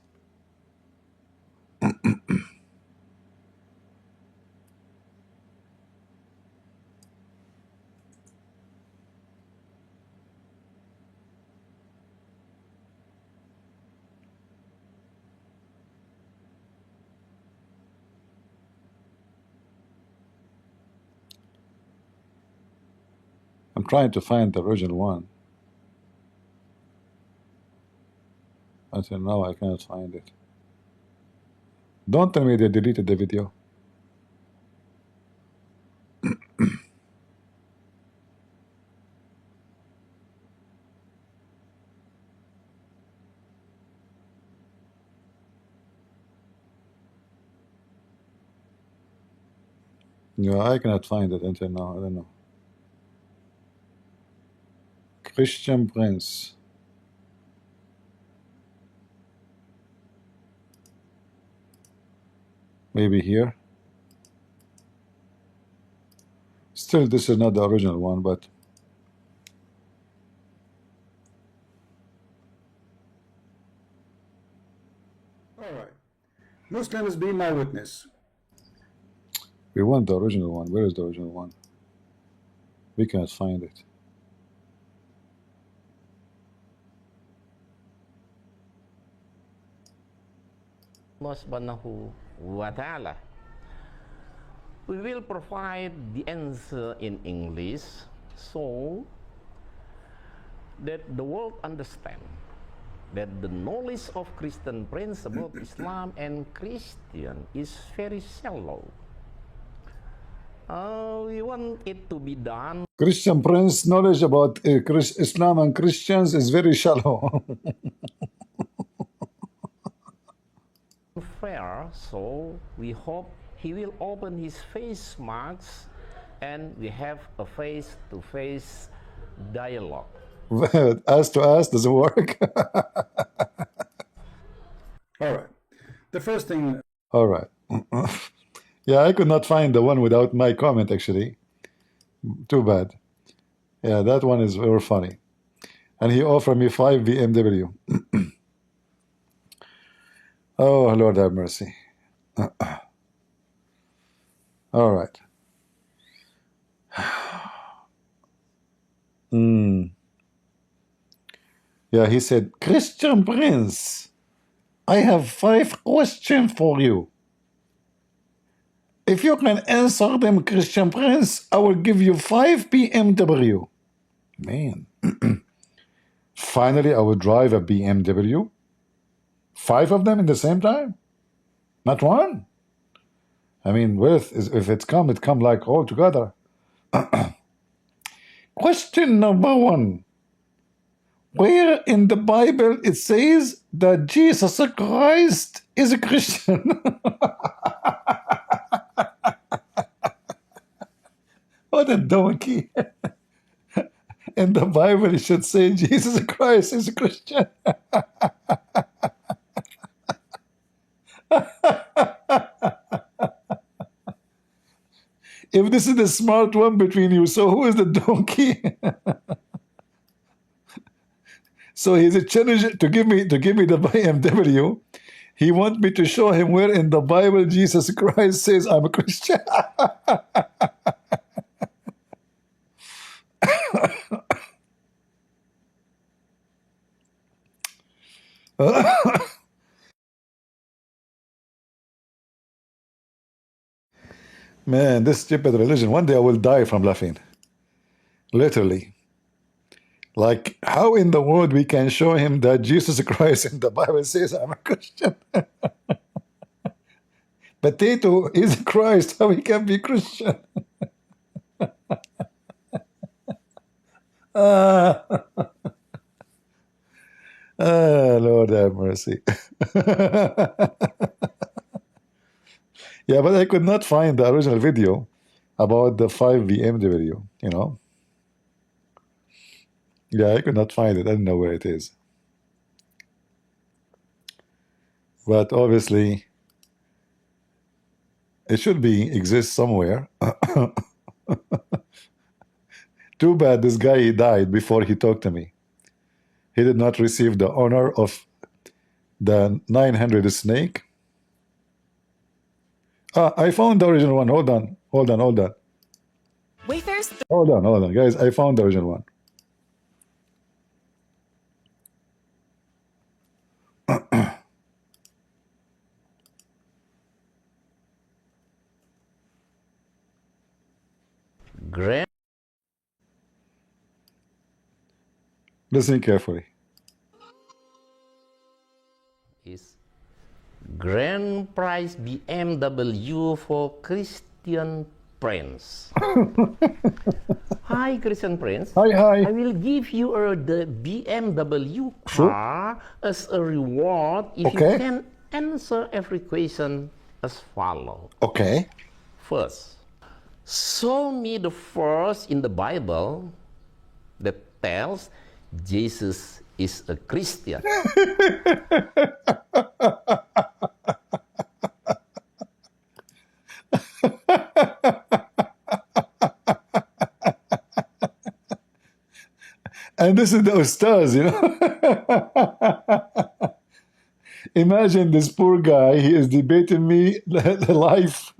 I'm trying to find the original one. Until now, I cannot find it. Don't tell me they deleted the video. No, I cannot find it until now. I don't know. Christian Prince. Maybe here. Still, this is not the original one, but all right. Muslims, be my witness. We want the original one. Where is the original one? We cannot find it. Mas banahu wa ta'ala. We will provide the answer in English so that the world understand that the knowledge of Christian Prince about Islam and Christian is very shallow. We want it to be done. Christian Prince knowledge about Islam and Christians is very shallow. Fair, so we hope he will open his face marks and we have a face-to-face dialogue. Ass to ass doesn't work. All right. The first thing. All right. Yeah, I could not find the one without my comment, actually. Too bad. Yeah, that one is very funny. And he offered me 5 BMW. Oh, Lord have mercy. All right. Yeah, he said, Christian Prince, I have 5 questions for you. If you can answer them, Christian Prince, I will give you 5 BMW. Man. Finally, I will drive a BMW. 5 of them in the same time? Not one? I mean, if it's come, it come like all together. Question number 1. Where in the Bible it says that Jesus Christ is a Christian? What a donkey. In the Bible, it should say Jesus Christ is a Christian. If this is the smart one between you, so who is the donkey? So he's a challenge to give me the BMW. He wants me to show him where in the Bible Jesus Christ says I'm a Christian. Man, this stupid religion. One day I will die from laughing. Literally. Like, how in the world we can show him that Jesus Christ in the Bible says I'm a Christian? Potato is Christ. How he can be Christian? Lord have mercy. Yeah, but I could not find the original video about the 5 BMW, you know. Yeah, I could not find it. I don't know where it is. But obviously, it should exist somewhere. Too bad this guy died before he talked to me. He did not receive the honor of the 900 snake. I found the original one. Hold on. Wayfarers. Hold on, guys. I found the original one. Listen carefully. Is grand prize BMW for Christian Prince. Hi, Christian Prince. Hi. I will give you the BMW car as a reward if you can answer every question as follows. Okay. First, show me the verse in the Bible that tells Jesus is a Christian. And this is the Ustaz, you know. Imagine this poor guy, he is debating me live.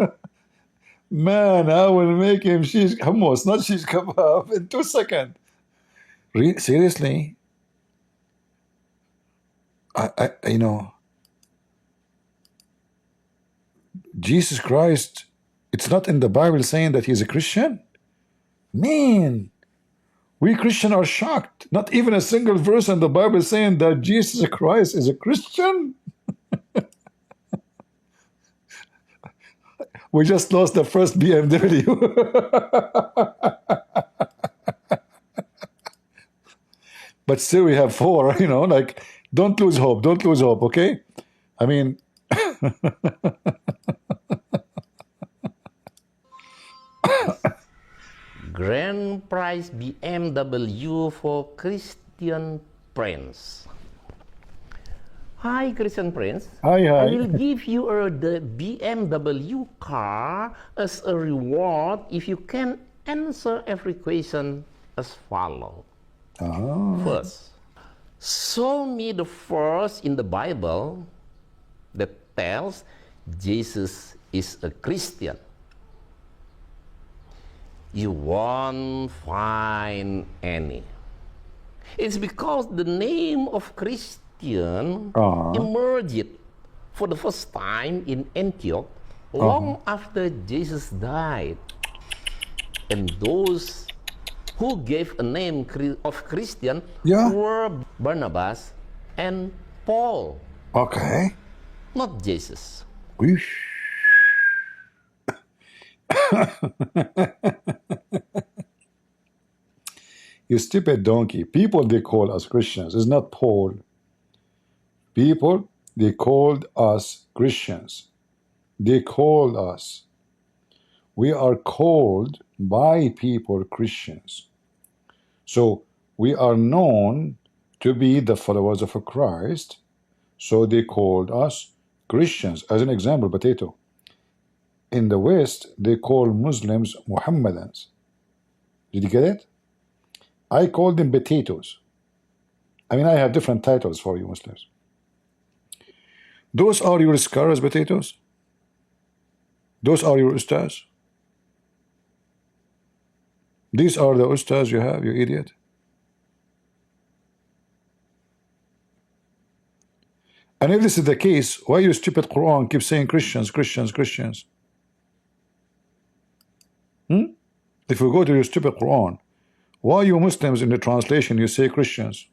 Man, I will make him shish hummus, not shish kebab, in 2 seconds. Seriously? I you know, Jesus Christ, it's not in the Bible saying that he's a Christian? Man, we Christians are shocked. Not even a single verse in the Bible saying that Jesus Christ is a Christian. We just lost the first BMW. But still we have 4, you know, like, don't lose hope. Don't lose hope, okay? I mean, Grand prize BMW for Christian Prince. Hi, Christian Prince. hi. I will give you the BMW car as a reward if you can answer every question as follows. First, show me the verse in the Bible that tells Jesus is a Christian. You won't find any. It's because the name of Christian emerged for the first time in Antioch long after Jesus died. And those who gave a name of Christian were Barnabas and Paul. Okay. Not Jesus. Whoosh. You stupid donkey. People, they call us Christians. It's not Paul. People, they called us Christians. They called us. We are called by people Christians. So we are known to be the followers of Christ. So they called us Christians. As an example, potato. In the West, they call Muslims Muhammadans. Did you get it? I call them potatoes. I mean, I have different titles for you Muslims. Those are your scholars, potatoes? Those are your ustaz? These are the ustaz you have, you idiot? And if this is the case, why your stupid Quran keeps saying Christians, Christians, Christians? If you go to your stupid Quran, why you Muslims in the translation you say Christians?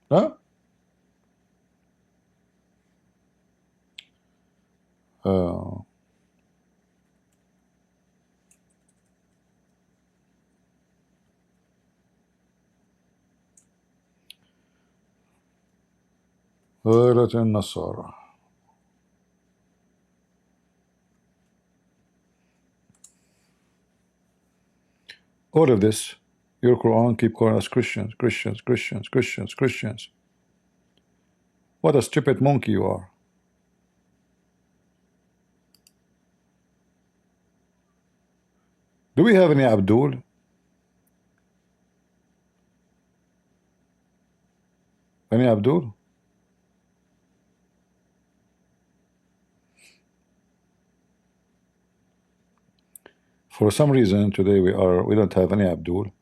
Huh? النصارى. All of this, your Quran keep calling us Christians, Christians, Christians, Christians, Christians. What a stupid monkey you are. Do we have any Abdul? Any Abdul? For some reason today we don't have any Abdul.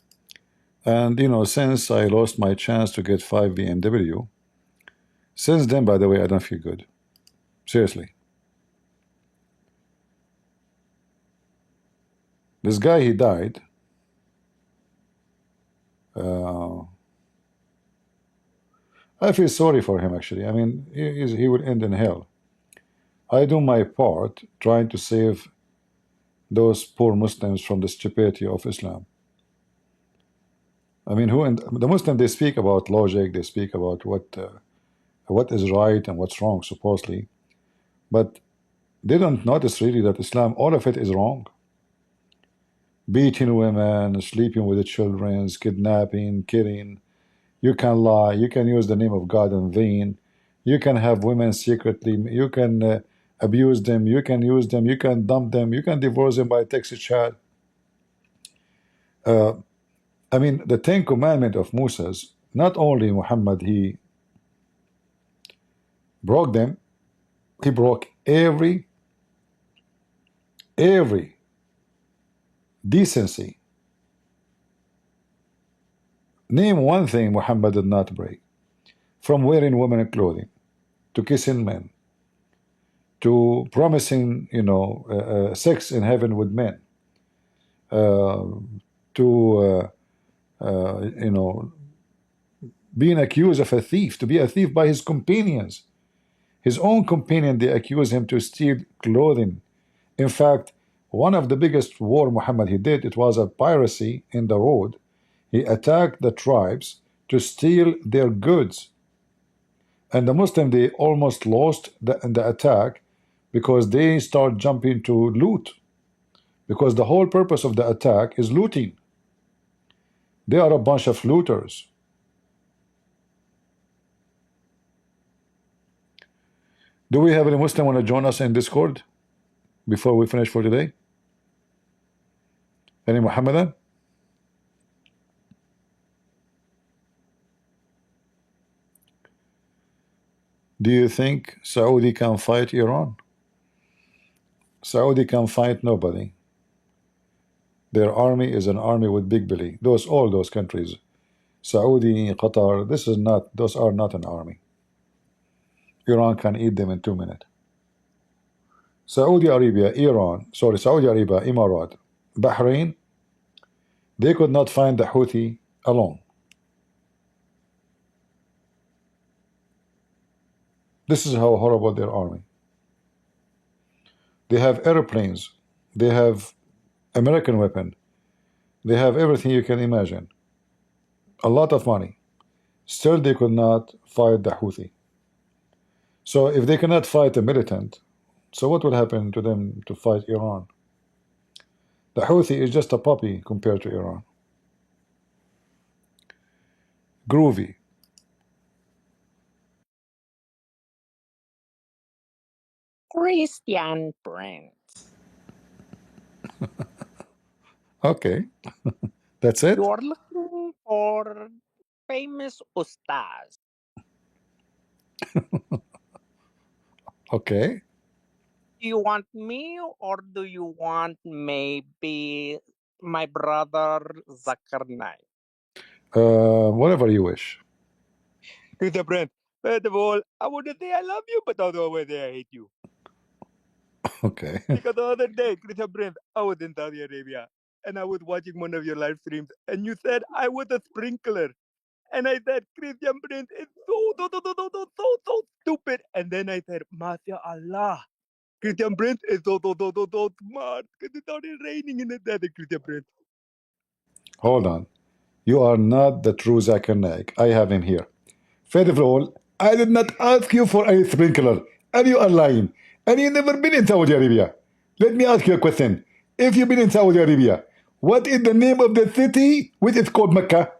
And you know, since I lost my chance to get 5 BMW, since then, by the way, I don't feel good. Seriously. This guy, he died. I feel sorry for him, actually. I mean, he will end in hell. I do my part trying to save those poor Muslims from the stupidity of Islam. I mean, the Muslims, they speak about logic, they speak about what is right and what's wrong, supposedly. But they don't notice really that Islam, all of it is wrong. Beating women, sleeping with the children, kidnapping, killing. You can lie, you can use the name of God in vain, you can have women secretly, you can abuse them, you can use them, you can dump them, you can divorce them by text chat. I mean, the 10 Commandments of Moses, not only Muhammad, he broke them, he broke every decency. Name one thing Muhammad did not break. From wearing women clothing, to kissing men, to promising, sex in heaven with men, to being accused of a thief, to be a thief by his companions. His own companion, they accuse him to steal clothing. In fact, one of the biggest war Muhammad he did, it was a piracy in the road. He attacked the tribes to steal their goods. And the Muslim, they almost lost the attack because they start jumping to loot. Because the whole purpose of the attack is looting. They are a bunch of looters. Do we have any Muslim want to join us in Discord before we finish for today? Any Muhammadan? Do you think Saudi can fight Iran? Saudi can fight nobody. Their army is an army with big belly. All those countries, Saudi, Qatar, those are not an army. Iran can eat them in 2 minutes. Saudi Arabia, Emirat, Bahrain, they could not find the Houthi alone. This is how horrible their army. They have airplanes. They have American weapon. They have everything you can imagine. A lot of money. Still, they could not fight the Houthi. So if they cannot fight a militant, so what will happen to them to fight Iran? The Houthi is just a puppy compared to Iran. Groovy. Christian Prince. Okay. That's it? You're looking for famous ustaz. Okay. Do you want me or do you want maybe my brother Zakir Naik? Whatever you wish. Christian Prince, first of all, I want to say I love you, but also I want to say I hate you. Okay. Because the other day, Christian Prince, I was in Saudi Arabia and I was watching one of your live streams and you said I was a sprinkler. And I said, Christian Prince is so stupid. And then I said, Masya Allah, Christian Prince is so smart. Because it started raining in the desert, Christian Prince. Hold on. You are not the true Zakir Naik. I have him here. First of all, I did not ask you for a sprinkler. And you are lying. And you never been in Saudi Arabia. Let me ask you a question. If you've been in Saudi Arabia, what is the name of the city which is called Mecca?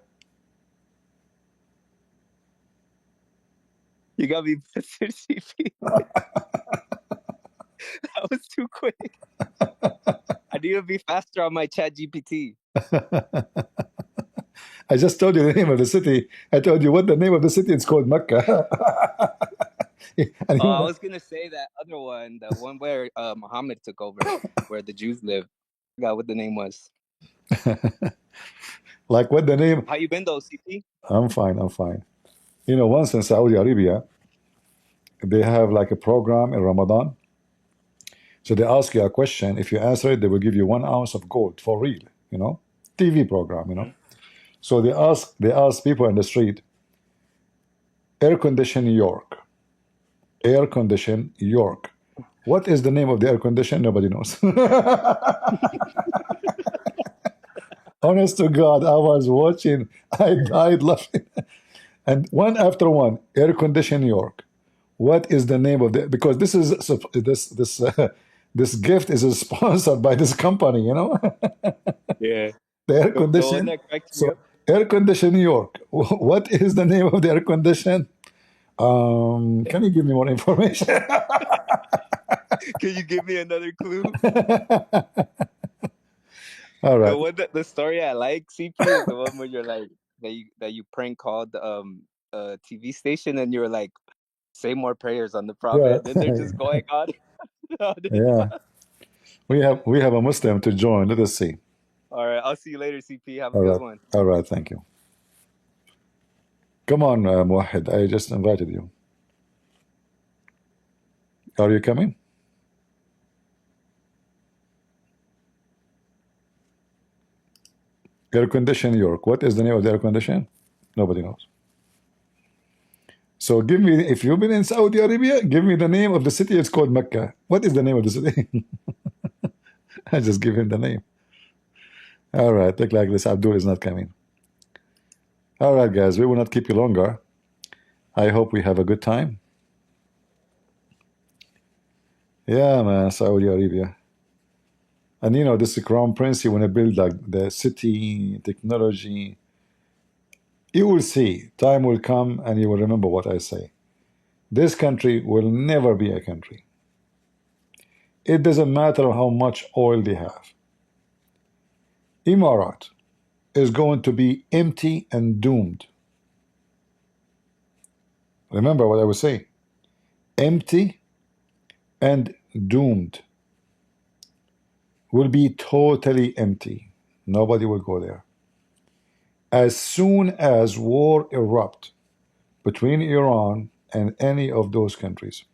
You got me, Mr. CP. That was too quick. I need to be faster on my chat GPT. I just told you the name of the city. I told you what the name of the city is called Mecca. I was going to say that other one, the one where Muhammad took over, where the Jews live. I forgot what the name was. Like what the name? How you been though, CP? I'm fine. Once in Saudi Arabia, they have like a program in Ramadan. So they ask you a question. If you answer it, they will give you 1 ounce of gold for real, TV program, So they ask people in the street, air condition York. What is the name of the air condition? Nobody knows. Honest to God, I was watching. I died laughing. And one after one, air condition York. What is the name of the? Because this is this gift is sponsored by this company, Yeah. The air condition. So air condition York. What is the name of the air condition? Can you give me more information? Can you give me another clue? All right. The story I like, CP, is the one where you're like that you prank called a TV station and you're like, say more prayers on the prophet. Yeah. And they're just going on. Yeah. We have a Muslim to join. Let us see. All right. I'll see you later, CP. Have a good one. All right. Thank you. Come on, Muwahid. I just invited you. Are you coming? Air condition New York. What is the name of the air condition? Nobody knows. So give me, if you've been in Saudi Arabia, give me the name of the city. It's called Mecca. What is the name of the city? I just give him the name. All right, look like this Abdul is not coming. All right, guys, we will not keep you longer. I hope we have a good time. Yeah, man, Saudi Arabia. And you know, this crown prince, he want to build like the city, technology. You will see, time will come and you will remember what I say. This country will never be a country. It doesn't matter how much oil they have. Emirat is going to be empty and doomed. Remember what I was saying. Empty and doomed. Will be totally empty. Nobody will go there. As soon as war erupt between Iran and any of those countries,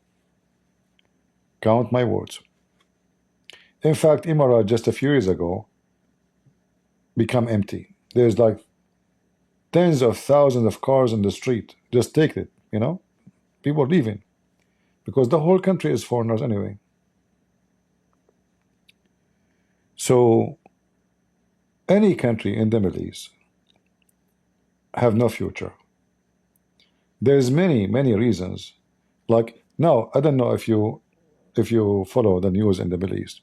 count my words. In fact, Emirat just a few years ago become empty. There's like tens of thousands of cars in the street. Just take it, you know? People leaving because the whole country is foreigners anyway. So any country in the Middle East have no future. There's many reasons. Like now, I don't know if you follow the news in the Middle East.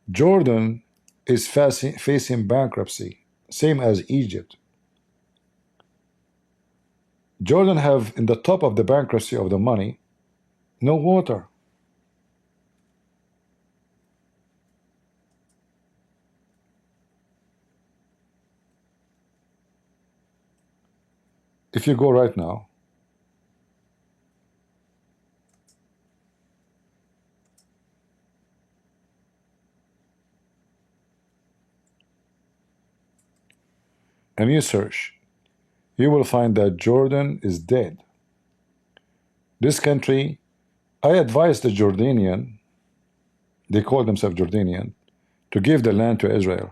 Jordan is facing bankruptcy, same as Egypt. Jordan have in the top of the bankruptcy of the money, no water. If you go right now, and you search, you will find that Jordan is dead. This country, I advise the Jordanian, they call themselves Jordanian, to give the land to Israel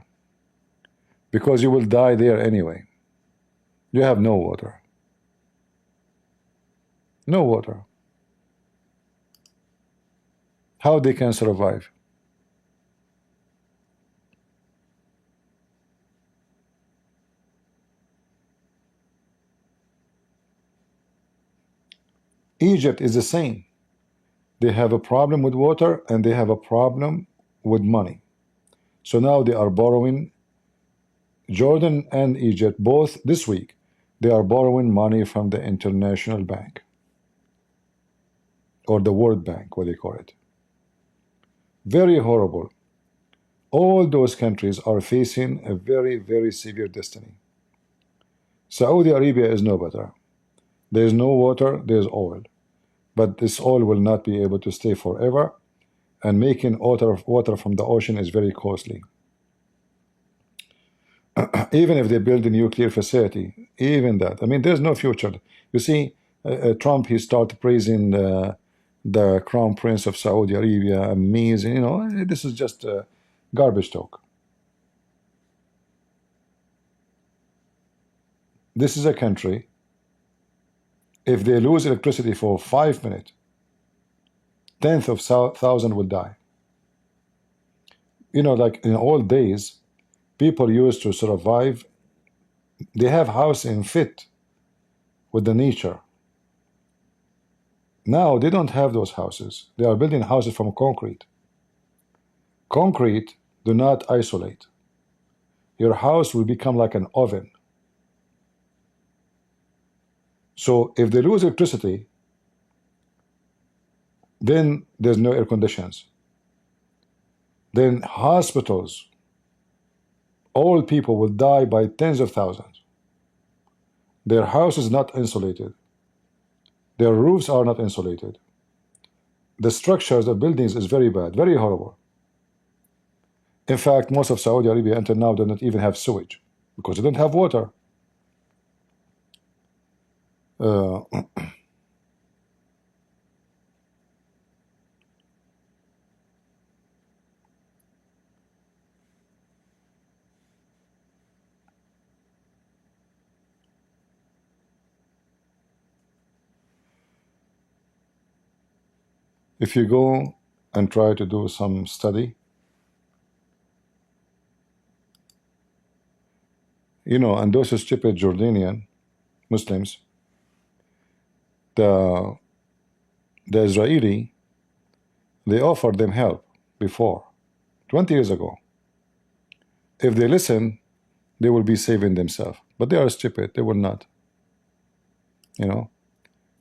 because you will die there anyway. You have no water. No water. How they can survive? Egypt is the same. They have a problem with water and they have a problem with money. So now they are borrowing. Jordan and Egypt both this week, they are borrowing money from the International Bank or the World Bank, what they call it. Very horrible. All those countries are facing a very severe destiny. Saudi Arabia is no better. There is no water, there's oil. But this oil will not be able to stay forever, and making water from the ocean is very costly. Even if they build a nuclear facility, even that, I mean, there's no future. You see, Trump, he started praising the Crown Prince of Saudi Arabia, amazing, you know, this is just garbage talk. This is a country, if they lose electricity for 5 minutes, tenth of thousand will die. You know, like in old days, people used to survive. They have house in fit with the nature. Now they don't have those houses. They are building houses from concrete. Concrete do not isolate. Your house will become like an oven. So if they lose electricity, then there's no air conditions. Then hospitals, old people will die by tens of thousands. Their house is not insulated. Their roofs are not insulated. The structures of buildings is very bad, very horrible. In fact, most of Saudi Arabia until now do not even have sewage because they don't have water. If you go and try to do some study, you know, and those stupid Jordanian Muslims, the Israeli, they offered them help before, 20 years ago. If they listen, they will be saving themselves. But they are stupid. They will not. You know,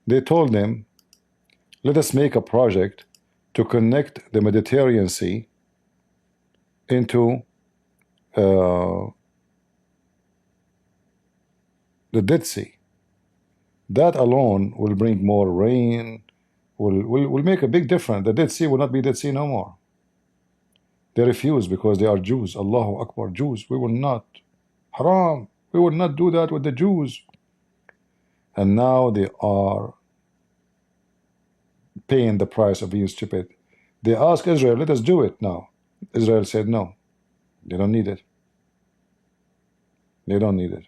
they told them, let us make a project to connect the Mediterranean Sea into the Dead Sea. That alone will bring more rain, will make a big difference. The Dead Sea will not be Dead Sea no more. They refuse because they are Jews. Allahu Akbar, Jews. We will not. Haram. We will not do that with the Jews. And now they are paying the price of being stupid. They asked Israel, let us do it now. Israel said no. They don't need it. They don't need it.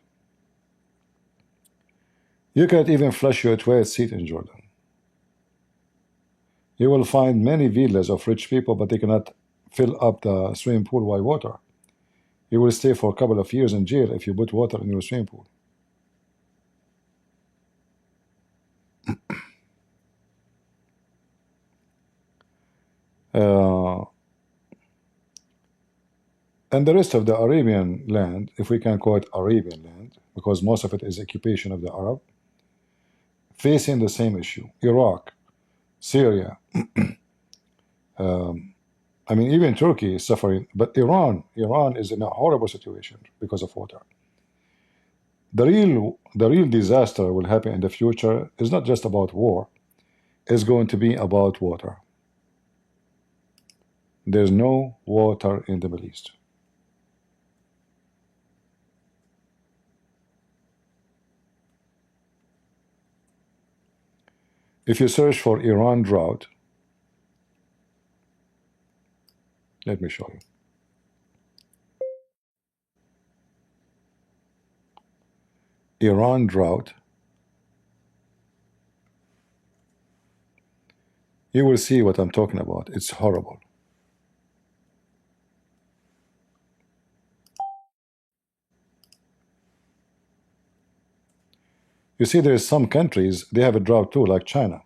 You cannot even flush your toilet seat in Jordan. You will find many villas of rich people, but they cannot fill up the swimming pool by water. You will stay for a couple of years in jail if you put water in your swimming pool. And the rest of the Arabian land, if we can call it Arabian land, because most of it is occupation of the Arab, facing the same issue. Iraq, Syria, I mean, even Turkey is suffering, but Iran is in a horrible situation because of water. The real disaster will happen in the future is not just about war, it's going to be about water. There's no water in the Middle East. If you search for Iran drought, let me show you. Iran drought, you will see what I'm talking about. It's horrible. You see, there's some countries, they have a drought too, like China.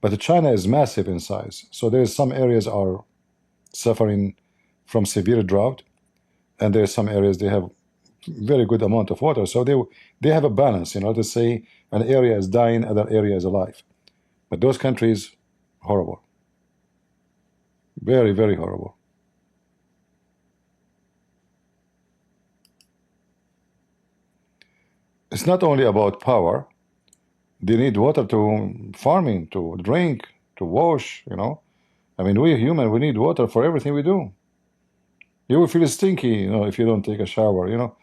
But China is massive in size. So there's some areas are suffering from severe drought, and there's some areas they have very good amount of water. So they have a balance, you know, to say an area is dying, other area is alive. But those countries, horrible. Very, very horrible. It's not only about power. They need water to farming, to drink, to wash, you know. I mean, we human, we need water for everything we do. You will feel stinky, you know, if you don't take a shower, you know.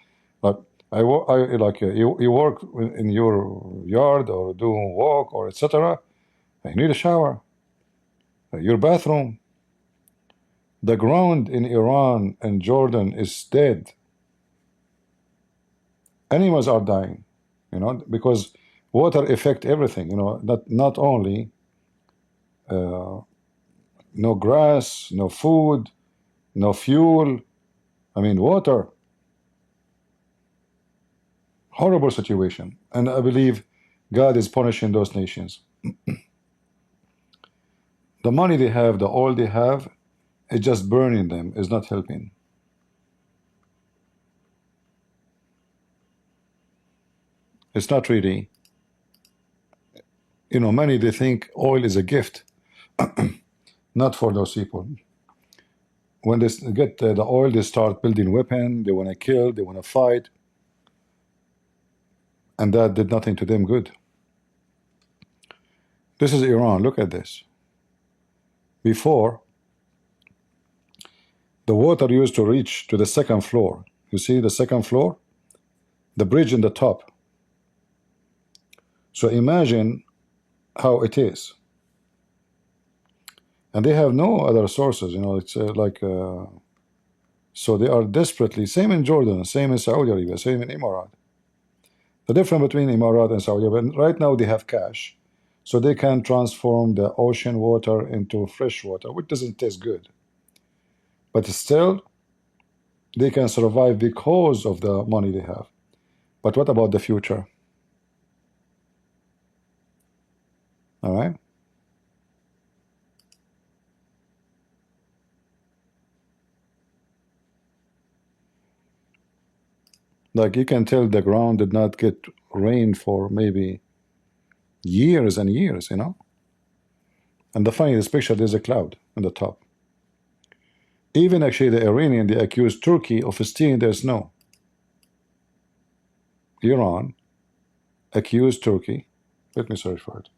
Like you work in your yard or do walk or etc. You need a shower. Your bathroom. The ground in Iran and Jordan is dead. Animals are dying, you know, because water affects everything, you know, not only no grass, no food, no fuel. I mean, water. Horrible situation. And I believe God is punishing those nations. The money they have, the oil they have, is just burning them, is not helping. It's not really. You know, many, they think oil is a gift. Not for those people. When they get the oil, they start building weapons, they want to kill, they want to fight. And that did nothing to them good. This is Iran. Look at this. Before, the water used to reach to the second floor. You see the second floor? The bridge in the top. So imagine how it is. And they have no other sources, you know, it's so they are desperately, same in Jordan, same in Saudi Arabia, same in Emirat. The difference between Emirat and Saudi Arabia, right now they have cash. So they can transform the ocean water into fresh water, which doesn't taste good. But still, they can survive because of the money they have. But what about the future? All right. Like you can tell the ground did not get rain for maybe years and years, you know? And the funniest picture, there's a cloud on the top. Even actually the Iranian, they accused Turkey of stealing their snow. Iran accused Turkey, let me search for it,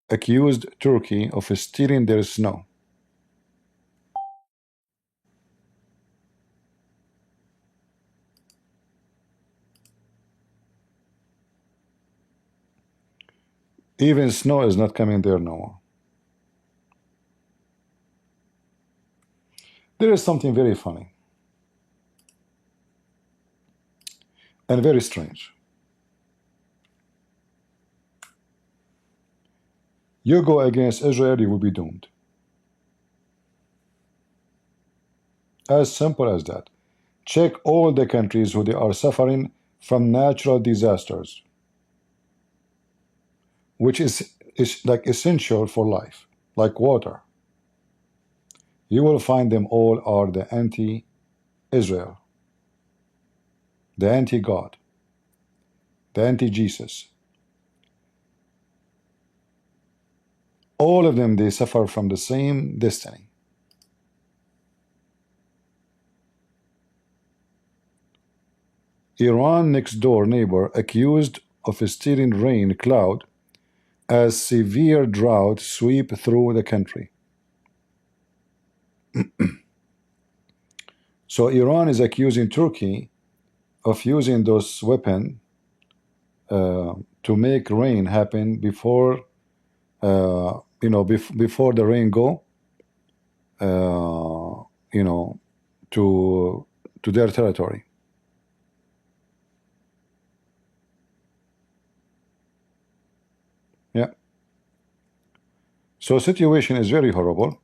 accused Turkey of stealing their snow. Even snow is not coming there no more. There is something very funny and very strange. You go against Israel, you will be doomed. As simple as that. Check all the countries who they are suffering from natural disasters, which is like essential for life, like water. You will find them all are the anti-Israel, the anti-God, the anti-Jesus. All of them, they suffer from the same destiny. Iran next door neighbor accused of stealing rain cloud as severe drought sweep through the country. So Iran is accusing Turkey of using those weapons to make rain happen before before the rain go you know to their territory. Yeah. So situation is very horrible.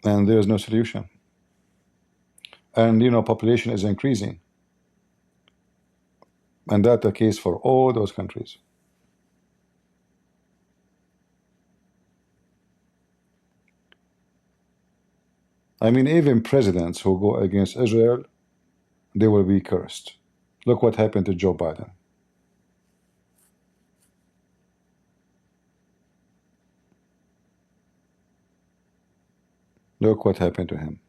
And there is no solution. And population is increasing. And that's the case for all those countries. I mean, even presidents who go against Israel, they will be cursed. Look what happened to Joe Biden. Look what happened to him.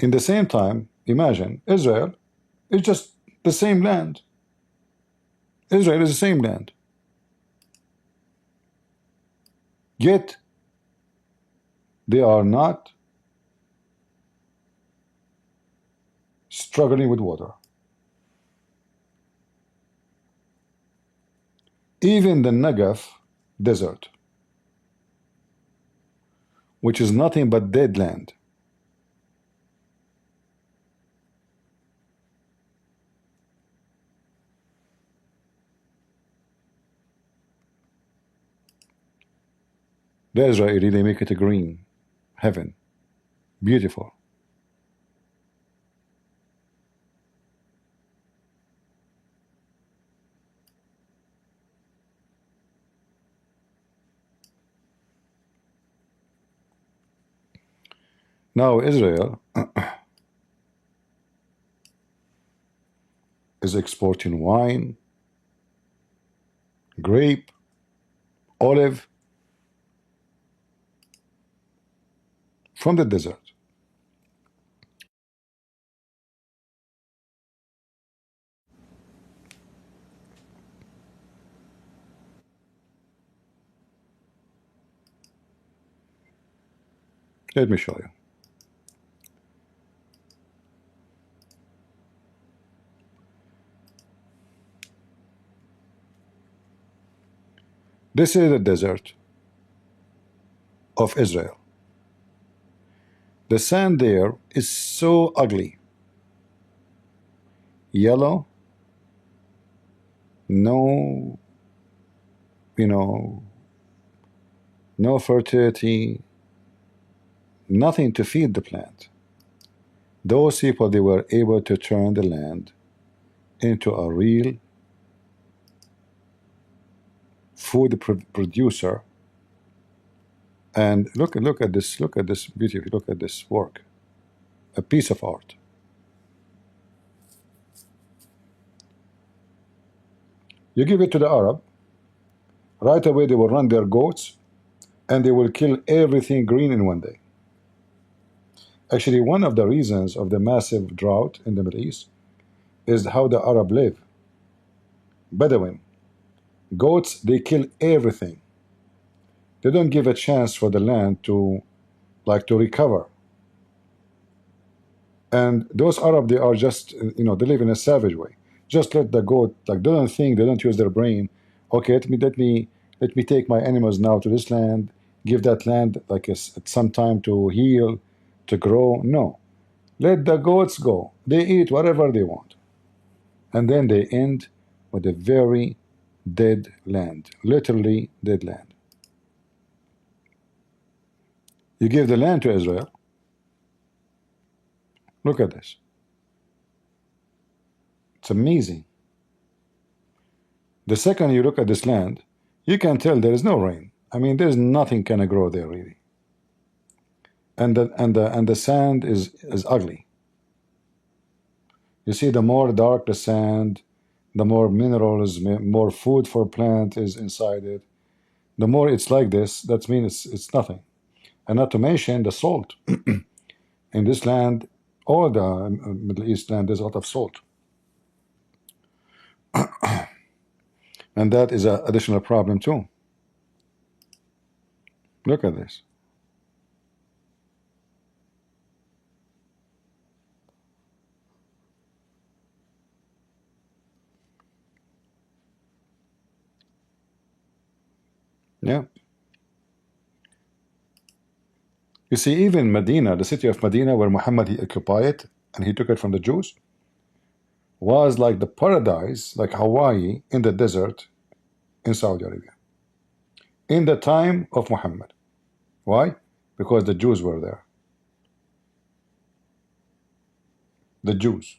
In the same time, imagine Israel is just the same land. Israel is the same land. Yet they are not struggling with water. Even the Negev desert, which is nothing but dead land, the Israeli, they make it a green heaven. Beautiful. Now Israel is exporting wine, grape, olive from the desert. Let me show you. This is the desert of Israel. The sand there is so ugly, yellow, no, you know, no fertility, nothing to feed the plant. Those people, they were able to turn the land into a real food producer. And look at this beauty. Look at this work, a piece of art. You give it to the Arab, right away they will run their goats and they will kill everything green in one day. Actually, one of the reasons of the massive drought in the Middle East is how the Arab live. Bedouin, goats, they kill everything. They don't give a chance for the land to recover. And those Arab, they are just, they live in a savage way. Just let the goat, they don't think, they don't use their brain. Okay, let me take my animals now to this land, give that land some time to heal, to grow. No, let the goats go. They eat whatever they want, and then they end with a very dead land, literally dead land. You give the land to Israel. Look at this. It's amazing. The second you look at this land, you can tell there is no rain. I mean, there's nothing can grow there really. And the sand is ugly. You see, the more dark the sand, the more minerals, more food for plant is inside it. The more it's like this, that means it's nothing. And not to mention the salt. In this land, all the Middle East land, there's a lot of salt. And that is an additional problem too. Look at this. Yeah. You see, even Medina, the city of Medina, where Muhammad he occupied it and he took it from the Jews, was like the paradise, like Hawaii in the desert in Saudi Arabia. In the time of Muhammad. Why? Because the Jews were there. The Jews.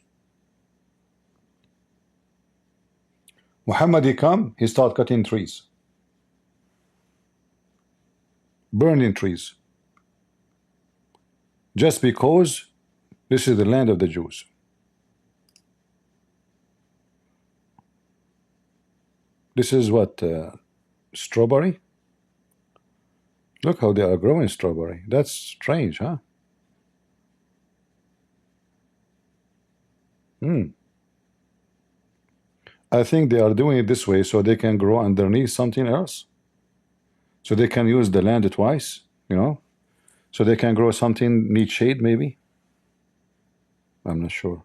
Muhammad he come, he started cutting trees. Burning trees. Just because this is the land of the Jews. This is what? Strawberry? Look how they are growing strawberry. That's strange, huh? I think they are doing it this way so they can grow underneath something else. So they can use the land twice, So they can grow something, need shade maybe? I'm not sure.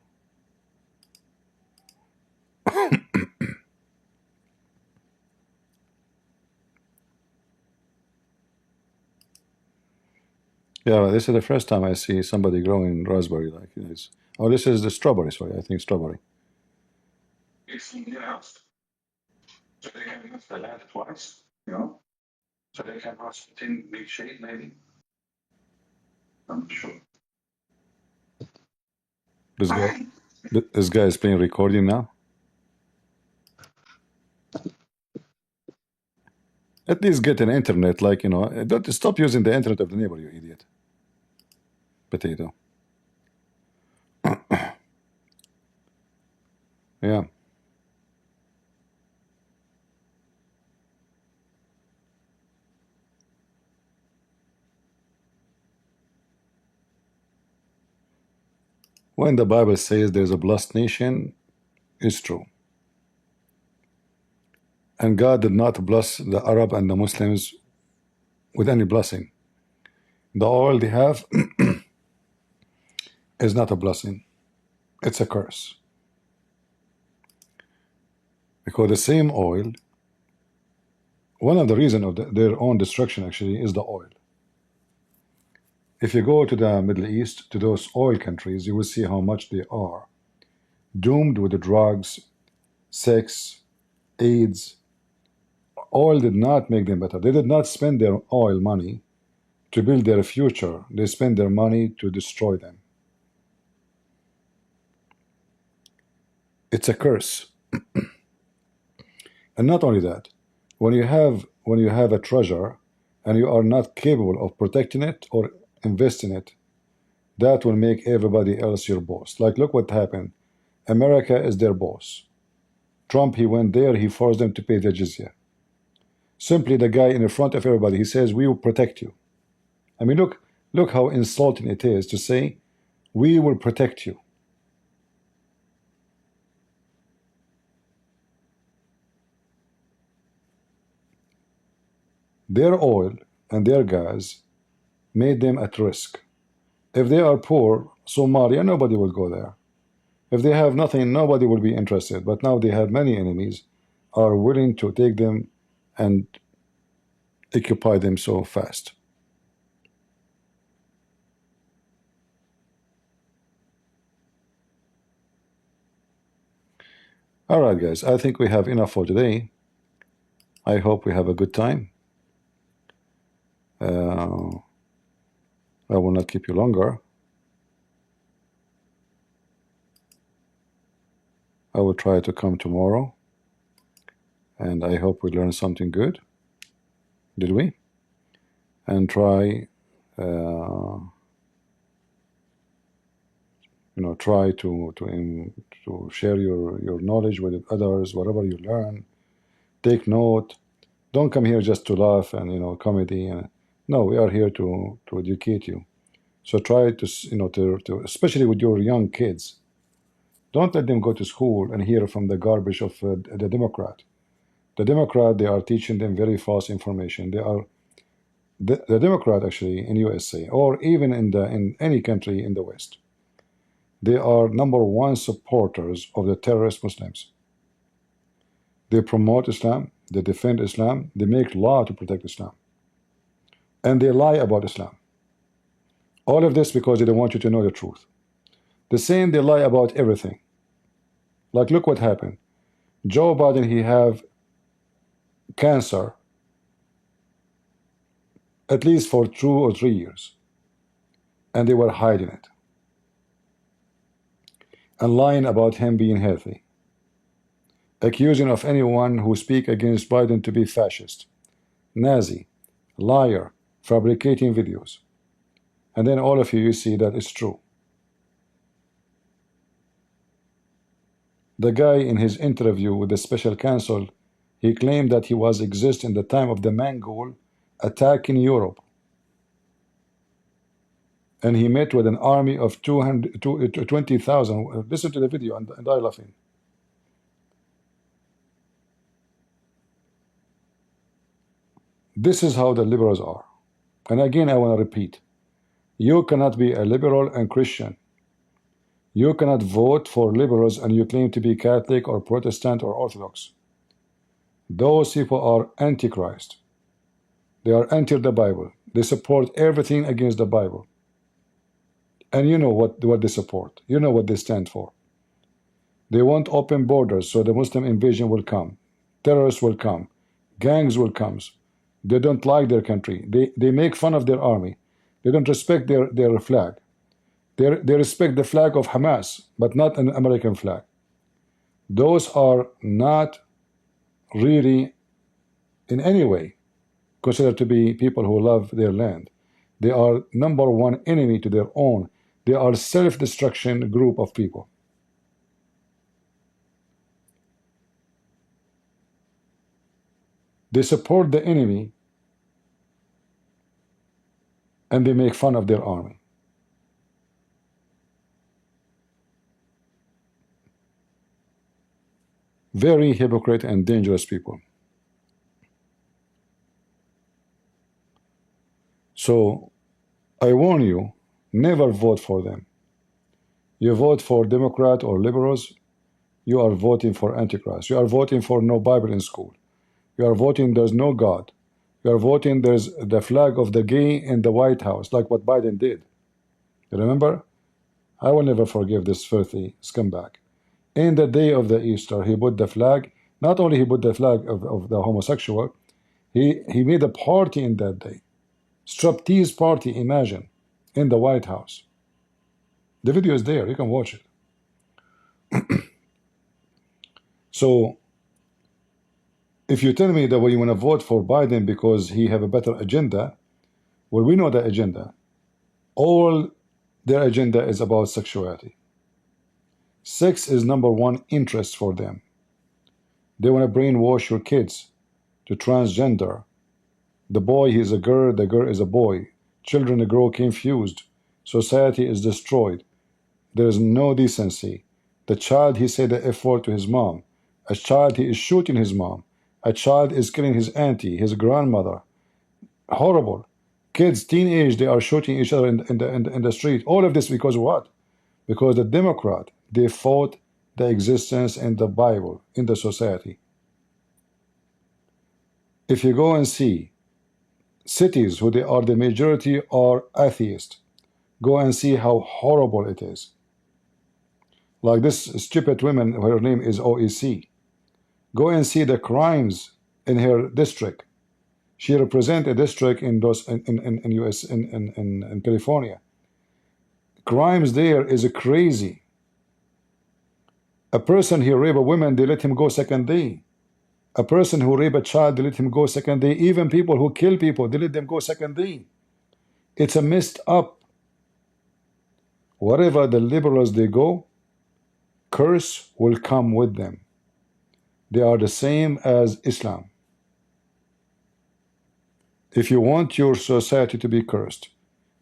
Yeah, this is the first time I see somebody growing raspberry like this. Oh, this is the strawberry, sorry, I think strawberry. It's in the house. So they can use the land twice, So they can grow something, need shade maybe? I'm not sure. This guy is playing recording now. At least get an internet, don't stop using the internet of the neighbor, you idiot. Potato. Yeah. When the Bible says there's a blessed nation, it's true. And God did not bless the Arab and the Muslims with any blessing. The oil they have is not a blessing. It's a curse. Because the same oil one of the reasons of their own destruction actually is the oil. If you go to the Middle East, to those oil countries, you will see how much they are doomed with the drugs, sex, AIDS. Oil did not make them better. They did not spend their oil money to build their future. They spent their money to destroy them. It's a curse. And not only that, when you have a treasure and you are not capable of protecting it or investing it, that will make everybody else your boss. Like, look what happened. America is their boss. Trump, he went there, he forced them to pay the jizya. Simply the guy in the front of everybody, he says, we will protect you. I mean, look how insulting it is to say, we will protect you. Their oil and their gas made them at risk. If they are poor, Somalia, nobody will go there. If they have nothing, nobody will be interested. But now they have many enemies, are willing to take them and occupy them so fast. All right, guys, I think we have enough for today. I hope we have a good time. I will not keep you longer. I will try to come tomorrow, and I hope we learned something good. Did we? And try, try to share your knowledge with others. Whatever you learn, take note. Don't come here just to laugh and comedy. No, we are here to educate you. So try to to especially with your young kids. Don't let them go to school and hear from the garbage of the Democrat. The Democrat, they are teaching them very false information. They are the Democrat actually in USA or even in any country in the West. They are #1 supporters of the terrorist Muslims. They promote Islam, they defend Islam, they make law to protect Islam. And they lie about Islam. All of this because they don't want you to know the truth. The same, they lie about everything. Like, look what happened. Joe Biden, he have cancer at least for 2 or 3 years. And they were hiding it. And lying about him being healthy. Accusing of anyone who speak against Biden to be fascist, Nazi, liar, fabricating videos. And then all of you see that it's true. The guy in his interview with the special counsel, he claimed that he was exist in the time of the Mongol attack in Europe. And he met with an army of 20,000. Listen to the video and I laughing. This is how the liberals are. And again, I want to repeat. You cannot be a liberal and Christian. You cannot vote for liberals and you claim to be Catholic or Protestant or Orthodox. Those people are antichrist. They are anti the Bible. They support everything against the Bible. And you know what they support. You know what they stand for. They want open borders so the Muslim invasion will come. Terrorists will come. Gangs will come. They don't like their country. They make fun of their army. They don't respect their flag. They respect the flag of Hamas, but not an American flag. Those are not really in any way considered to be people who love their land. They are #1 enemy to their own. They are self-destruction group of people. They support the enemy and they make fun of their army. Very hypocrite and dangerous people. So I warn you, never vote for them. You vote for Democrat or liberals, you are voting for Antichrist. You are voting for no Bible in school. You are voting there's no God. You are voting there's the flag of the gay in the White House, like what Biden did. You remember? I will never forgive this filthy scumbag. In the day of the Easter, he put the flag, not only he put the flag of the homosexual, he made a party in that day. Striptease party, imagine, in the White House. The video is there, you can watch it. So, if you tell me that you want to vote for Biden because he have a better agenda, well, we know the agenda. All their agenda is about sexuality. Sex is number one interest for them. They want to brainwash your kids to transgender. The boy is a girl, the girl is a boy. Children grow confused. Society is destroyed. There is no decency. The child, he said the F word to his mom. A child, he is shooting his mom. A child is killing his auntie, his grandmother. Horrible. Kids, teenage, they are shooting each other in the street. All of this because of what? Because the Democrat, they fought the existence in the Bible, in the society. If you go and see cities who they are the majority are atheist, go and see how horrible it is. Like this stupid woman, her name is OEC. Go and see the crimes in her district. She represents a district in US in California. Crimes there is crazy. A person who rape a woman, they let him go second day. A person who rape a child, they let him go second day. Even people who kill people, they let them go second day. It's a messed up. Wherever the liberals they go, curse will come with them. They are the same as Islam. If you want your society to be cursed,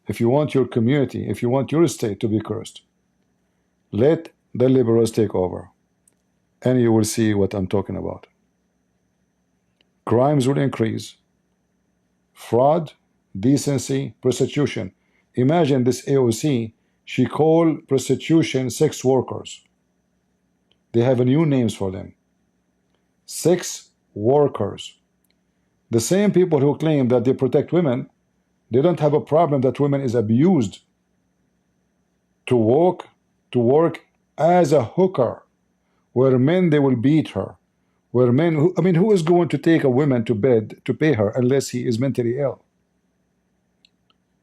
if you want your community, if you want your state to be cursed, let the liberals take over, and you will see what I'm talking about. Crimes will increase, fraud, decency, prostitution. Imagine this AOC, she called prostitution sex workers. They have new names for them. Sex workers. The same people who claim that they protect women, they don't have a problem that women is abused to work as a hooker, where men they will beat her, where men who is going to take a woman to bed to pay her unless he is mentally ill?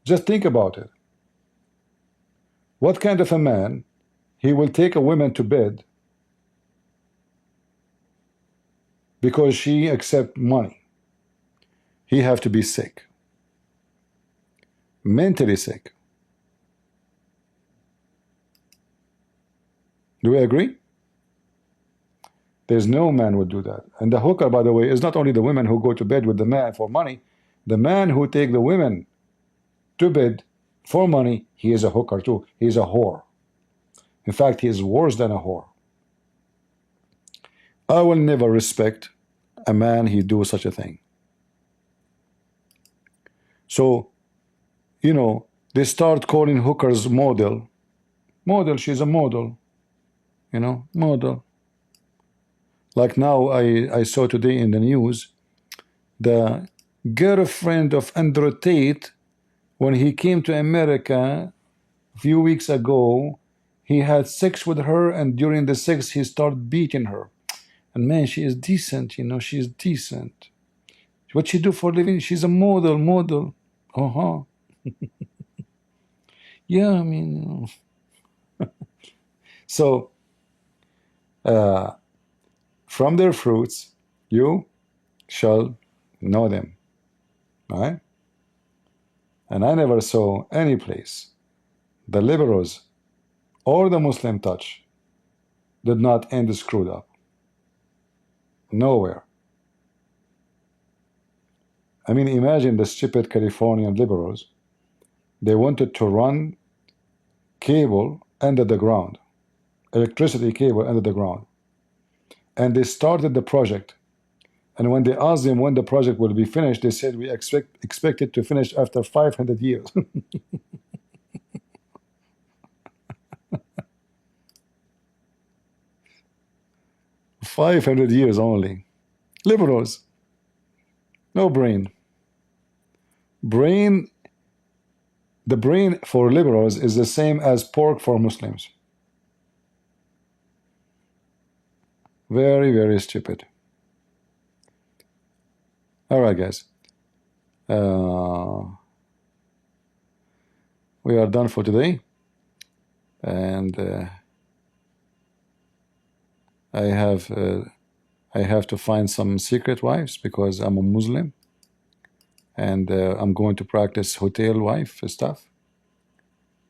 Just think about it. What kind of a man he will take a woman to bed because she accept money? He have to be sick, mentally sick. Do we agree? There's no man would do that. And the hooker, by the way, is not only the women who go to bed with the man for money. The man who take the women to bed for money, he is a hooker too. He is a whore. In fact, he is worse than a whore. I will never respect a man who do such a thing. So, you know, they start calling hookers model. Model, she's a model. You know, model. Like now, I saw today in the news, the girlfriend of Andrew Tate, when he came to America a few weeks ago, he had sex with her, and during the sex, he started beating her. And man, she is decent, you know, she's decent. What she do for a living? She's a model. Yeah, I mean, you know. So, from their fruits, you shall know them, right? And I never saw any place the liberals or the Muslim touch did not end screwed up. Nowhere. I mean, imagine the stupid Californian liberals. They wanted to run cable under the ground, electricity cable under the ground. And they started the project. And when they asked them when the project will be finished, they said, we expect it to finish after 500 years. 500 years only. Liberals. No brain. Brain, the brain for liberals is the same as pork for Muslims. Very, very stupid. All right, guys. We are done for today. And I have to find some secret wives because I'm a Muslim. And I'm going to practice hotel wife stuff.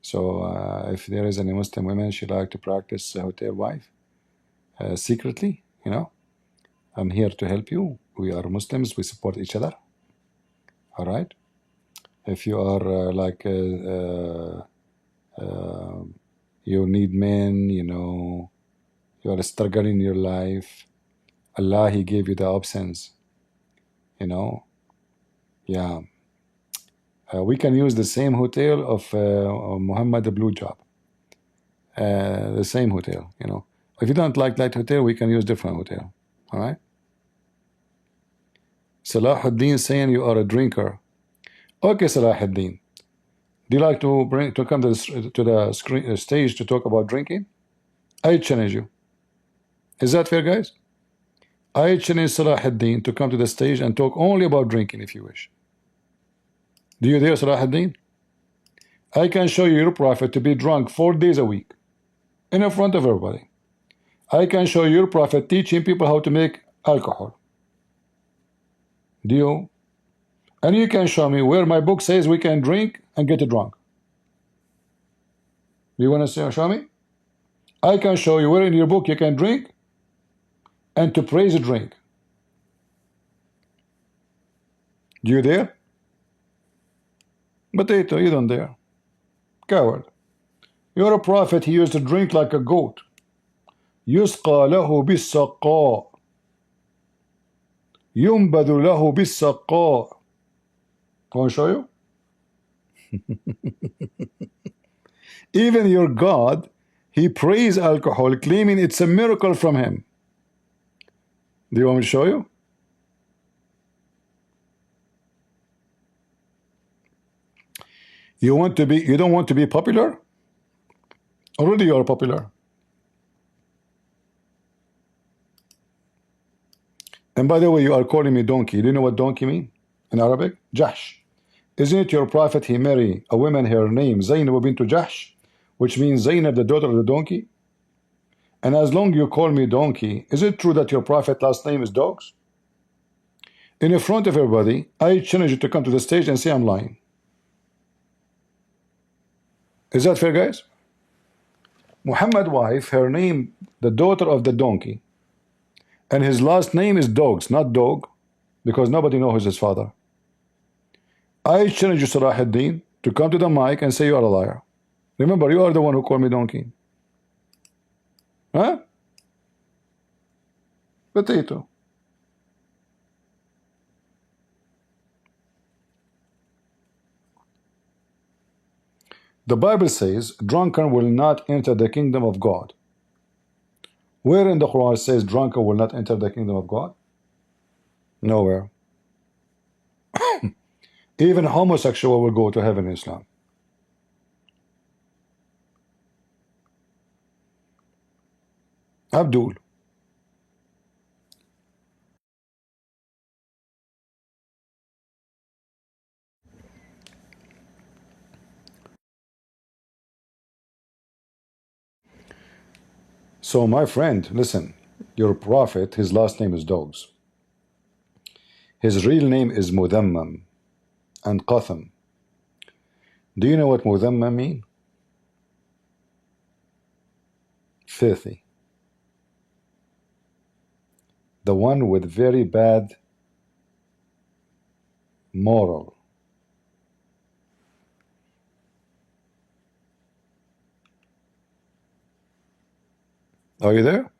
So if there is any Muslim women she like to practice hotel wife secretly, you know, I'm here to help you. We are Muslims. We support each other. All right. If you are you need men, you know, you are struggling in your life. Allah, He gave you the options. You know, yeah. We can use the same hotel of Muhammad the Blue Job. The same hotel, you know. If you don't like that hotel, we can use different hotel. All right. Salahuddin saying you are a drinker. Okay, Salahuddin. Do you like to come to the stage to talk about drinking? I challenge you. Is that fair, guys? I challenge Salahuddin to come to the stage and talk only about drinking if you wish. Do you dare, Salahuddin? I can show you your prophet to be drunk 4 days a week in front of everybody. I can show you your prophet teaching people how to make alcohol. Do you? And you can show me where my book says we can drink and get drunk. Do you want to show me? I can show you where in your book you can drink and to praise a drink. Do you dare? Potato, you don't dare. Coward. You're a prophet. He used to drink like a goat. يسقى له بالسقاء ينبذ له بالسقاء. Can I show you? Even your God, he praised alcohol, claiming it's a miracle from him. Do you want me to show you? You don't want to be popular? Already you are popular. And by the way, you are calling me donkey. Do you know what donkey mean in Arabic? Jahsh. Isn't it your prophet he married a woman, her name Zainab bint Jahsh, which means Zainab, the daughter of the donkey? And as long you call me donkey, is it true that your prophet last name is dogs? In front of everybody, I challenge you to come to the stage and say I'm lying. Is that fair, guys? Muhammad's wife, her name, the daughter of the donkey, and his last name is Dogs, not Dog, because nobody knows his father. I challenge you, Salahuddin, to come to the mic and say you are a liar. Remember, you are the one who called me donkey. Huh? Potato. The Bible says, drunken will not enter the kingdom of God. Where in the Quran says drunken will not enter the kingdom of God? Nowhere. Even homosexual will go to heaven in Islam. Abdul. So my friend, listen, your prophet, his last name is Dogs. His real name is Mudhammam and Qatham. Do you know what Mudhammam mean? Filthy. The one with very bad moral. Are you there?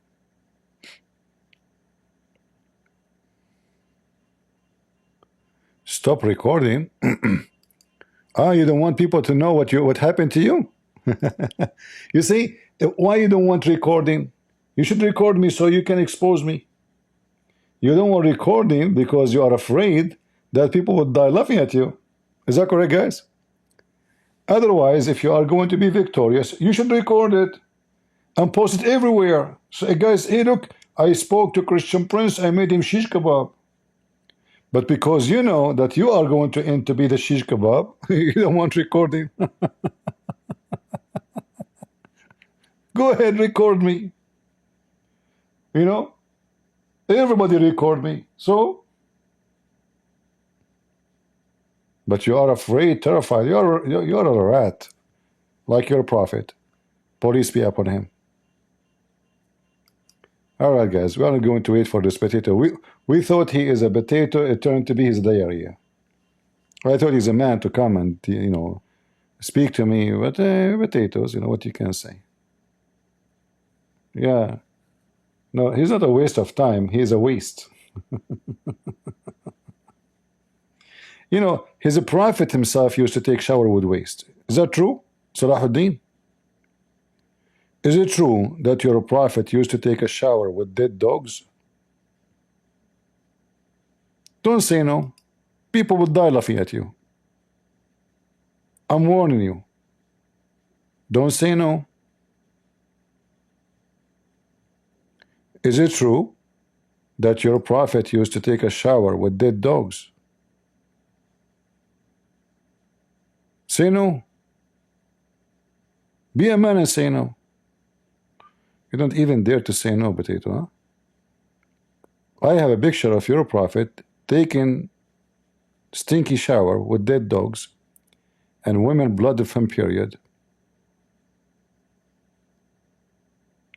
Stop recording. You don't want people to know what happened to you? You see, why you don't want recording? You should record me so you can expose me. You don't want recording because you are afraid that people would die laughing at you. Is that correct, guys? Otherwise, if you are going to be victorious, you should record it and post it everywhere. So, guys, hey, look, I spoke to Christian Prince. I made him shish kebab. But because you know that you are going to end to be the shish kebab, you don't want recording. Go ahead, record me. You know, everybody record me. So, but you are afraid, terrified. You're a rat, like your prophet. Police be upon him. All right, guys, we are going to wait for this potato. We thought he is a potato. It turned to be his diarrhea. I thought he's a man to come and, you know, speak to me. But potatoes, you know what you can say. Yeah. No, he's not a waste of time. He's a waste. You know, his prophet himself used to take shower with waste. Is that true, Salahuddin? Is it true that your prophet used to take a shower with dead dogs? Don't say no. People will die laughing at you. I'm warning you. Don't say no. Is it true that your prophet used to take a shower with dead dogs? Say no. Be a man and say no. You don't even dare to say no, potato, huh? I have a picture of your prophet taking stinky shower with dead dogs and women blood from period.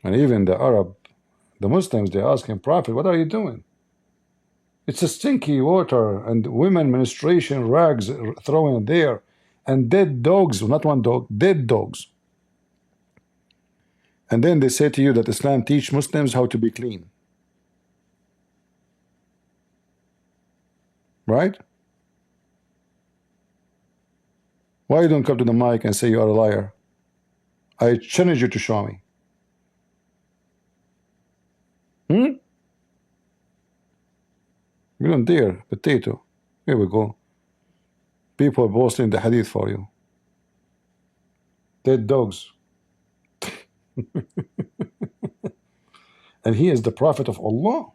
And even the Arab, the Muslims, they ask him, Prophet, what are you doing? It's a stinky water and women menstruation rags thrown there and dead dogs, not one dog, dead dogs. And then they say to you that Islam teach Muslims how to be clean. Right? Why you don't come to the mic and say you are a liar? I challenge you to show me. You don't dare, potato. Here we go. People are posting the hadith for you. Dead dogs. And he is the prophet of Allah.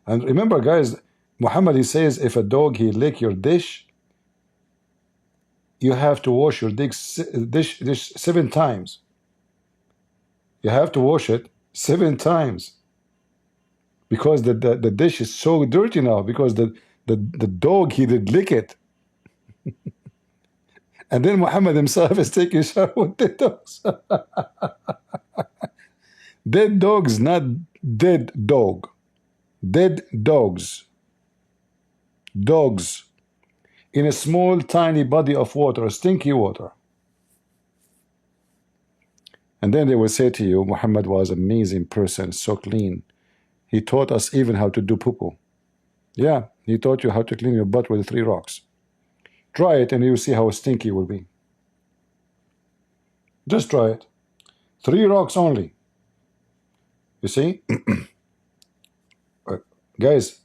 And remember, guys, Muhammad, he says, if a dog, he lick your dish, you have to wash your dish 7 times. You have to wash it 7 times. Because the dish is so dirty now, because the dog, he did lick it. And then Muhammad himself is taking a shower with dead dogs. Dead dogs, not dead dog. Dead dogs. Dogs. In a small, tiny body of water, stinky water. And then they will say to you, Muhammad was an amazing person, so clean. He taught us even how to do poo-poo. Yeah, he taught you how to clean your butt with 3 rocks. Try it and you'll see how stinky it will be. Just try it. 3 rocks only. You see? Guys,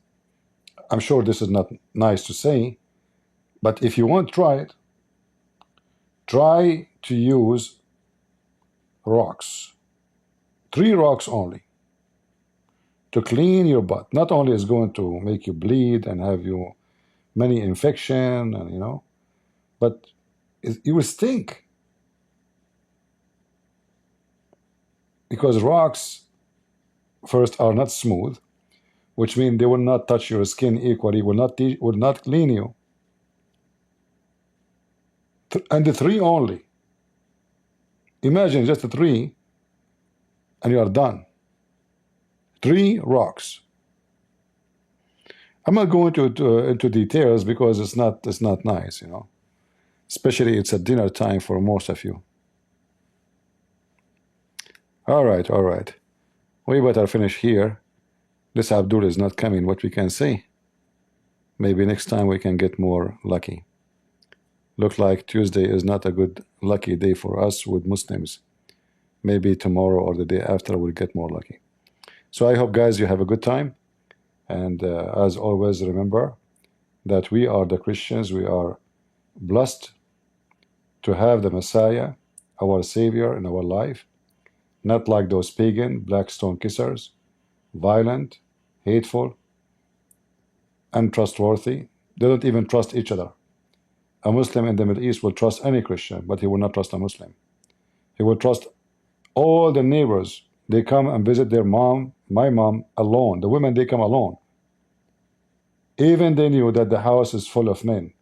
I'm sure this is not nice to say, but if you want to try it, try to use rocks. 3 rocks only. To clean your butt. Not only is going to make you bleed and have you many infection, and you know, but it will stink. Because rocks, first, are not smooth, which means they will not touch your skin equally, will not clean you. And the 3 only. Imagine just the 3, and you are done. 3 rocks. I'm not going into details because it's not nice, you know. Especially it's a dinner time for most of you. All right. We better finish here. This Abdul is not coming. What we can say? Maybe next time we can get more lucky. Look like Tuesday is not a good lucky day for us with Muslims. Maybe tomorrow or the day after we'll get more lucky. So I hope, guys, you have a good time. And as always, remember that we are the Christians. We are blessed to have the Messiah, our Savior in our life, not like those pagan black stone kissers, violent, hateful, untrustworthy. They don't even trust each other. A Muslim in the Middle East will trust any Christian, but he will not trust a Muslim. He will trust all the neighbors. They come and visit their mom, my mom, alone. The women, they come alone. Even they knew that the house is full of men.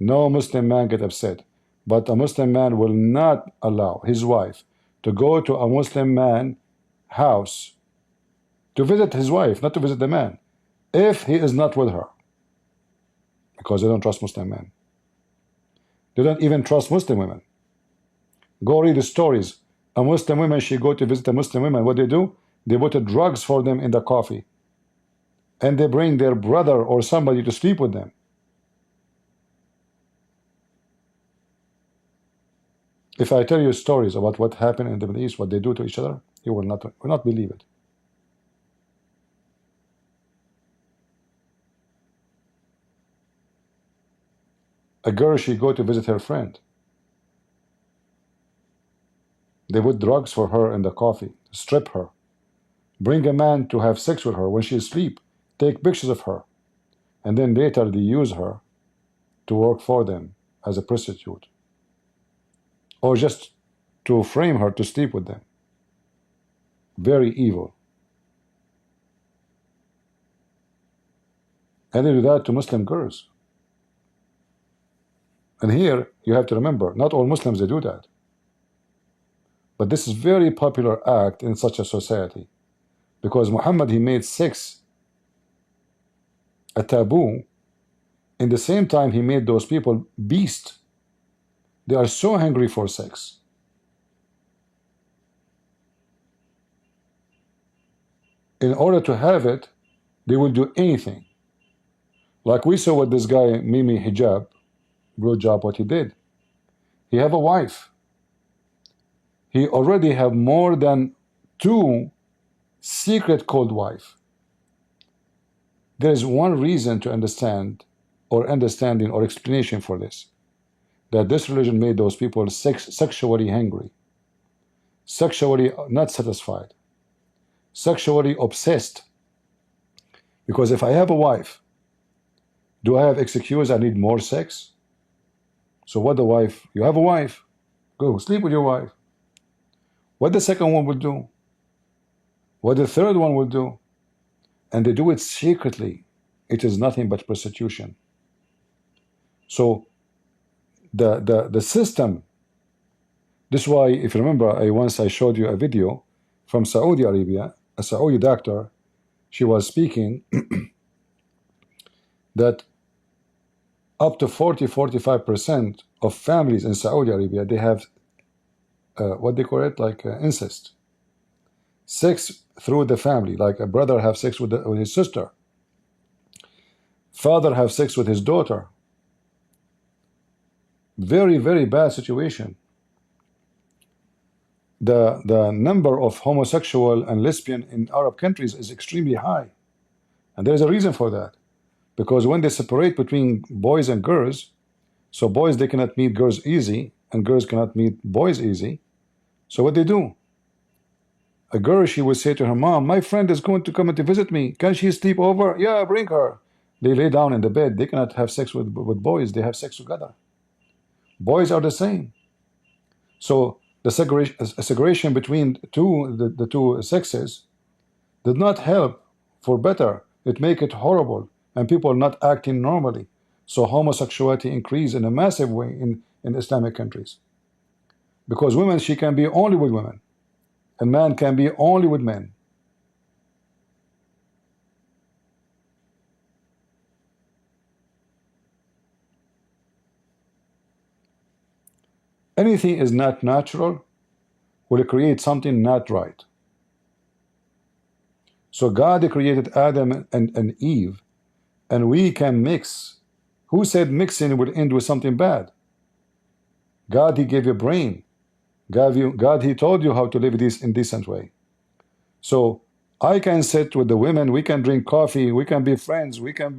No Muslim man get upset. But a Muslim man will not allow his wife to go to a Muslim man house to visit his wife, not to visit the man, if he is not with her. Because they don't trust Muslim men. They don't even trust Muslim women. Go read the stories. A Muslim woman, she go to visit a Muslim woman. What they do? They put drugs for them in the coffee. And they bring their brother or somebody to sleep with them. If I tell you stories about what happened in the Middle East, what they do to each other, you will not believe it. A girl, she go to visit her friend. They put drugs for her in the coffee, strip her, bring a man to have sex with her when she is asleep, take pictures of her, and then later they use her to work for them as a prostitute, or just to frame her to sleep with them. Very evil. And they do that to Muslim girls. And here you have to remember, not all Muslims they do that. But this is very popular act in such a society, because Muhammad, he made sex a taboo. In the same time, he made those people beasts. They are so hungry for sex. In order to have it, they will do anything. Like we saw with this guy, Mimi Hijab, blue job, what he did. He have a wife. He already have more than 2 secret called wife. There is one reason to understand, or understanding, or explanation for this. That this religion made those people sexually hungry, sexually not satisfied, sexually obsessed. Because if I have a wife, do I have excuse I need more sex? So what the wife, you have a wife, go sleep with your wife. What the second one will do? What the third one will do? And they do it secretly. It is nothing but prostitution. So the system, this is why, if you remember, I showed you a video from Saudi Arabia, a Saudi doctor. She was speaking that up to 40–45% of families in Saudi Arabia, they have what they call it, like incest, sex through the family. Like a brother have sex with his sister, father have sex with his daughter. Very, very bad situation. The number of homosexual and lesbian in Arab countries is extremely high, and there is a reason for that. Because when they separate between boys and girls, so boys, they cannot meet girls easy, and girls cannot meet boys easy. So what they do? A girl, she would say to her mom, my friend is going to come to visit me. Can she sleep over? Yeah, bring her. They lay down in the bed. They cannot have sex with boys. They have sex together. Boys are the same. So the segregation between the two sexes did not help for better. It make it horrible, and people not acting normally. So homosexuality increased in a massive way in Islamic countries. Because women, she can be only with women, and man can be only with men. Anything is not natural will create something not right. So God created Adam and Eve, and we can mix. Who said mixing would end with something bad? God, he gave you a brain. God, he told you how to live this in decent way. So I can sit with the women, we can drink coffee, we can be friends, we can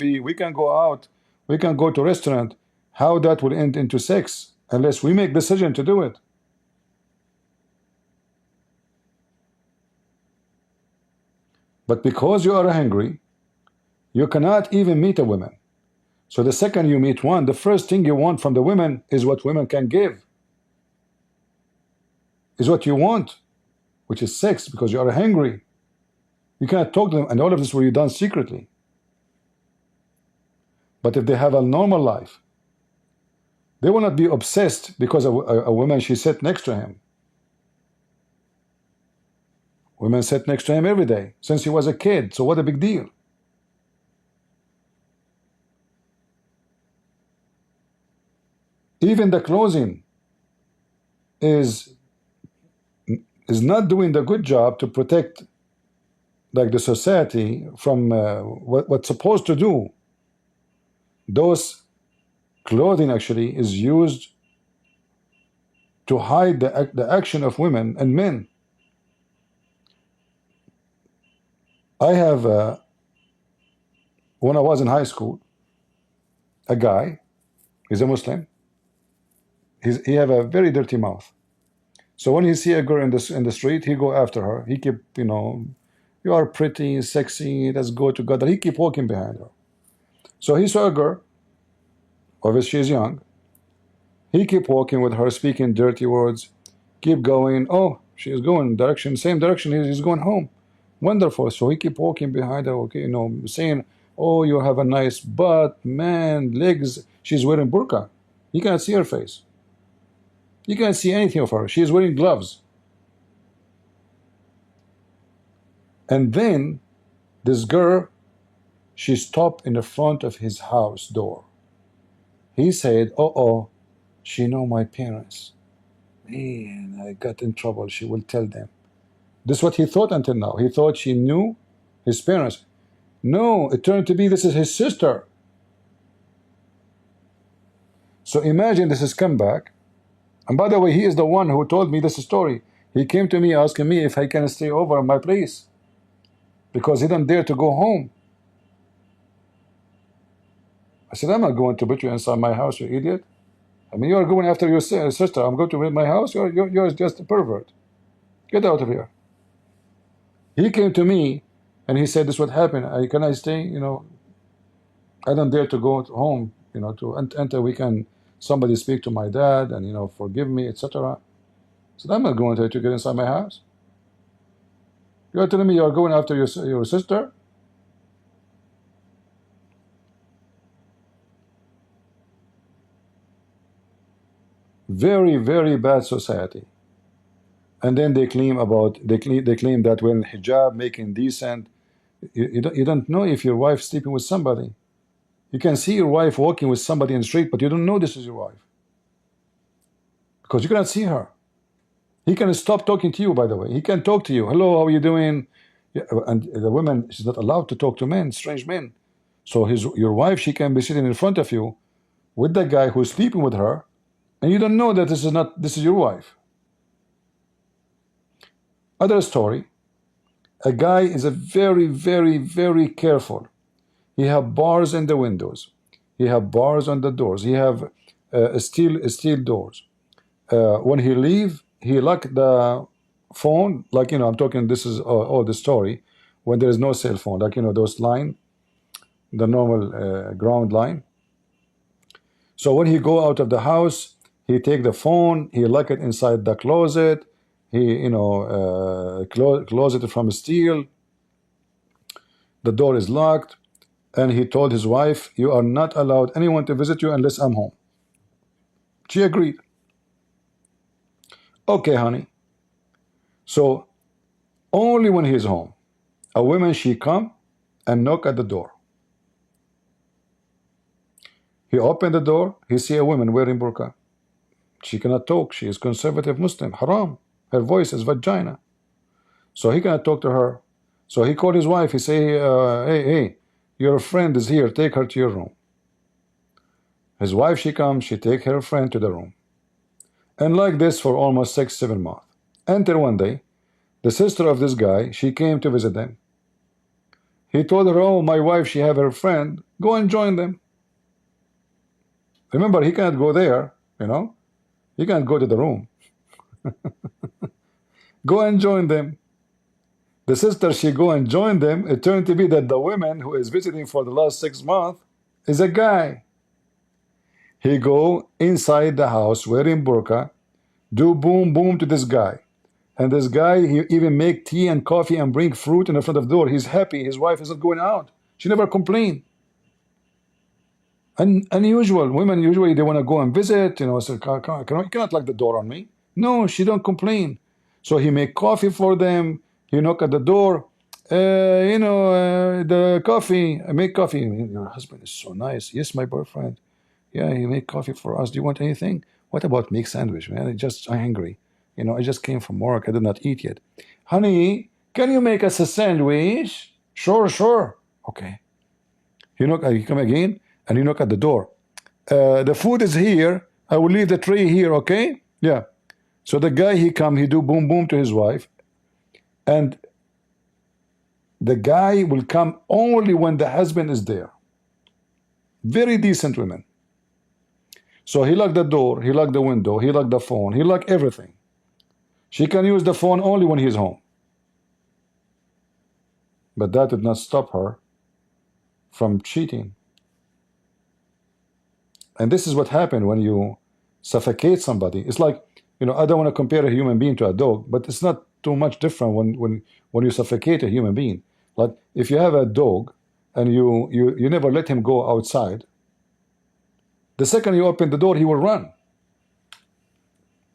go out, we can go to a restaurant. How that will end into sex unless we make decision to do it. But because you are hungry, you cannot even meet a woman. So the second you meet one, the first thing you want from the women is what women can give. Is what you want, which is sex, because you are hungry. You cannot talk to them, and all of this will be done secretly. But if they have a normal life, they will not be obsessed because a woman, she sat next to him. Women sat next to him every day since he was a kid, so what a big deal. Even the clothing is not doing the good job to protect like the society from what's supposed to do. Those clothing actually is used to hide the action of women and men. I have when I was in high school, a guy, he's a Muslim, he have a very dirty mouth. So when he see a girl in the street, he go after her. He keep, you know, you are pretty, sexy, let's go together. He keep walking behind her. So he saw a girl, obviously she's young. He keep walking with her, speaking dirty words. Keep going. Oh, she is going direction, same direction. He's going home. Wonderful. So he keep walking behind her. Okay, you know, saying, "Oh, you have a nice butt, man, legs." She's wearing burqa. You cannot see her face. You can't see anything of her. She is wearing gloves. And then this girl, she stopped in the front of his house door. He said, "Oh, she know my parents. Man, I got in trouble. She will tell them." This is what he thought until now. He thought she knew his parents. No, it turned to be this is his sister. So imagine this is come back. And by the way, he is the one who told me this story. He came to me asking me if I can stay over at my place because he didn't dare to go home. I said, "I'm not going to put you inside my house, you idiot. I mean, you're going after your sister. I'm going to my house. You're just a pervert. Get out of here." He came to me and he said, "This is what happened. Can I stay? You know, I don't dare to go home, you know, to enter. We can somebody speak to my dad and, you know, forgive me, etc." I said, "I'm not going to get inside my house. You're telling me you're going after your sister?" Very, very bad society. And then they claim that when hijab, making decent, you don't know if your wife's sleeping with somebody. You can see your wife walking with somebody in the street, but you don't know this is your wife because you cannot see her. He can stop talking to you, by the way. He can talk to you. "Hello, how are you doing?" Yeah, and the woman, she's not allowed to talk to men, strange men. So your wife, she can be sitting in front of you with the guy who's sleeping with her, and you don't know that this is your wife. Other story, a guy is a very, very, very careful. He have bars in the windows. He have bars on the doors. He have steel doors. When he leave, he lock the phone, like, you know, I'm talking, this is all the story, when there is no cell phone, like, you know, those line, the normal ground line. So when he go out of the house, he take the phone, he lock it inside the closet, he, you know, close it from steel, the door is locked, and he told his wife, "You are not allowed anyone to visit you unless I'm home." She agreed. "Okay, honey." So only when he's home, a woman, she come and knock at the door. He opened the door, he see a woman wearing burqa. She cannot talk, she is conservative Muslim, haram. Her voice is vagina. So he cannot talk to her. So he called his wife, he say, hey, your friend is here, take her to your room." His wife, she comes, she take her friend to the room. And like this for almost 6-7 months. Until one day, the sister of this guy, she came to visit them. He told her, oh, my wife, she have her friend. Go and join them. Remember, he can't go there, you know. He can't go to the room. Go and join them. The sister, she go and join them. It turned to be that the woman who is visiting for the last 6 months is a guy. He go inside the house wearing burqa, do boom boom to this guy. And this guy, he even make tea and coffee and bring fruit in the front of the door. He's happy. His wife isn't going out. She never complained. And unusual. Women usually, they want to go and visit. You know, so you cannot lock the door on me. No, she don't complain. So he make coffee for them. He knock at the door. The coffee. I make coffee. Your husband is so nice. Yes, my boyfriend. Yeah, he make coffee for us. Do you want anything? What about make sandwich, man? I'm hungry. You know, I just came from work. I did not eat yet. Honey, can you make us a sandwich? Sure, sure. Okay. He come again and he knock at the door. The food is here. I will leave the tray here, okay? Yeah. So the guy, he come, he do boom boom to his wife. And the guy will come only when the husband is there. Very decent women. So he locked the door, he locked the window, he locked the phone, he locked everything. She can use the phone only when he's home. But that did not stop her from cheating. And this is what happened when you suffocate somebody. It's like, you know, I don't want to compare a human being to a dog, but it's not too much different when you suffocate a human being. Like if you have a dog and you never let him go outside, the second you open the door, he will run.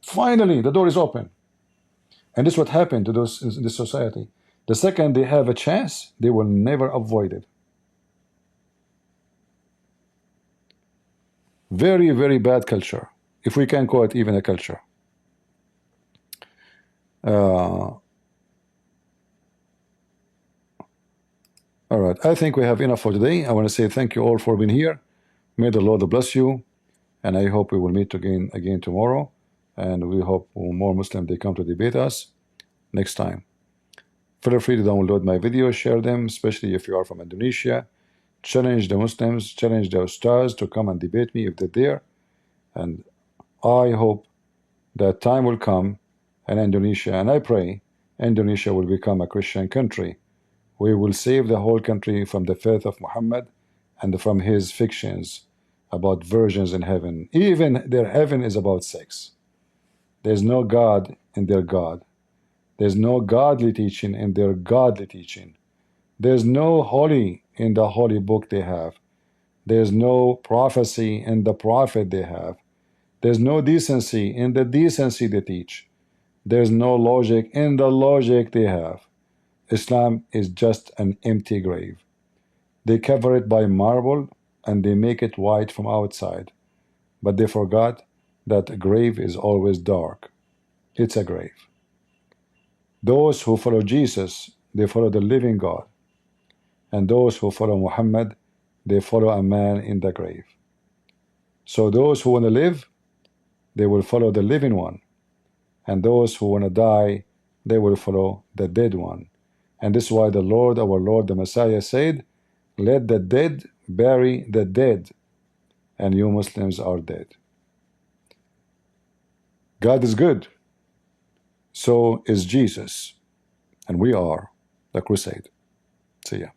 Finally, the door is open. And this is what happened to those in this society. The second they have a chance, they will never avoid it. Very, very bad culture, if we can call it even a culture. All right, I think we have enough for today. I want to say thank you all for being here. May the Lord bless you, and I hope we will meet again tomorrow. And we hope more Muslims, they come to debate us next time. Feel free to download my videos, share them, especially if you are from Indonesia. Challenge the Muslims, challenge the Ustaz to come and debate me if they're there. And I hope that time will come in Indonesia, and I pray Indonesia will become a Christian country. We will save the whole country from the faith of Muhammad and from his fictions about virgins in heaven. Even their heaven is about sex. There's no God in their God. There's no godly teaching in their godly teaching. There's no holy in the holy book they have. There's no prophecy in the prophet they have. There's no decency in the decency they teach. There's no logic in the logic they have. Islam is just an empty grave. They cover it by marble and they make it white from outside. But they forgot that a grave is always dark. It's a grave. Those who follow Jesus, they follow the living God. And those who follow Muhammad, they follow a man in the grave. So those who want to live, they will follow the living one. And those who want to die, they will follow the dead one. And this is why the Lord, our Lord, the Messiah said, let the dead bury the dead, and you Muslims are dead. God is good. So is Jesus. And we are the crusade. See ya.